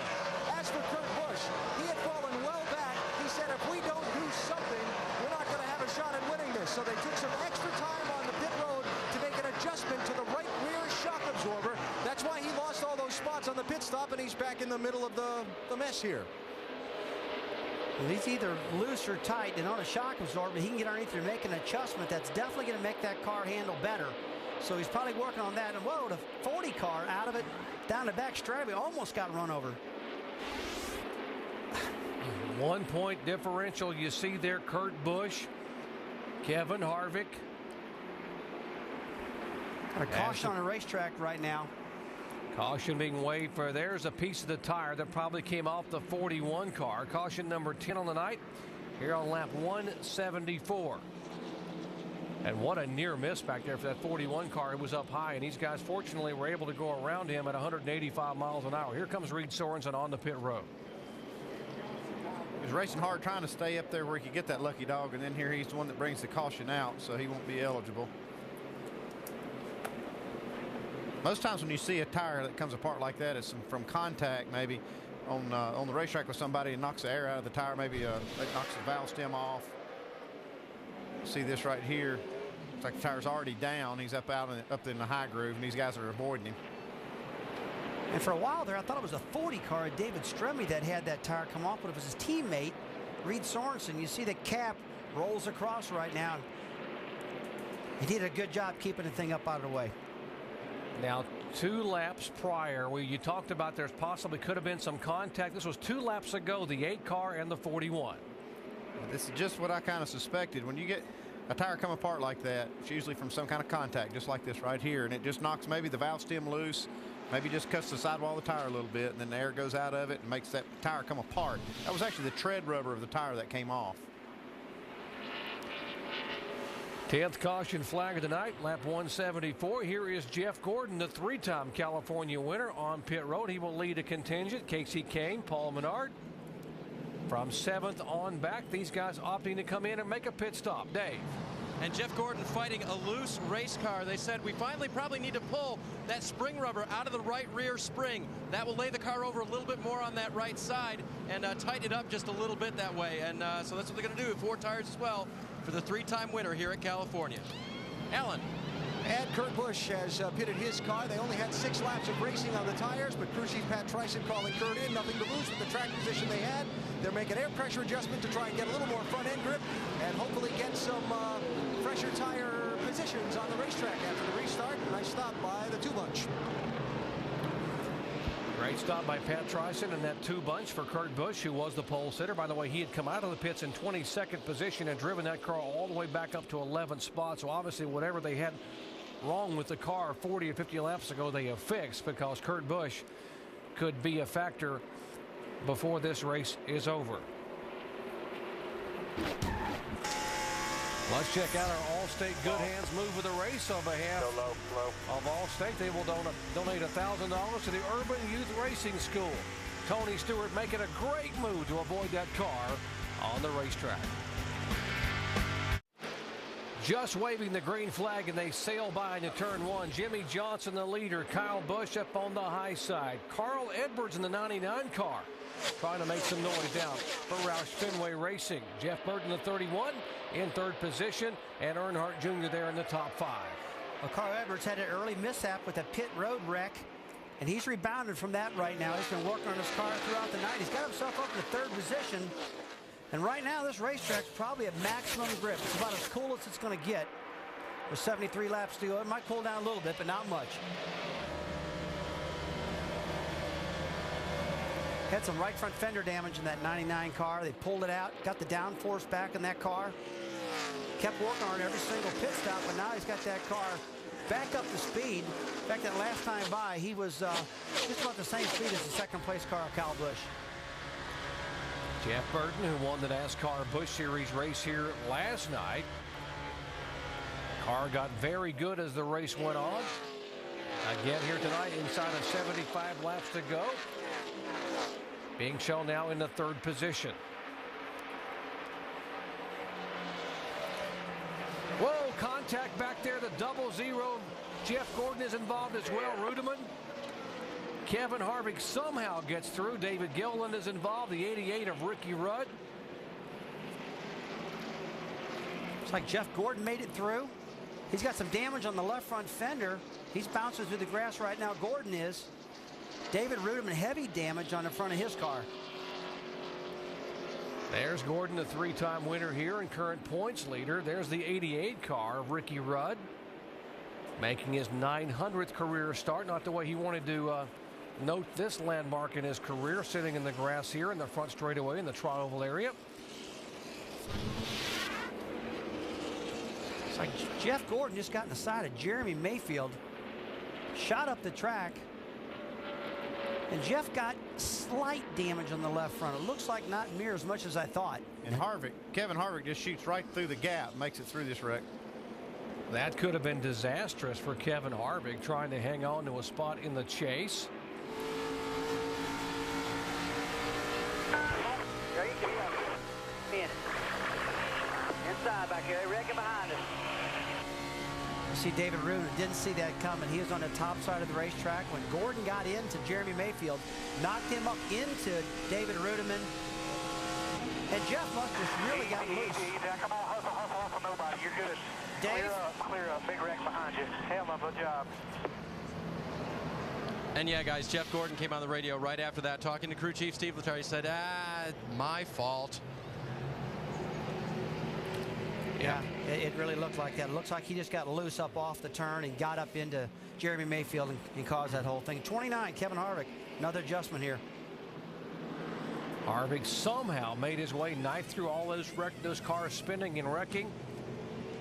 As for Kurt Busch, he had fallen well back. He said, if we don't do something, we're not going to have a shot at winning this. So they took some extra time on the pit road to make an adjustment to the right rear shock absorber. That's why he lost all those spots on the pit stop, and he's back in the middle of the mess here. Well, he's either loose or tight, and on a shock absorber, he can get underneath there and make an adjustment that's definitely going to make that car handle better. So he's probably working on that. And whoa, the 40 car out of it down the back straightaway almost got run over. 1 point differential. You see there, Kurt Busch, Kevin Harvick. Got a caution on the racetrack right now. Caution being waved for there's a piece of the tire that probably came off the 41 car. Caution number 10 on the night here on lap 174. And what a near miss back there for that 41 car. It was up high, and these guys fortunately were able to go around him at 185 miles an hour. Here comes Reed Sorensen on the pit road. He was racing hard trying to stay up there where he could get that lucky dog, and then here he's the one that brings the caution out, so he won't be eligible. Most times when you see a tire that comes apart like that, it's from contact maybe on the racetrack with somebody and knocks the air out of the tire. Maybe it knocks the valve stem off. See this right here. It's like the tire's already down. He's up in the high groove, and these guys are avoiding him. And for a while there, I thought it was a 40 car, David Stremme, that had that tire come off, but it was his teammate, Reed Sorensen. You see the cap rolls across right now. He did a good job keeping the thing up out of the way. Now, 2 laps prior, where you talked about there's possibly could have been some contact. This was 2 laps ago, the 8 car and the 41. This is just what I kind of suspected. When you get a tire come apart like that, it's usually from some kind of contact, just like this right here, and it just knocks maybe the valve stem loose, maybe just cuts the sidewall of the tire a little bit, and then the air goes out of it and makes that tire come apart. That was actually the tread rubber of the tire that came off. 10th caution flag of the night, lap 174. Here is Jeff Gordon, the 3-time California winner on pit road. He will lead a contingent. Casey Kane, Paul Menard. From 7th on back, these guys opting to come in and make a pit stop. Dave. And Jeff Gordon fighting a loose race car. They said we finally probably need to pull that spring rubber out of the right rear spring. That will lay the car over a little bit more on that right side and tighten it up just a little bit that way. And so that's what they're going to do. 4 tires as well for the 3-time winner here at California. Alan. And Kurt Busch has pitted his car. They only had 6 laps of racing on the tires, but crew chief Pat Tryson calling Kurt in. Nothing to lose with the track position they had. They're making air pressure adjustment to try and get a little more front end grip and hopefully get some fresher tire positions on the racetrack after the restart. Nice stop by the 2 bunch. Great stop by Pat Tryson and that 2 bunch for Kurt Busch, who was the pole sitter. By the way, he had come out of the pits in 22nd position and driven that car all the way back up to 11th spot. So obviously whatever they had wrong with the car 40 or 50 laps ago, they have fixed, because Kurt Busch could be a factor before this race is over. Let's check out our Allstate Good Hands move of the race on behalf of Allstate. They will donate $1,000 to the Urban Youth Racing School. Tony Stewart making a great move to avoid that car on the racetrack. Just waving the green flag, and they sail by into turn 1. Jimmy Johnson, the leader. Kyle Busch up on the high side. Carl Edwards in the 99 car trying to make some noise down for Roush Fenway Racing. Jeff Burton, the 31, in 3rd position, and Earnhardt Jr. there in the top 5. Well, Carl Edwards had an early mishap with a pit road wreck, and he's rebounded from that right now. He's been working on his car throughout the night. He's got himself up in the 3rd position. And right now, this racetrack's probably at maximum grip. It's about as cool as it's going to get. With 73 laps to go, it might cool down a little bit, but not much. Had some right front fender damage in that 99 car. They pulled it out, got the downforce back in that car. Kept working on it every single pit stop, but now he's got that car back up to speed. In fact, that last time by, he was just about the same speed as the 2nd place car of Kyle Busch. Jeff Burton, who won the NASCAR Busch Series race here last night. Car got very good as the race went on. Again here tonight, inside of 75 laps to go. Being shown now in the 3rd position. Whoa, contact back there, the 00. Jeff Gordon is involved as well. Rudeman. Kevin Harvick somehow gets through. David Gilliland is involved. The 88 of Ricky Rudd. Looks like Jeff Gordon made it through. He's got some damage on the left front fender. He's bouncing through the grass right now. Gordon is. David Rudeman, heavy damage on the front of his car. There's Gordon, the 3-time winner here and current points leader. There's the 88 car of Ricky Rudd, making his 900th career start. Not the way he wanted to note this landmark in his career, sitting in the grass here in the front straightaway in the Trot Oval area. It's like Jeff Gordon just got in the side of Jeremy Mayfield, shot up the track, and Jeff got slight damage on the left front. It looks like not near as much as I thought. And Kevin Harvick just shoots right through the gap, makes it through this wreck. That could have been disastrous for Kevin Harvick, trying to hang on to a spot in the chase. Inside back here, wrecking behind us. You see David Rudeman didn't see that coming. He was on the top side of the racetrack when Gordon got into Jeremy Mayfield, knocked him up into David Rudeman, and Jeff must have really got loose. Come on, hustle for nobody. You're good. Dave? Clear up. Big wreck behind you. Hell of a job. And yeah, guys, Jeff Gordon came on the radio right after that, talking to crew chief Steve Letarte. He said, my fault. Yeah, it really looked like that. It looks like he just got loose up off the turn and got up into Jeremy Mayfield and caused that whole thing. 29, Kevin Harvick, another adjustment here. Harvick somehow made his way, knifed through all those cars spinning and wrecking.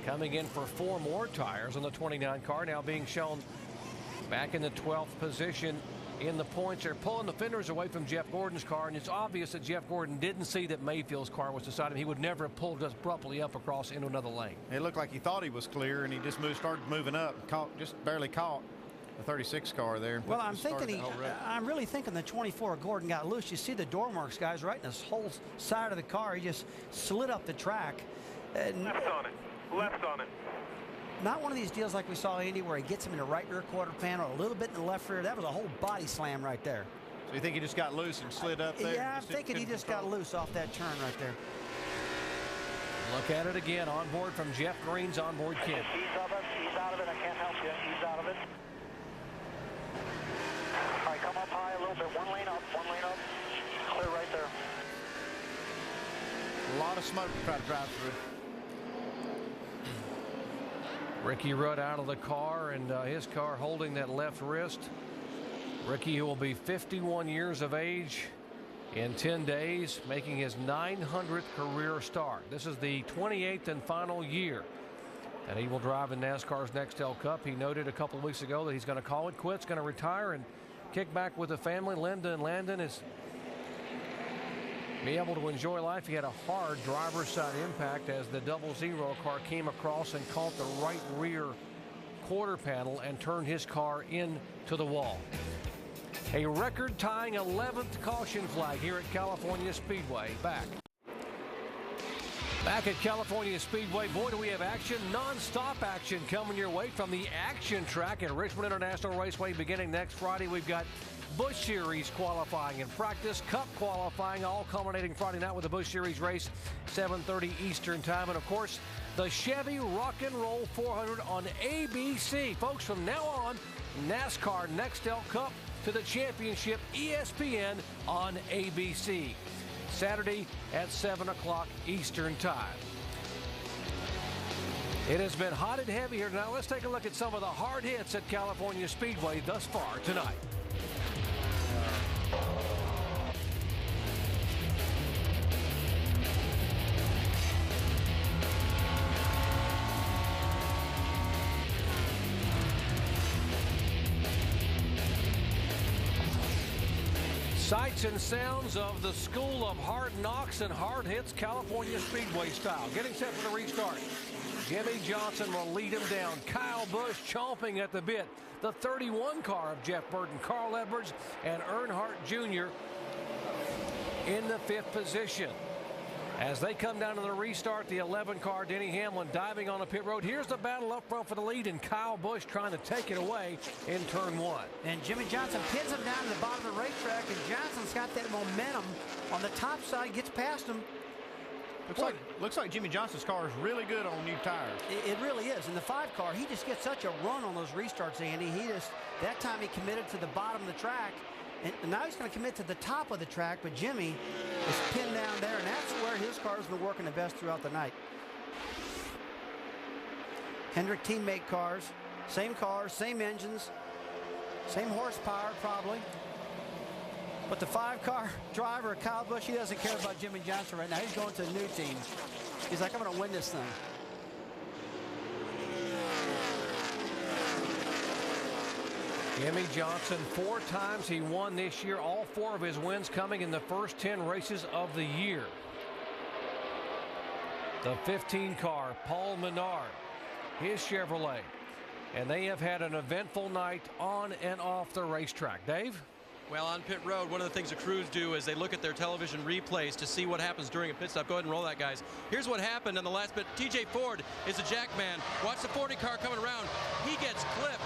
Coming in for 4 more tires on the 29 car, now being shown back in the 12th position in the points. They're pulling the fenders away from Jeff Gordon's car, and it's obvious that Jeff Gordon didn't see that Mayfield's car was beside him. He would never have pulled just abruptly up across into another lane. It looked like he thought he was clear, and he just started moving up, just barely caught the 36 car there. Well, I'm really thinking the 24 Gordon got loose. You see the door marks, guys, right in this whole side of the car. He just slid up the track. left on it. Not one of these deals like we saw Andy where he gets him in the right rear quarter panel, a little bit in the left rear. That was a whole body slam right there. So you think he just got loose and slid up there? Yeah, I'm thinking he just got loose off that turn right there. Look at it again. On board from Jeff Green's onboard kit. He's out of it. I can't help you. He's out of it. All right, come up high a little bit. One lane up. Clear right there. A lot of smoke to try to drive through. Ricky Rudd out of the car, and his car holding that left wrist. Ricky, who will be 51 years of age in 10 days, making his 900th career start. This is the 28th and final year that he will drive in NASCAR's Nextel Cup. He noted a couple of weeks ago that he's going to call it quits, going to retire and kick back with the family. Linda and Landon is be able to enjoy life. He had a hard driver's side impact as the 00 car came across and caught the right rear quarter panel and turned his car into the wall. A record-tying 11th caution flag here at California Speedway. Back at California Speedway, boy, do we have action, non-stop action coming your way from the action track at Richmond International Raceway beginning next Friday. We've got Busch Series qualifying and practice, Cup qualifying, all culminating Friday night with the Busch Series race, 7:30 Eastern time. And, of course, the Chevy Rock and Roll 400 on ABC. Folks, from now on, NASCAR Nextel Cup to the championship, ESPN on ABC. Saturday at 7 o'clock Eastern time. It has been hot and heavy here tonight. Let's take a look at some of the hard hits at California Speedway thus far tonight. Sights and sounds of the school of hard knocks and hard hits, California Speedway style. Getting set for the restart. Jimmy Johnson will lead him down. Kyle Busch chomping at the bit. The 31 car of Jeff Burton, Carl Edwards, and Earnhardt Jr. in the 5th position. As they come down to the restart, the 11 car, Denny Hamlin, diving on the pit road. Here's the battle up front for the lead, and Kyle Busch trying to take it away in turn 1. And Jimmy Johnson pins him down to the bottom of the racetrack, and Johnson's got that momentum on the top side, gets past him. Looks like Jimmy Johnson's car is really good on new tires. It really is. In the 5 car, he just gets such a run on those restarts, Andy. That time he committed to the bottom of the track. And now he's going to commit to the top of the track, but Jimmy is pinned down there, and that's where his car's been working the best throughout the night. Hendrick teammate cars, same engines, same horsepower probably. But the 5-car driver, Kyle Busch, he doesn't care about Jimmy Johnson right now. He's going to a new team. He's like, I'm going to win this thing. Jimmy Johnson, 4 times he won this year. All 4 of his wins coming in the first 10 races of the year. The 15 car, Paul Menard, his Chevrolet. And they have had an eventful night on and off the racetrack. Dave? Well, on pit road, one of the things the crews do is they look at their television replays to see what happens during a pit stop. Go ahead and roll that, guys. Here's what happened on the last pit. TJ Ford is a jack man. Watch the 40 car coming around. He gets clipped.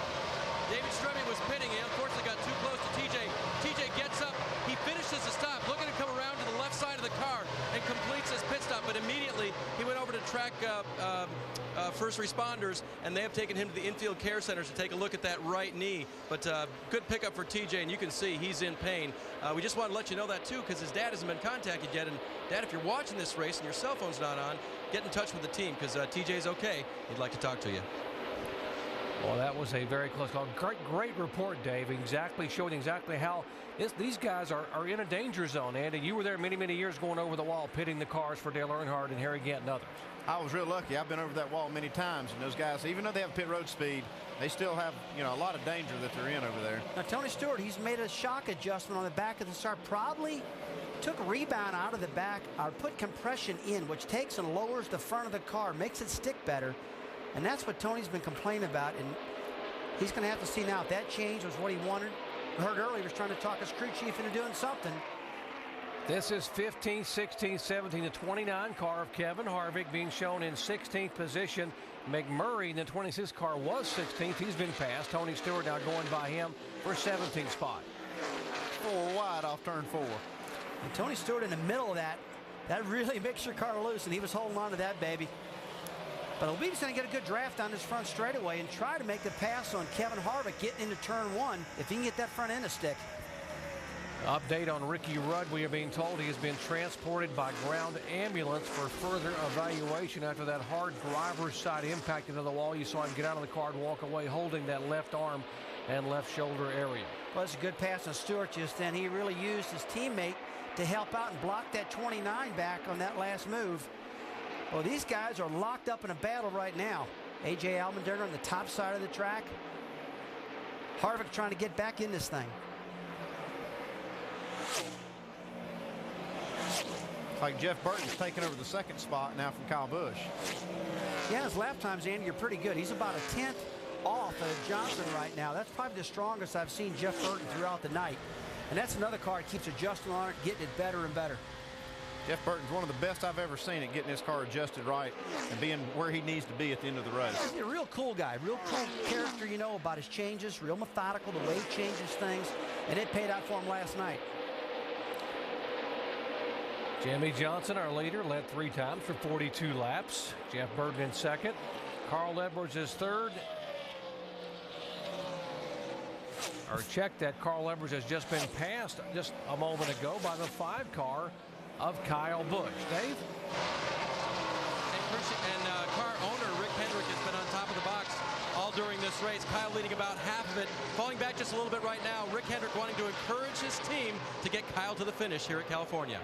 David Stremme was pitting. He unfortunately got too close to TJ. TJ gets up. He finishes the stop, looking to come around to the left side of the car and completes his pit stop. But immediately he went over to track first responders, and they have taken him to the infield care centers to take a look at that right knee. But good pickup for TJ, and you can see he's in pain. We just want to let you know that too, because his dad hasn't been contacted yet. And Dad, if you're watching this race and your cell phone's not on, get in touch with the team, because TJ's okay. He'd like to talk to you. Well, that was a very close call. Great report, Dave. Showing exactly how these guys are in a danger zone. Andy, you were there many years going over the wall, pitting the cars for Dale Earnhardt and Harry Gant and others. I was real lucky. I've been over that wall many times, and those guys, even though they have pit road speed, they still have, a lot of danger that they're in over there. Now, Tony Stewart, he's made a shock adjustment on the back of the start. Probably took rebound out of the back, or put compression in, which takes and lowers the front of the car, makes it stick better. And that's what Tony's been complaining about, and he's going to have to see now if that change was what he wanted. I heard earlier he was trying to talk his crew chief into doing something. This is 15, 16, 17, the 29 car of Kevin Harvick being shown in 16th position. McMurray in the 26th car was 16th. He's been passed. Tony Stewart now going by him for 17th spot. 4 wide off turn 4. And Tony Stewart in the middle of that really makes your car loose, and he was holding on to that baby. But Albee's going to get a good draft on his front straightaway and try to make the pass on Kevin Harvick getting into turn 1 if he can get that front end to stick. Update on Ricky Rudd. We are being told he has been transported by ground ambulance for further evaluation after that hard driver's side impact into the wall. You saw him get out of the car and walk away holding that left arm and left shoulder area. Well, it's a good pass on Stewart just then. He really used his teammate to help out and block that 29 back on that last move. Well, these guys are locked up in a battle right now. A.J. Allmendinger on the top side of the track. Harvick trying to get back in this thing. Like Jeff Burton's taking over the second spot now from Kyle Busch. Yeah, his lap times, Andy, are pretty good. He's about a 10th off of Johnson right now. That's probably the strongest I've seen Jeff Burton throughout the night. And that's another car that keeps adjusting on it, getting it better and better. Jeff Burton's one of the best I've ever seen at getting his car adjusted right and being where he needs to be at the end of the race. He's a real cool guy, real cool character, you know, about his changes, real methodical, the way he changes things, and it paid out for him last night. Jimmy Johnson, our leader, led 3 times for 42 laps. Jeff Burton in second. Carl Edwards is third. Or check that Carl Edwards has just been passed just a moment ago by the 5 car of Kyle Busch. Dave? And car owner Rick Hendrick has been on top of the box all during this race. Kyle leading about half of it. Falling back just a little bit right now. Rick Hendrick wanting to encourage his team to get Kyle to the finish here at California.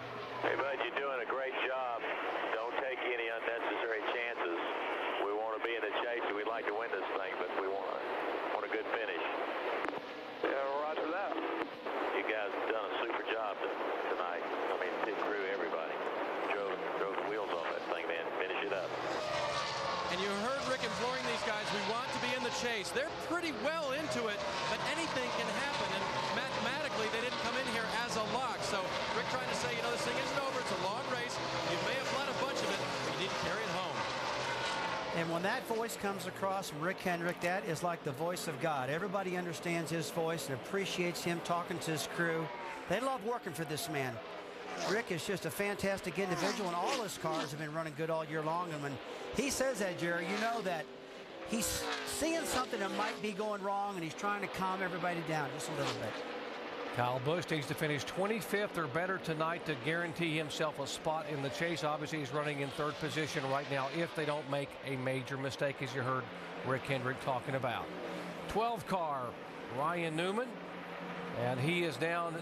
Hey, bud, you're doing a great job. Don't take any unnecessary chances. We want to be in the chase, and we'd like to win this thing, but we want a good finish. Yeah, roger that. You guys have done a super job tonight. I mean, pit crew, everybody. Drove the wheels off that thing, man. Finish it up. And you heard Rick imploring these guys, we want to be in the chase. They're pretty well into it, but anything can happen. And mathematically, they didn't come in here as a lock. So Rick trying to say, you know, this thing isn't over. It's a long race. You may have won a bunch of it, but you need to carry it home. And when that voice comes across from Rick Hendrick, that is like the voice of God. Everybody understands his voice and appreciates him talking to his crew. They love working for this man. Rick is just a fantastic individual, and all his cars have been running good all year long. And when he says that, Jerry, you know that he's seeing something that might be going wrong, and he's trying to calm everybody down just a little bit. Kyle Busch needs to finish 25th or better tonight to guarantee himself a spot in the chase. Obviously, he's running in 3rd position right now if they don't make a major mistake, as you heard Rick Hendrick talking about. 12 car, Ryan Newman, and he is down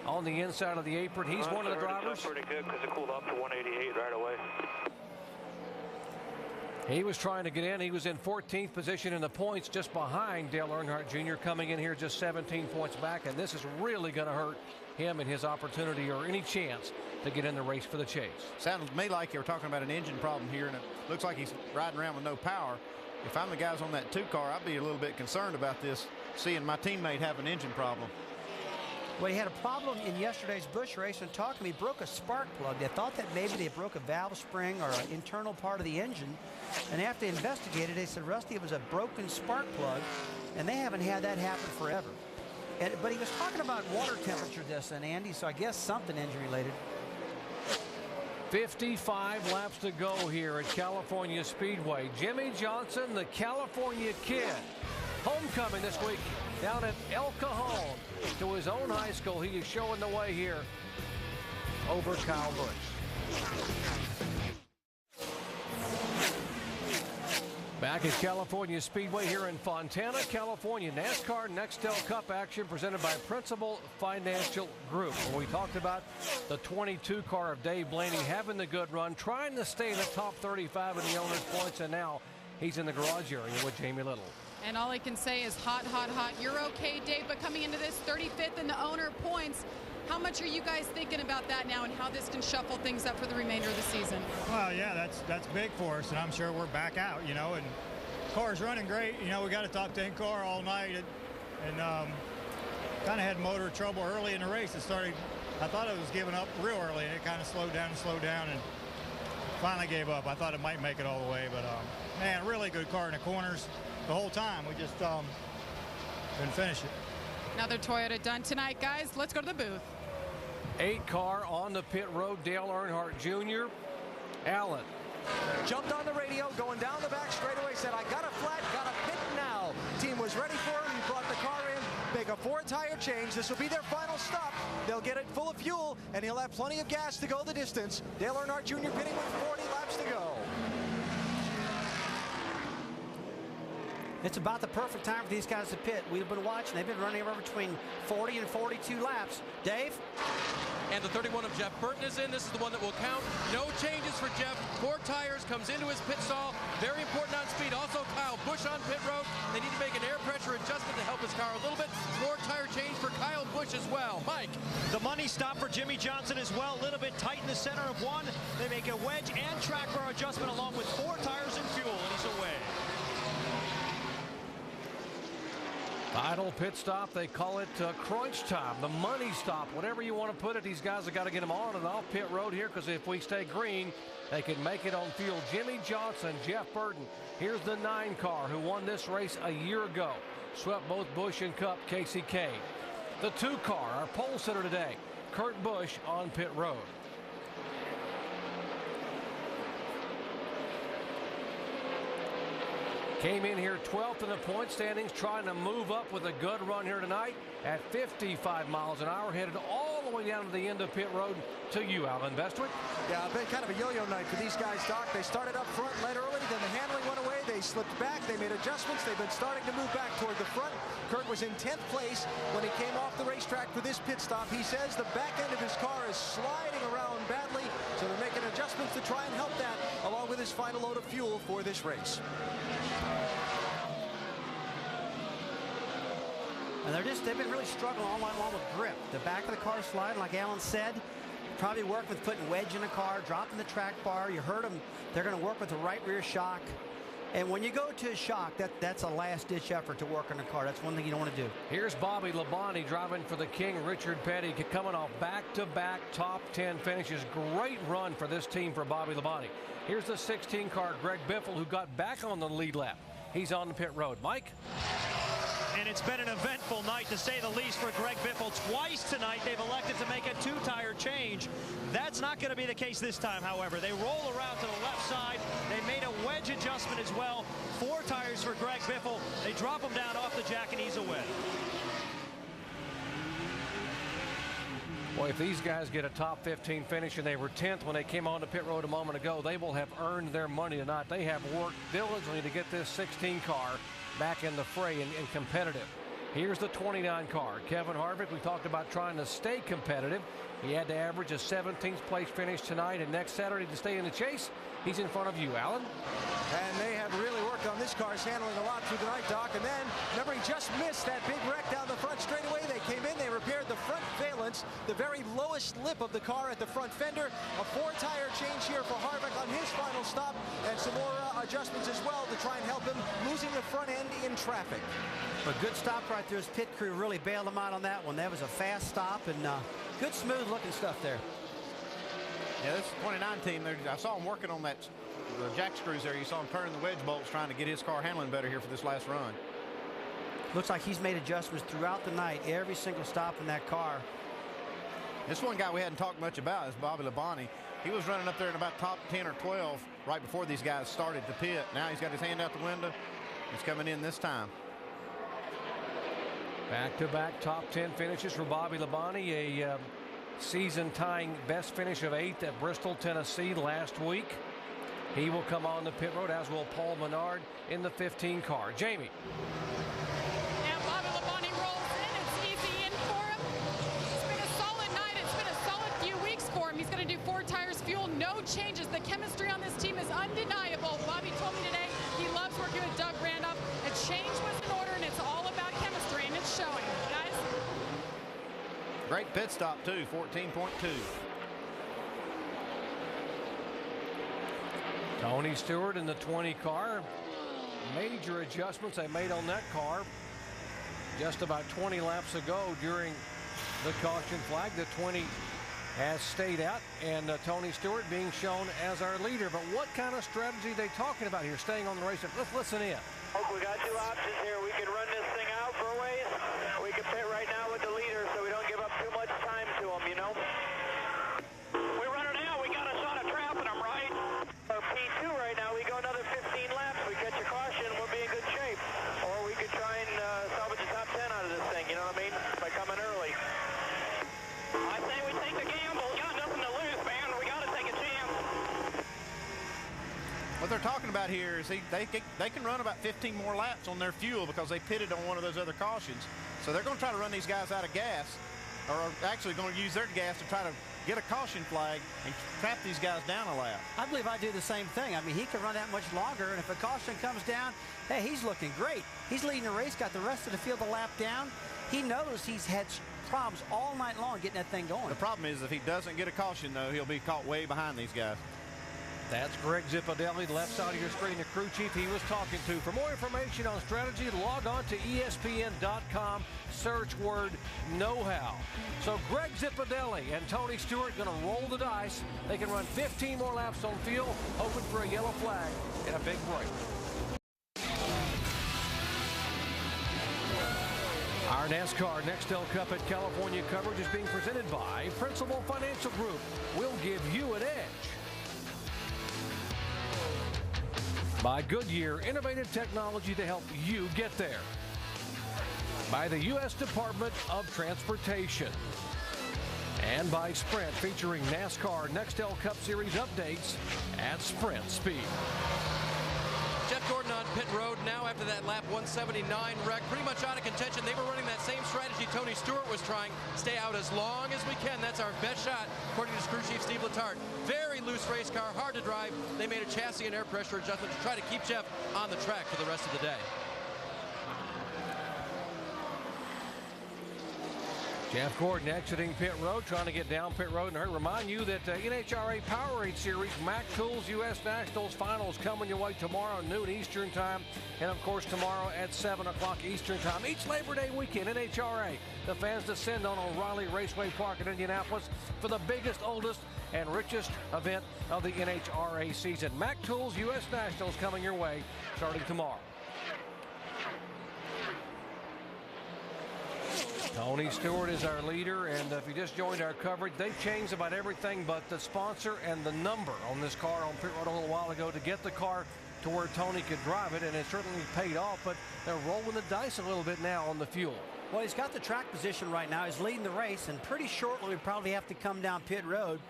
on the inside of the apron. He's one of the drivers. Pretty good because it cooled off to 188 right away. He was trying to get in. He was in 14th position in the points, just behind Dale Earnhardt Jr., coming in here just 17 points back, and this is really going to hurt him and his opportunity or any chance to get in the race for the chase. Sounded to me like you were talking about an engine problem here, and it looks like he's riding around with no power. If I'm the guys on that 2 car, I'd be a little bit concerned about this, seeing my teammate have an engine problem. Well, he had a problem in yesterday's Busch race, and talking to me, broke a spark plug. They thought that maybe they broke a valve spring or an internal part of the engine. And after they investigated, they said, Rusty, it was a broken spark plug, and they haven't had that happen forever. But he was talking about water temperature this and Andy, so I guess something engine related. 55 laps to go here at California Speedway. Jimmy Johnson, the California kid, homecoming this week down at El Cajon to his own high school. He is showing the way here over Kyle Busch. Back at California Speedway here in Fontana, California. NASCAR Nextel Cup action presented by Principal Financial Group. We talked about the 22 car of Dave Blaney having the good run, trying to stay in the top 35 in the owner's points, and now he's in the garage area with Jamie Little. And all I can say is hot, hot, hot. You're okay, Dave, but coming into this 35th in the owner points, how much are you guys thinking about that now and how this can shuffle things up for the remainder of the season? Well, yeah, that's big for us, and I'm sure we're back out, you know, and the car's running great. You know, we got a top 10 car all night, and kind of had motor trouble early in the race. It started I thought it was giving up real early, and it kind of slowed down, and finally gave up. I thought it might make it all the way, but man, really good car in the corners the whole time. We just couldn't finish it. Another Toyota done tonight, guys. Let's go to the booth. 8 car on the pit road, Dale Earnhardt Jr. Allen. Jumped on the radio, going down the back straightaway, said, I got a flat, got a pit now. Team was ready for him. He brought the car in, make a 4-tire change. This will be their final stop. They'll get it full of fuel, and he'll have plenty of gas to go the distance. Dale Earnhardt Jr. pitting with 40 laps to go. It's about the perfect time for these guys to pit. We've been watching. They've been running anywhere between 40 and 42 laps. Dave? And the 31 of Jeff Burton is in. This is the one that will count. No changes for Jeff. 4 tires, comes into his pit stall. Very important on speed. Also, Kyle Busch on pit road. They need to make an air pressure adjustment to help his car a little bit. 4-tire change for Kyle Busch as well. Mike. The money stop for Jimmy Johnson as well. A little bit tight in the center of one. They make a wedge and track bar adjustment along with 4 tires and fuel, and he's away. Final pit stop, they call it crunch time, the money stop, whatever you want to put it. These guys have got to get them on and off pit road here, because if we stay green, they can make it on fuel. Jimmy Johnson, Jeff Burton. Here's the 9 car who won this race a year ago. Swept both Busch and Cup, Casey Kane. The 2 car, our pole sitter today, Kurt Busch on pit road. Came in here 12th in the point standings, trying to move up with a good run here tonight at 55 miles an hour, headed all the way down to the end of pit road to you, Alan Bestwick. Yeah, it's been kind of a yo-yo night for these guys, Doc. They started up front, led early, then the handling went away. They slipped back. They made adjustments. They've been starting to move back toward the front. Kurt was in 10th place when he came off the racetrack for this pit stop. He says the back end of his car is sliding around badly, so they're making adjustments to try and help that, along with his final load of fuel for this race. And they've been really struggling all night long with grip. The back of the car sliding, like Alan said. Probably work with putting wedge in the car, dropping the track bar. You heard them. They're going to work with the right rear shock. And when you go to a shock, that's a last-ditch effort to work on the car. That's one thing you don't want to do. Here's Bobby Labonte driving for the King, Richard Petty, coming off back-to-back top 10 finishes. Great run for this team for Bobby Labonte. Here's the 16 car, Greg Biffle, who got back on the lead lap. He's on the pit road. Mike? And it's been an eventful night, to say the least, for Greg Biffle. Twice tonight they've elected to make a 2-tire change. That's not going to be the case this time, however. They roll around to the left side. They made a wedge adjustment as well. 4 tires for Greg Biffle. They drop him down off the jack, and he's away. Boy, if these guys get a top 15 finish, and they were 10th when they came on the pit road a moment ago, they will have earned their money tonight. They have worked diligently to get this 16 car back in the fray and competitive. Here's the 29 car, Kevin Harvick. We talked about trying to stay competitive. He had to average a 17th place finish tonight, and next Saturday to stay in the chase, he's in front of you, Alan. And they have really worked on this car's handling a lot through the night, Doc. And then, remember, he just missed that big wreck down the front straightaway. They came in, they repaired the front valence, the very lowest lip of the car at the front fender. A 4-tire change here for Harvick on his final stop, and some more adjustments as well to try and help him, losing the front end in traffic. A good stop right there. His pit crew really bailed him out on that one. That was a fast stop, and good, smooth-looking stuff there. Yeah, this 29 team, I saw him working on that the jack screws there. You saw him turning the wedge bolts, trying to get his car handling better here for this last run. Looks like he's made adjustments throughout the night, every single stop in that car. This one guy we hadn't talked much about is Bobby Labonte. He was running up there in about top 10 or 12 right before these guys started to pit. Now he's got his hand out the window. He's coming in this time. Back-to-back top 10 finishes for Bobby Labonte, a season-tying best finish of 8th at Bristol, Tennessee last week. He will come on the pit road, as will Paul Menard in the 15 car. Jamie. And Bobby Labonte rolls in. It's easy in for him. It's been a solid night. It's been a solid few weeks for him. He's going to do 4 tires, fuel, no changes. The chemistry on this team is undeniable. Bobby told me today he loves working with Doug Randolph. A change was in order, and it's all about chemistry, and it's showing. Guys? Great pit stop, too, 14.2. Tony Stewart in the 20 car. Major adjustments they made on that car just about 20 laps ago during the caution flag. The 20 has stayed out, and Tony Stewart being shown as our leader. But what kind of strategy are they talking about here, staying on the race? Let's listen in. We got two options here. We can run this thing out for a ways. We can pit right now with the leader so we don't give up too much time to him, you know? We run it out. We got a shot of trapping him, right? Our P2 right now, we go another 15 laps. We catch a caution, we'll be in good shape. Or we could try and salvage a top 10 out of this thing, you know what I mean? By coming early. I say we take the gamble. You got nothing to lose, man. We got to take a chance. What they're talking about here is they can run about 15 more laps on their fuel because they pitted on one of those other cautions. So they're going to try to run these guys out of gas, or actually going to use their gas to try to get a caution flag and trap these guys down a lap. I believe I do the same thing. I mean, he can run that much longer, and if a caution comes down, hey, he's looking great. He's leading the race, got the rest of the field a lap down. He knows he's had problems all night long getting that thing going. The problem is if he doesn't get a caution, though, he'll be caught way behind these guys. That's Greg Zippodelli, left side of your screen, the crew chief he was talking to. For more information on strategy, log on to ESPN.com, search word know-how. So Greg Zippodelli and Tony Stewart going to roll the dice. They can run 15 more laps on field, hoping for a yellow flag and a big break. Our NASCAR Nextel Cup at California coverage is being presented by Principal Financial Group. We'll give you an edge. By Goodyear, innovative technology to help you get there. By the U.S. Department of Transportation. And by Sprint, featuring NASCAR Nextel Cup Series updates at Sprint Speed. Jeff Gordon on pit road now after that lap 179 wreck, pretty much out of contention. They were running that same strategy Tony Stewart was trying, stay out as long as we can. That's our best shot, according to crew chief Steve Letarte. Very loose race car, hard to drive. They made a chassis and air pressure adjustment to try to keep Jeff on the track for the rest of the day. Jeff Gordon exiting pit road, trying to get down pit road. And I remind you that NHRA Powerade Series Mac Tools U.S. Nationals Finals coming your way tomorrow noon Eastern Time. And, of course, tomorrow at 7 o'clock Eastern Time. Each Labor Day weekend, NHRA, the fans descend on O'Reilly Raceway Park in Indianapolis for the biggest, oldest, and richest event of the NHRA season. Mac Tools U.S. Nationals coming your way starting tomorrow. Tony Stewart is our leader, and if you just joined our coverage, they've changed about everything but the sponsor and the number on this car on pit road a little while ago to get the car to where Tony could drive it, and it certainly paid off, but they're rolling the dice a little bit now on the fuel. Well, he's got the track position right now. He's leading the race, and pretty shortly we probably have to come down pit road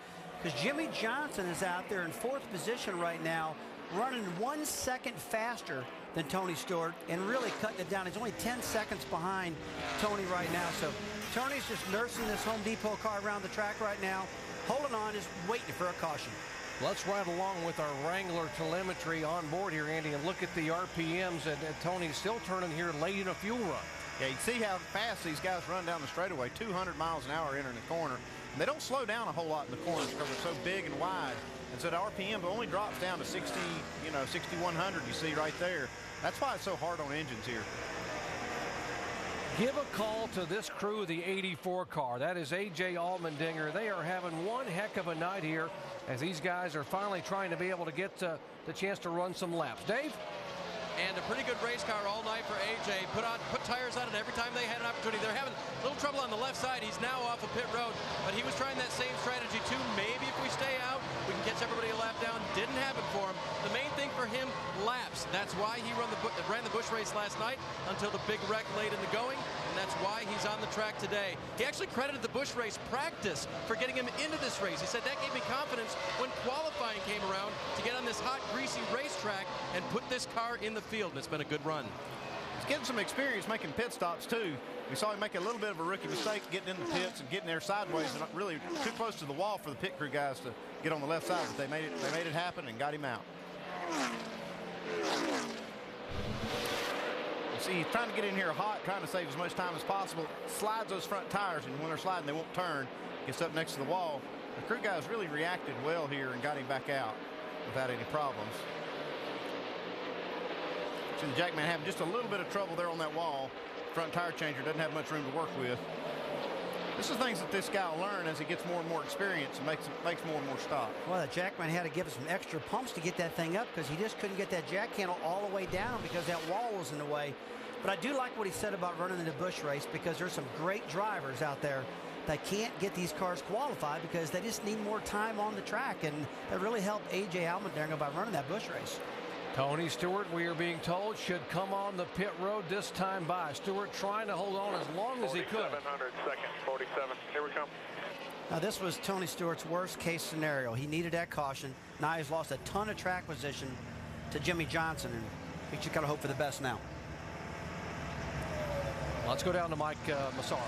because Jimmy Johnson is out there in 4th position right now, running 1 second faster than Tony Stewart and really cutting it down. He's only 10 seconds behind Tony right now. So Tony's just nursing this Home Depot car around the track right now, holding on, just waiting for a caution. Let's ride along with our Wrangler telemetry on board here, Andy, and look at the RPMs. And Tony's still turning here late in a fuel run. Yeah, you can see how fast these guys run down the straightaway, 200 miles an hour entering the corner. And they don't slow down a whole lot in the corners because they're so big and wide. And so the RPM only drops down to 60, 6,100 you see right there. That's why it's so hard on engines here. Give a call to this crew, the 84 car. That is A.J. Allmendinger. They are having one heck of a night here as these guys are finally trying to be able to get the chance to run some laps. Dave? And a pretty good race car all night for AJ. Put tires on it every time they had an opportunity. They're having a little trouble on the left side. He's now off of pit road, but he was trying that same strategy too. Maybe if we stay out, we can catch everybody a lap down. Didn't happen for him. The main thing for him, laps. That's why he ran the Busch race last night until the big wreck late in the going, and that's why he's on the track today. He actually credited the Busch race practice for getting him into this race. He said that gave me confidence when qualifying came around to get on this hot, greasy racetrack and put this car in the field, and it's been a good run. He's getting some experience making pit stops too. We saw him make a little bit of a rookie mistake getting in the pits and getting there sideways and really too close to the wall for the pit crew guys to get on the left side, but they made it happen and got him out. You see, he's trying to get in here hot, trying to save as much time as possible, slides those front tires, and when they're sliding they won't turn, gets up next to the wall. The crew guys really reacted well here and got him back out without any problems. And Jackman having just a little bit of trouble there on that wall. Front tire changer doesn't have much room to work with. This is things that this guy will learn as he gets more and more experience and makes more and more stops. Well, the jackman had to give us some extra pumps to get that thing up because he just couldn't get that jack handle all the way down because that wall was in the way. But I do like what he said about running in the bush race because there's some great drivers out there that can't get these cars qualified because they just need more time on the track, and that really helped A.J. Allmendinger by running that bush race. Tony Stewart, we are being told, should come on the pit road this time by. Stewart trying to hold on as long as he could. 4700 second, 47. Here we come. Now, this was Tony Stewart's worst case scenario. He needed that caution. Now he's lost a ton of track position to Jimmy Johnson, and he just got to hope for the best now. Let's go down to Mike Massaro.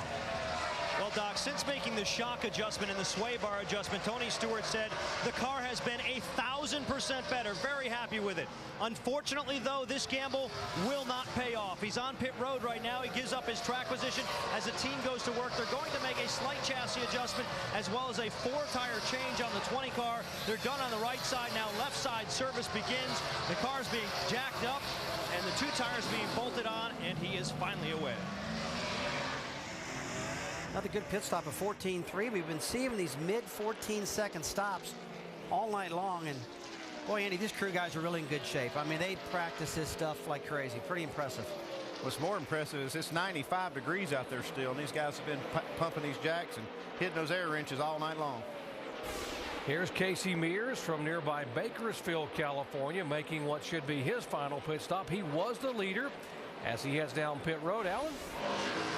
Well, Doc, since making the shock adjustment and the sway bar adjustment, Tony Stewart said the car has been 1,000% better. Very happy with it. Unfortunately, though, this gamble will not pay off. He's on pit road right now. He gives up his track position as the team goes to work. They're going to make a slight chassis adjustment as well as a 4-tire change on the 20 car. They're done on the right side now. Left side service begins. The car's being jacked up and the 2 tires being bolted on, and he is finally away. Another good pit stop of 14.3. We've been seeing these mid-14-second stops all night long. And, boy, Andy, these crew guys are really in good shape. I mean, they practice this stuff like crazy. Pretty impressive. What's more impressive is it's 95 degrees out there still, and these guys have been pumping these jacks and hitting those air wrenches all night long. Here's Casey Mears from nearby Bakersfield, California, making what should be his final pit stop. He was the leader as he heads down pit road. Alan?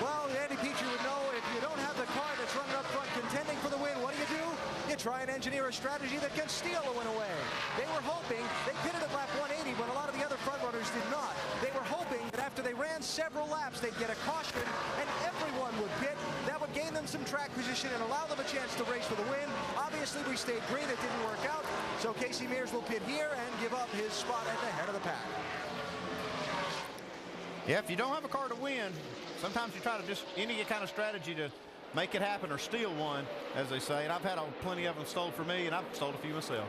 Well, Andy Petrie would know if you don't have the car that's running up front contending for the win, what do? You try and engineer a strategy that can steal a win away. They were hoping, they pitted at lap 180 when a lot of the other front runners did not. They were hoping that after they ran several laps, they'd get a caution and everyone would pit. That would gain them some track position and allow them a chance to race for the win. Obviously, we stayed green. It didn't work out. So Casey Mears will pit here and give up his spot at the head of the pack. Yeah, if you don't have a car to win, sometimes you try to just any kind of strategy to make it happen or steal one, as they say. And I've had plenty of them stole for me, and I've stole a few myself.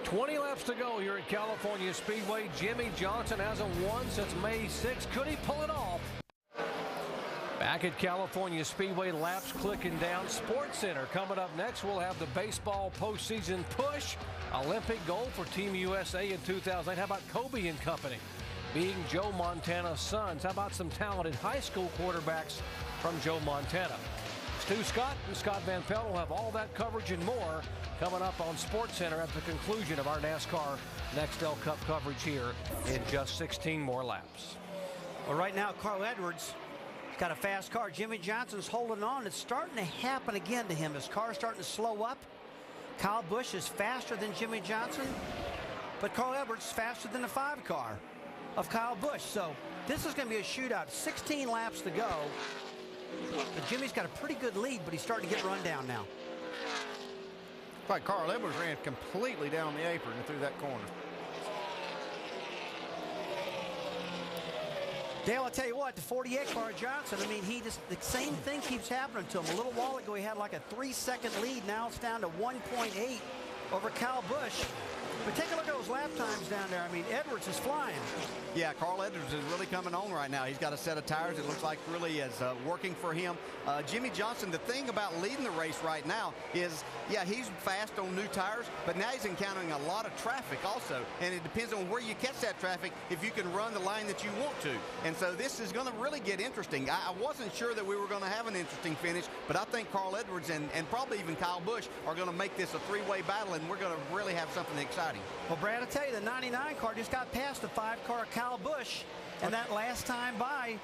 20 laps to go here at California Speedway. Jimmy Johnson hasn't won since May 6th. Could he pull it off? Back at California Speedway, laps clicking down. Sports Center coming up next. We'll have the baseball postseason push. Olympic gold for Team USA in 2008. How about Kobe and company being Joe Montana's sons? How about some talented high school quarterbacks from Joe Montana? Stu Scott and Scott Van Pelt will have all that coverage and more coming up on Sports Center at the conclusion of our NASCAR Nextel Cup coverage here in just 16 more laps. Well, right now, Carl Edwards has got a fast car. Jimmy Johnson's holding on. It's starting to happen again to him. His car's starting to slow up. Kyle Busch is faster than Jimmy Johnson, but Carl Edwards is faster than the 5 car of Kyle Busch. So this is going to be a shootout. 16 laps to go. But Jimmy's got a pretty good lead, but he's starting to get run down now. Like Carl Edwards ran completely down the apron and through that corner. Dale, I'll tell you what, the 48 car Johnson, I mean, the same thing keeps happening to him. A little while ago, he had like a 3-second lead. Now it's down to 1.8 over Kyle Busch. But take a look at those lap times down there. I mean, Edwards is flying. Yeah, Carl Edwards is really coming on right now. He's got a set of tires that looks like really is working for him. Jimmy Johnson, the thing about leading the race right now is, yeah, he's fast on new tires, but now he's encountering a lot of traffic also. And it depends on where you catch that traffic if you can run the line that you want to. And so this is going to really get interesting. I wasn't sure that we were going to have an interesting finish, but I think Carl Edwards and probably even Kyle Busch are going to make this a 3-way battle, and we're going to really have something exciting. Well, Brad, I'll tell you, the 99 car just got past the 5 car of Kyle Busch, and that last time by,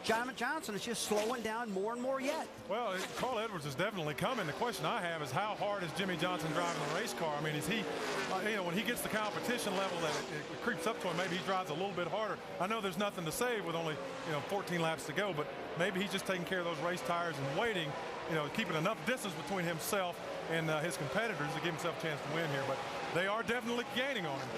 John Johnson is just slowing down more and more yet. Well, Carl Edwards is definitely coming. The question I have is how hard is Jimmy Johnson driving the race car? I mean, is he, when he gets the competition level that it creeps up to him, maybe he drives a little bit harder. I know there's nothing to save with only, 14 laps to go, but maybe he's just taking care of those race tires and waiting, keeping enough distance between himself and his competitors to give himself a chance to win here. But they are definitely gaining on him.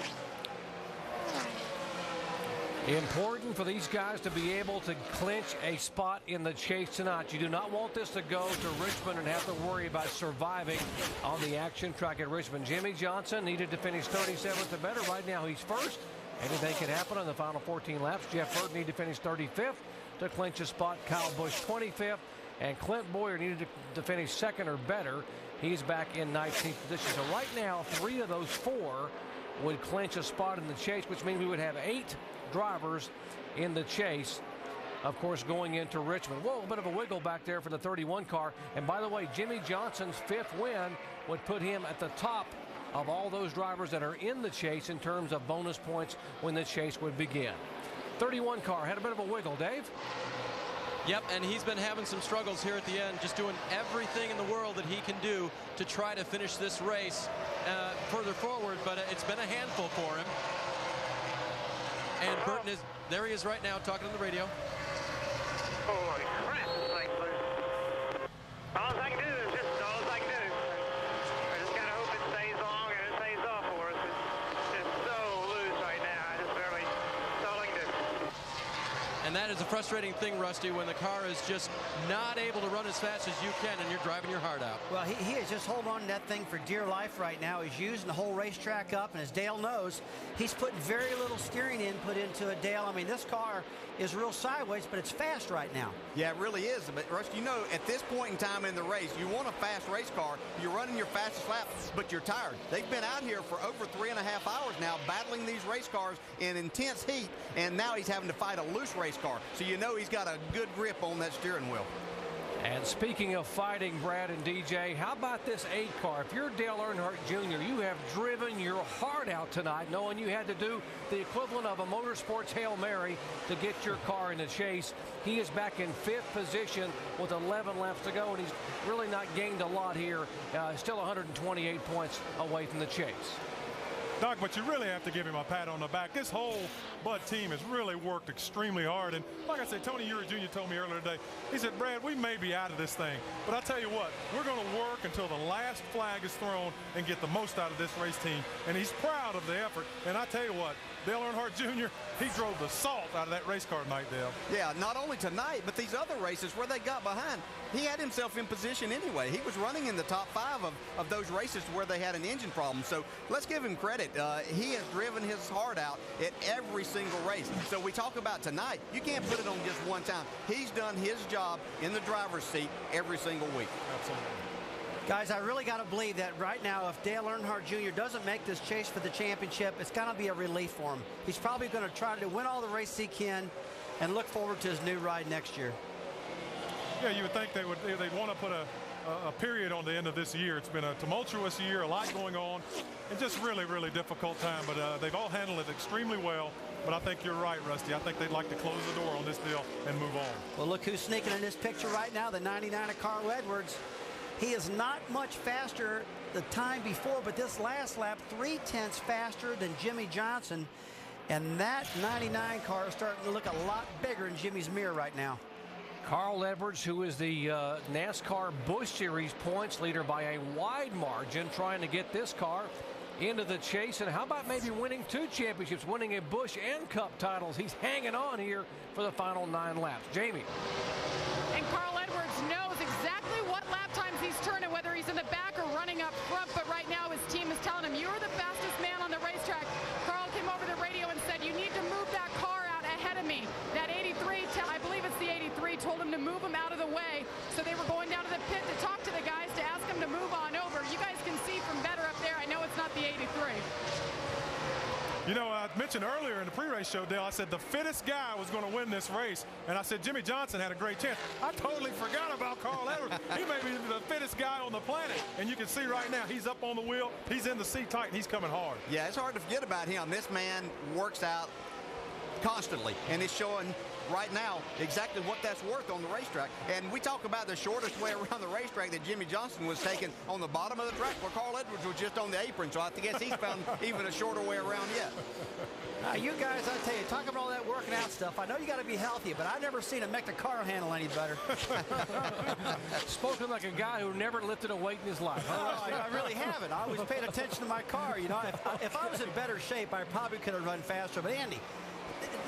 Important for these guys to be able to clinch a spot in the chase tonight. You do not want this to go to Richmond and have to worry about surviving on the action track at Richmond. Jimmy Johnson needed to finish 37th or better. Right now he's first. Anything can happen on the final 14 laps. Jeff Burton needed to finish 35th to clinch a spot. Kyle Busch 25th. and Clint Boyer needed to finish second or better. He's back in 19th position. So right now, 3 of those 4 would clinch a spot in the chase, which means we would have 8 drivers in the chase, of course, going into Richmond. Whoa, a bit of a wiggle back there for the 31 car. And by the way, Jimmy Johnson's 5th win would put him at the top of all those drivers that are in the chase in terms of bonus points when the chase would begin. 31 car had a bit of a wiggle, Dave. Yep, and he's been having some struggles here at the end, just doing everything in the world that he can do to try to finish this race further forward, but it's been a handful for him. And Burton there he is right now talking on the radio. Holy crap, this thing's loose. All I can do is all I can do. I just kind of hope it stays long and it stays off for us. It's so loose right now. I just barely, that's all I can do. And that is a frustrating thing, Rusty, when the car is just not able to run as fast as you can and you're driving your heart out. Well, he is just holding on to that thing for dear life right now. He's using the whole racetrack up, and as Dale knows, he's putting very little steering input into it, Dale. I mean, this car is real sideways, but it's fast right now. Yeah, it really is. But, Russ, you know, at this point in time in the race, you want a fast race car. You're running your fastest lap, but you're tired. They've been out here for over 3.5 hours now battling these race cars in intense heat, and now he's having to fight a loose race car. So you know he's got a good grip on that steering wheel. And speaking of fighting, Brad and DJ, how about this 8 car? If you're Dale Earnhardt Jr., you have driven your heart out tonight knowing you had to do the equivalent of a motorsports Hail Mary to get your car in the chase. He is back in 5th position with 11 laps to go, and he's really not gained a lot here. Still 128 points away from the chase. Doc, but you really have to give him a pat on the back. This whole Bud team has really worked extremely hard. And like I said, Tony Uri Jr. told me earlier today, he said, Brad, we may be out of this thing, but I tell you what, we're going to work until the last flag is thrown and get the most out of this race team. And he's proud of the effort. And I tell you what, Dale Earnhardt Jr., he drove the salt out of that race car tonight, Dale. Yeah, not only tonight, but these other races where they got behind, he had himself in position anyway. He was running in the top 5 of those races where they had an engine problem. So let's give him credit. He has driven his heart out at every single race. So we talk about tonight, you can't put it on just one time. He's done his job in the driver's seat every single week. Absolutely. Guys, I really got to believe that right now, if Dale Earnhardt Jr. doesn't make this chase for the championship, it's going to be a relief for him. He's probably going to try to win all the races he can and look forward to his new ride next year. Yeah, you would think they'd want to put a period on the end of this year. It's been a tumultuous year, a lot going on, and just really, really difficult time. But they've all handled it extremely well. But I think you're right, Rusty. I think they'd like to close the door on this deal and move on. Well, look who's sneaking in this picture right now, the 99 of Carl Edwards. He is not much faster the time before, but this last lap, 0.3 faster than Jimmy Johnson. And that 99 car is starting to look a lot bigger in Jimmy's mirror right now. Carl Edwards, who is the NASCAR Busch Series points leader by a wide margin, trying to get this car into the chase. And how about maybe winning 2 championships, winning a Busch and Cup titles? He's hanging on here for the final 9 laps. Jamie. And Carl Edwards knows exactly what lap times he's turning, whether he's in the back or running up front. But right now his team is telling him, you're the fastest man on the racetrack. Carl came over the radio and said, you need to move that car out ahead of me. That 83, I believe it's the 83, told him to move him out of the way. So they were going down to the pit to talk to the guys to ask him to move on over. You guys can see from better up there. I know it's not the 83. You know, I mentioned earlier in the pre-race show, Dale, I said the fittest guy was going to win this race. And I said Jimmy Johnson had a great chance. I totally forgot about Carl Edwards. He may be the fittest guy on the planet. And you can see right now, he's up on the wheel. He's in the seat tight, and he's coming hard. Yeah, it's hard to forget about him. This man works out constantly, and it's showing right now exactly what that's worth on the racetrack. And we talk about the shortest way around the racetrack that Jimmy Johnson was taking on the bottom of the track, where Carl Edwards was just on the apron. So I guess he's found even a shorter way around yet. Now, you guys, I tell you, talk about all that working out stuff. I know you got to be healthy, but I've never seen him make the car handle any better. Spoken like a guy who never lifted a weight in his life. I really haven't. I always paid attention to my car. You know, if I was in better shape, I probably could have run faster. But Andy,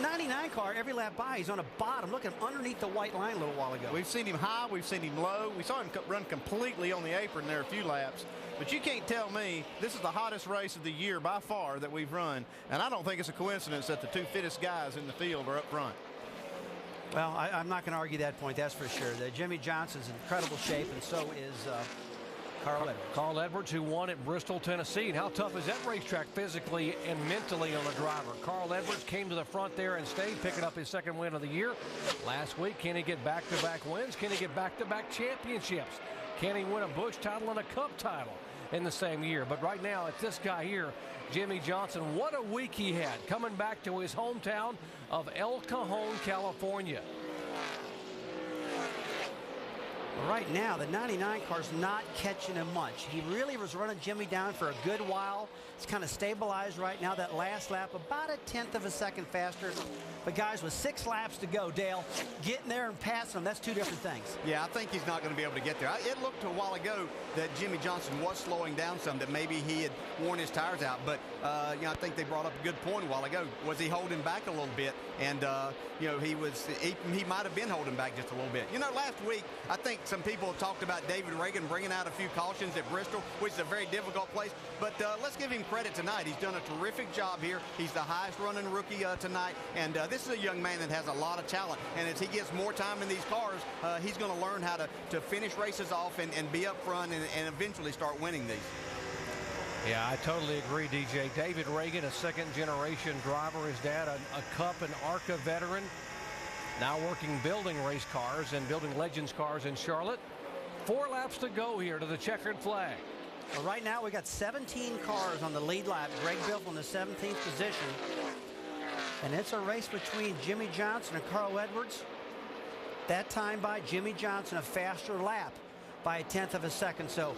99 car, every lap by, he's on the bottom. Look at him underneath the white line a little while ago. We've seen him high, we've seen him low. We saw him run completely on the apron there a few laps. But you can't tell me this is the hottest race of the year by far that we've run. And I don't think it's a coincidence that the 2 fittest guys in the field are up front. Yeah, it's hard to forget about him. This is the hottest race of the year by far that we've run. And I don't think it's a coincidence that the 2 fittest guys in the field are up front. And I don't think it's a coincidence that the 2 fittest guys in the field are up front. You know, I mentioned earlier in the pre-race show, Dale, I said the Well, I'm not going to argue that point, that's for sure. Jimmy Johnson's in incredible shape, and so is Carl Edwards. Carl Edwards, who won at Bristol, Tennessee. And how tough is that racetrack physically and mentally on the driver? Carl Edwards came to the front there and stayed, picking up his second win of the year. Last week, can he get back-to-back wins? Can he get back-to-back championships? Can he win a Busch title and a Cup title in the same year? But right now, it's this guy here, Jimmy Johnson. What a week he had, coming back to his hometown of El Cajon, California. Right now, the 99 car's not catching him much. He really was running Jimmy down for a good while. It's kind of stabilized right now. That last lap, about 1/10 of a second faster. But guys, with 6 laps to go, Dale, getting there and passing him, that's two different things. Yeah, I think he's not going to be able to get there. It looked a while ago that Jimmy Johnson was slowing down some, that maybe he had worn his tires out. But, you know, I think they brought up a good point a while ago. Was he holding back a little bit? And, you know, he might have been holding back just a little bit. You know, last week, I think some people talked about David Reagan bringing out a few cautions at Bristol, which is a very difficult place. But let's give him credit tonight. He's done a terrific job here. He's the highest running rookie tonight. And this is a young man that has a lot of talent. And as he gets more time in these cars, he's going to learn how to finish races off and be up front and eventually start winning these. Yeah, I totally agree, DJ. David Reagan, a second-generation driver. His dad, a Cup and ARCA veteran. Now working building race cars and building Legends cars in Charlotte. 4 laps to go here to the checkered flag. Well, right now we got 17 cars on the lead lap. Greg Biffle in the 17th position. And it's a race between Jimmy Johnson and Carl Edwards. That time by Jimmy Johnson, a faster lap by 1/10 of a second. So,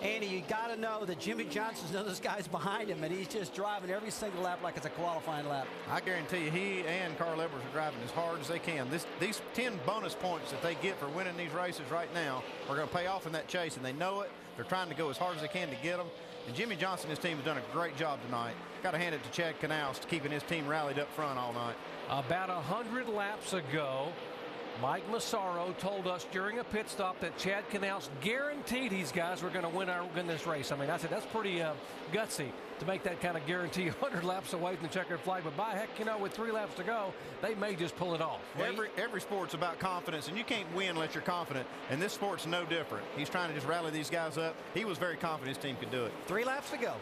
Andy, you got to know that Jimmy Johnson's none of those guys behind him, and he's just driving every single lap like it's a qualifying lap. I guarantee you, he and Carl Edwards are driving as hard as they can. These 10 bonus points that they get for winning these races right now are going to pay off in that chase, and they know it. They're trying to go as hard as they can to get them. And Jimmy Johnson and his team have done a great job tonight. Got to hand it to Chad Knaus to keeping his team rallied up front all night. About 100 laps ago, Mike Massaro told us during a pit stop that Chad Knaus guaranteed these guys were going to win this race. I mean, I said that's pretty gutsy to make that kind of guarantee 100 laps away from the checkered flag. But by heck, you know, with 3 laps to go, they may just pull it off. Every sport's about confidence, and you can't win unless you're confident. And this sport's no different. He's trying to just rally these guys up. He was very confident his team could do it. 3 laps to go.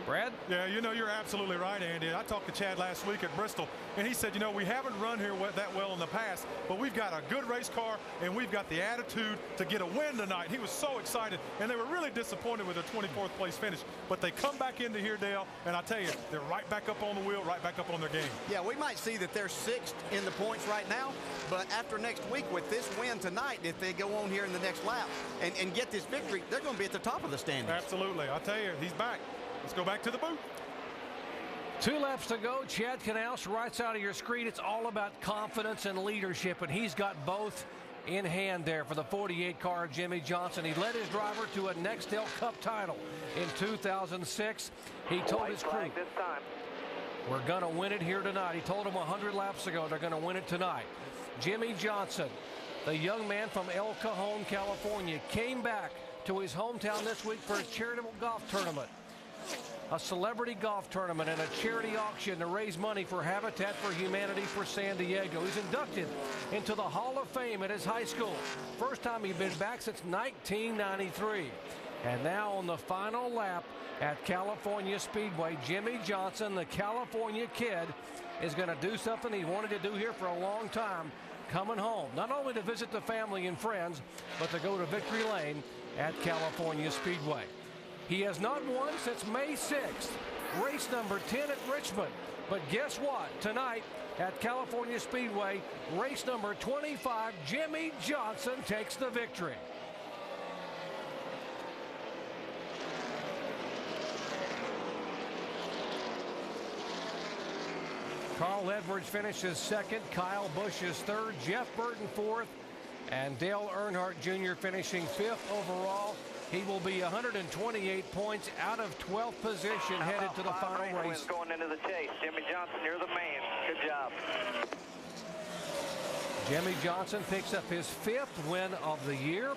Brad? Yeah, you know, you're absolutely right, Andy. I talked to Chad last week at Bristol, and he said, you know, we haven't run here that well in the past, but we've got a good race car, and we've got the attitude to get a win tonight. He was so excited, and they were really disappointed with their 24th place finish. But they come back into here, Dale, and I tell you, they're right back up on the wheel, right back up on their game. Yeah, we might see that they're 6th in the points right now, but after next week with this win tonight, if they go on here in the next lap and get this victory, they're going to be at the top of the standings. Absolutely. I'll tell you, he's back. Let's go back to the booth. 2 laps to go. Chad Knaus writes out of your screen. It's all about confidence and leadership, and he's got both in hand there for the 48 car Jimmy Johnson. He led his driver to a Nextel Cup title in 2006. He told his crew, we're going to win it here tonight. He told them 100 laps ago they're going to win it tonight. Jimmy Johnson, the young man from El Cajon, California, came back to his hometown this week for a charitable golf tournament. A celebrity golf tournament and a charity auction to raise money for Habitat for Humanity for San Diego. He's inducted into the Hall of Fame at his high school. First time he's been back since 1993. And now on the final lap at California Speedway, Jimmy Johnson, the California kid, is going to do something he wanted to do here for a long time, coming home. Not only to visit the family and friends, but to go to Victory Lane at California Speedway. He has not won since May 6th, race number 10 at Richmond. But guess what? Tonight at California Speedway, race number 25, Jimmy Johnson takes the victory. Carl Edwards finishes 2nd, Kyle Busch is 3rd, Jeff Burton 4th, and Dale Earnhardt Jr. finishing 5th overall. He will be 128 points out of 12th position headed to the final race. Going into the chase. Jimmy Johnson, you're the man. Good job. Jimmy Johnson picks up his 5th win of the year,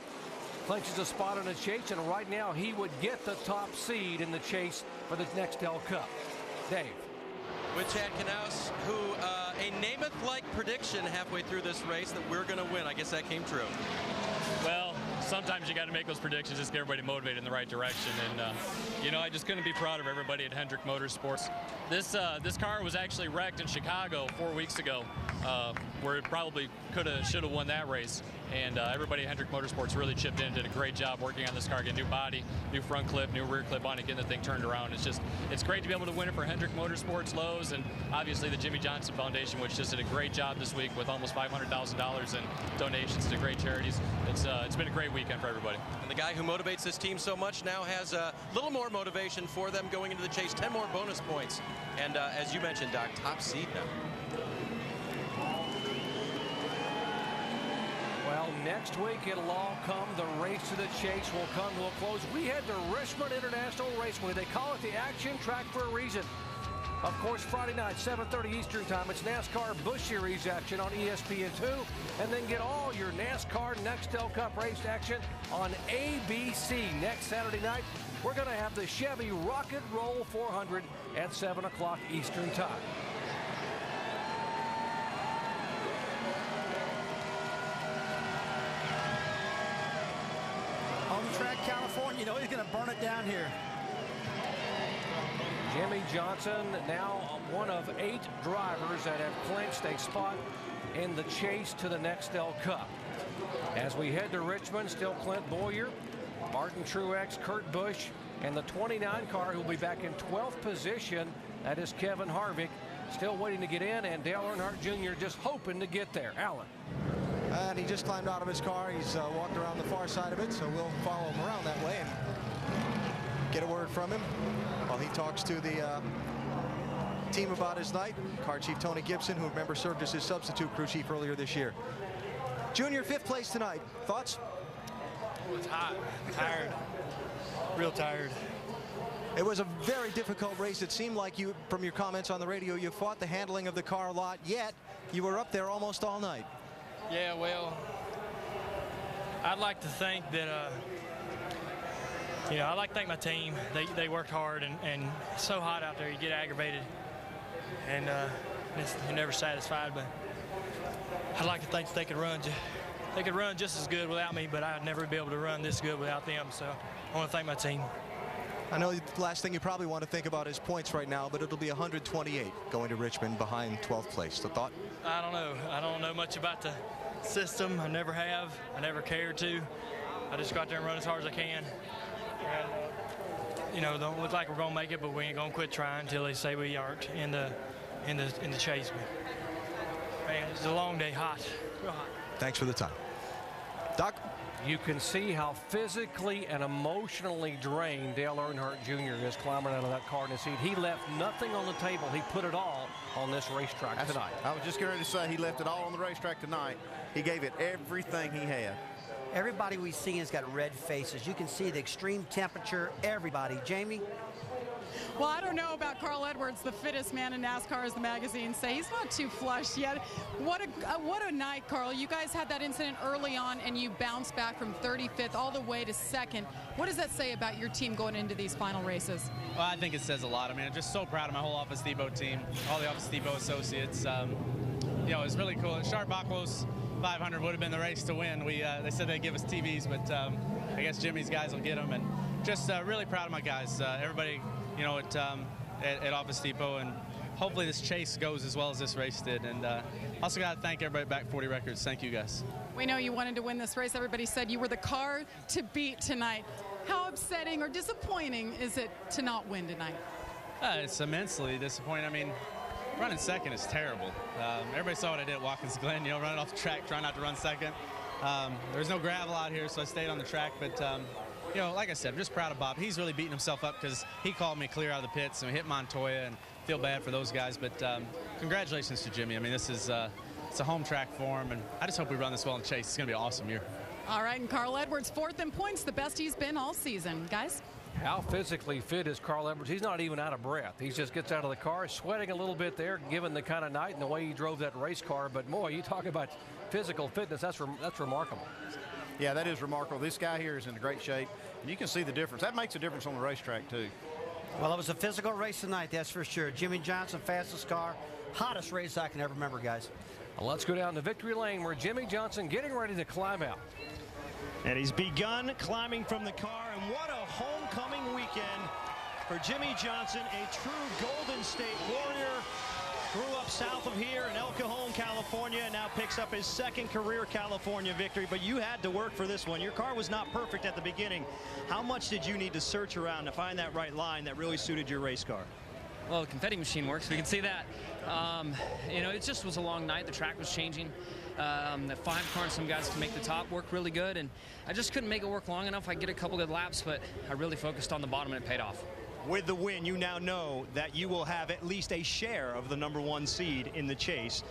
clinches a spot in the chase, and right now he would get the top seed in the chase for the Nextel Cup. Dave. With Chad Knaus, who a Namath-like prediction halfway through this race that we're going to win. I guess that came true. Well, sometimes you got to make those predictions just to get everybody motivated in the right direction. And, you know, I just couldn't be proud of everybody at Hendrick Motorsports. This car was actually wrecked in Chicago 4 weeks ago, where it probably should have won that race. And everybody at Hendrick Motorsports really chipped in, did a great job working on this car, getting new body, new front clip, new rear clip on it, getting the thing turned around. It's great to be able to win it for Hendrick Motorsports, Lowe's, and obviously the Jimmy Johnson Foundation, which just did a great job this week with almost $500,000 in donations to great charities. It's been a great weekend for everybody. And the guy who motivates this team so much now has a little more motivation for them going into the chase, 10 more bonus points. And as you mentioned, Doc, top seed now. Well, next week it'll all come. The race to the chase will come to a close. We head to Richmond International Raceway. They call it the action track for a reason. Of course, Friday night, 7:30 Eastern Time, it's NASCAR Busch Series action on ESPN2. And then get all your NASCAR Nextel Cup race action on ABC. Next Saturday night, we're going to have the Chevy Rocket Roll 400 at 7 o'clock Eastern Time. Home track California, you know he's going to burn it down here. Jimmy Johnson, now one of 8 drivers that have clinched a spot in the chase to the Nextel Cup. As we head to Richmond, still Clint Boyer, Martin Truex, Kurt Busch, and the 29 car who'll be back in 12th position. That is Kevin Harvick, still waiting to get in, and Dale Earnhardt Jr. just hoping to get there. Alan. And he just climbed out of his car. He's walked around the far side of it, so we'll follow him around that way and get a word from him while he talks to the team about his night. Car chief Tony Gibson, who remember served as his substitute crew chief earlier this year. Junior, 5th place tonight. Thoughts? Oh, it's hot. Tired. Real tired. It was a very difficult race. It seemed like you, from your comments on the radio, you fought the handling of the car a lot, yet you were up there almost all night. Yeah, well, I'd like to think that, you know, I'd like to thank my team. They worked hard, and it's so hot out there, you get aggravated, and you're never satisfied. But I'd like to think that they could run just as good without me, but I'd never be able to run this good without them. So I want to thank my team. I know the last thing you probably want to think about is points right now, but it'll be 128 going to Richmond behind 12th place. The thought? I don't know. I don't know much about the system. I never have. I never cared to. I just go out there and run as hard as I can. And, you know, don't look like we're going to make it, but we ain't going to quit trying until they say we aren't in the chase. Man, it's a long day, hot, real hot. Thanks for the time. Doc? You can see how physically and emotionally drained Dale Earnhardt Jr. is climbing out of that car in his seat. He left nothing on the table. He put it all on this racetrack tonight. I was just getting ready to say he left it all on the racetrack tonight. He gave it everything he had. Everybody we see has got red faces. You can see the extreme temperature. Everybody. Jamie? Well, I don't know about Carl Edwards, the fittest man in NASCAR, as the magazine say. He's not too flushed yet. What a night, Carl. You guys had that incident early on, and you bounced back from 35th all the way to 2nd. What does that say about your team going into these final races? Well, I think it says a lot. I mean, I'm just so proud of my whole Office Depot team, all the Office Depot associates. You know, it's really cool. Sharp Aquos 500 would have been the race to win. They said they'd give us TVs, but I guess Jimmy's guys will get them. And just really proud of my guys. Everybody, you know, at Office Depot, and hopefully this chase goes as well as this race did. And also got to thank everybody back at 40 Records. Thank you, guys. We know you wanted to win this race. Everybody said you were the car to beat tonight. How upsetting or disappointing is it to not win tonight? It's immensely disappointing. I mean, running second is terrible. Everybody saw what I did at Watkins Glen, you know, running off the track, trying not to run second. There was no gravel out here, so I stayed on the track. But, you know, like I said, I'm just proud of Bob. He's really beating himself up because he called me clear out of the pits and we hit Montoya, and feel bad for those guys. But congratulations to Jimmy. I mean, this is it's a home track for him, and I just hope we run this well in Chase. It's going to be an awesome year. All right, and Carl Edwards, 4th in points, the best he's been all season. Guys? How physically fit is Carl Edwards? He's not even out of breath. He just gets out of the car, sweating a little bit there, given the kind of night and the way he drove that race car. But, boy, you talk about physical fitness, that's remarkable. Yeah, that is remarkable. This guy here is in great shape, and you can see the difference. That makes a difference on the racetrack, too. Well, it was a physical race tonight, that's for sure. Jimmy Johnson, fastest car. hottest race I can ever remember, guys. Well, let's go down to victory lane where Jimmy Johnson getting ready to climb out. And he's begun climbing from the car, and what a homecoming weekend for Jimmy Johnson, a true Golden State Warrior. Grew up south of here in El Cajon, California, and now picks up his second career California victory. But you had to work for this one. Your car was not perfect at the beginning. How much did you need to search around to find that right line that really suited your race car? Well, the confetti machine works. We can see that. You know, it just was a long night. The track was changing. The 5 car and some guys can make the top work really good, and I just couldn't make it work long enough. I get a couple good laps, but I really focused on the bottom, and it paid off. With the win, you now know that you will have at least a share of the #1 seed in the chase.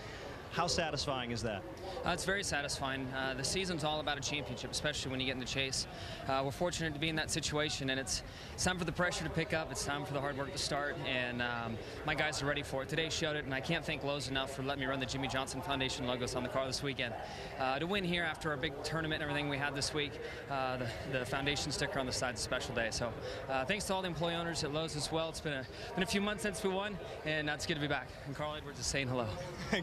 How satisfying is that? It's very satisfying. The season's all about a championship, especially when you get in the chase. We're fortunate to be in that situation, and it's time for the pressure to pick up. It's time for the hard work to start, and my guys are ready for it. Today showed it, and I can't thank Lowe's enough for letting me run the Jimmy Johnson Foundation logos on the car this weekend. To win here after our big tournament and everything we had this week, the foundation sticker on the side is a special day. So thanks to all the employee owners at Lowe's as well. It's been a few months since we won, and it's good to be back. And Carl Edwards is saying hello.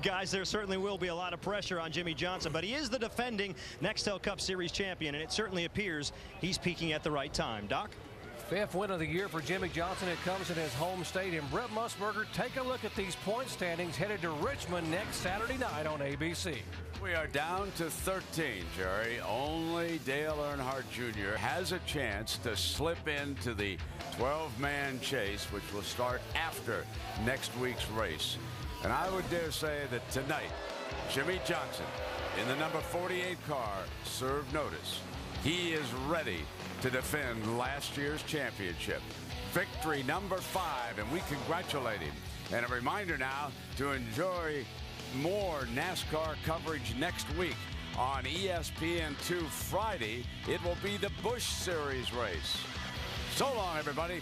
Guys, there certainly will be a lot of pressure on Jimmy Johnson, but he is the defending Nextel Cup Series champion, and it certainly appears he's peaking at the right time. Doc? 5th win of the year for Jimmy Johnson. It comes in his home state. And Brett Musburger, take a look at these point standings headed to Richmond next Saturday night on ABC. We are down to 13, Jerry. Only Dale Earnhardt Jr. has a chance to slip into the 12-man chase, which will start after next week's race. And I would dare say that tonight, Jimmy Johnson in the number 48 car served notice. He is ready to defend last year's championship. Victory number 5, and we congratulate him. And a reminder now to enjoy more NASCAR coverage next week on ESPN2 Friday. It will be the Busch Series race. So long, everybody.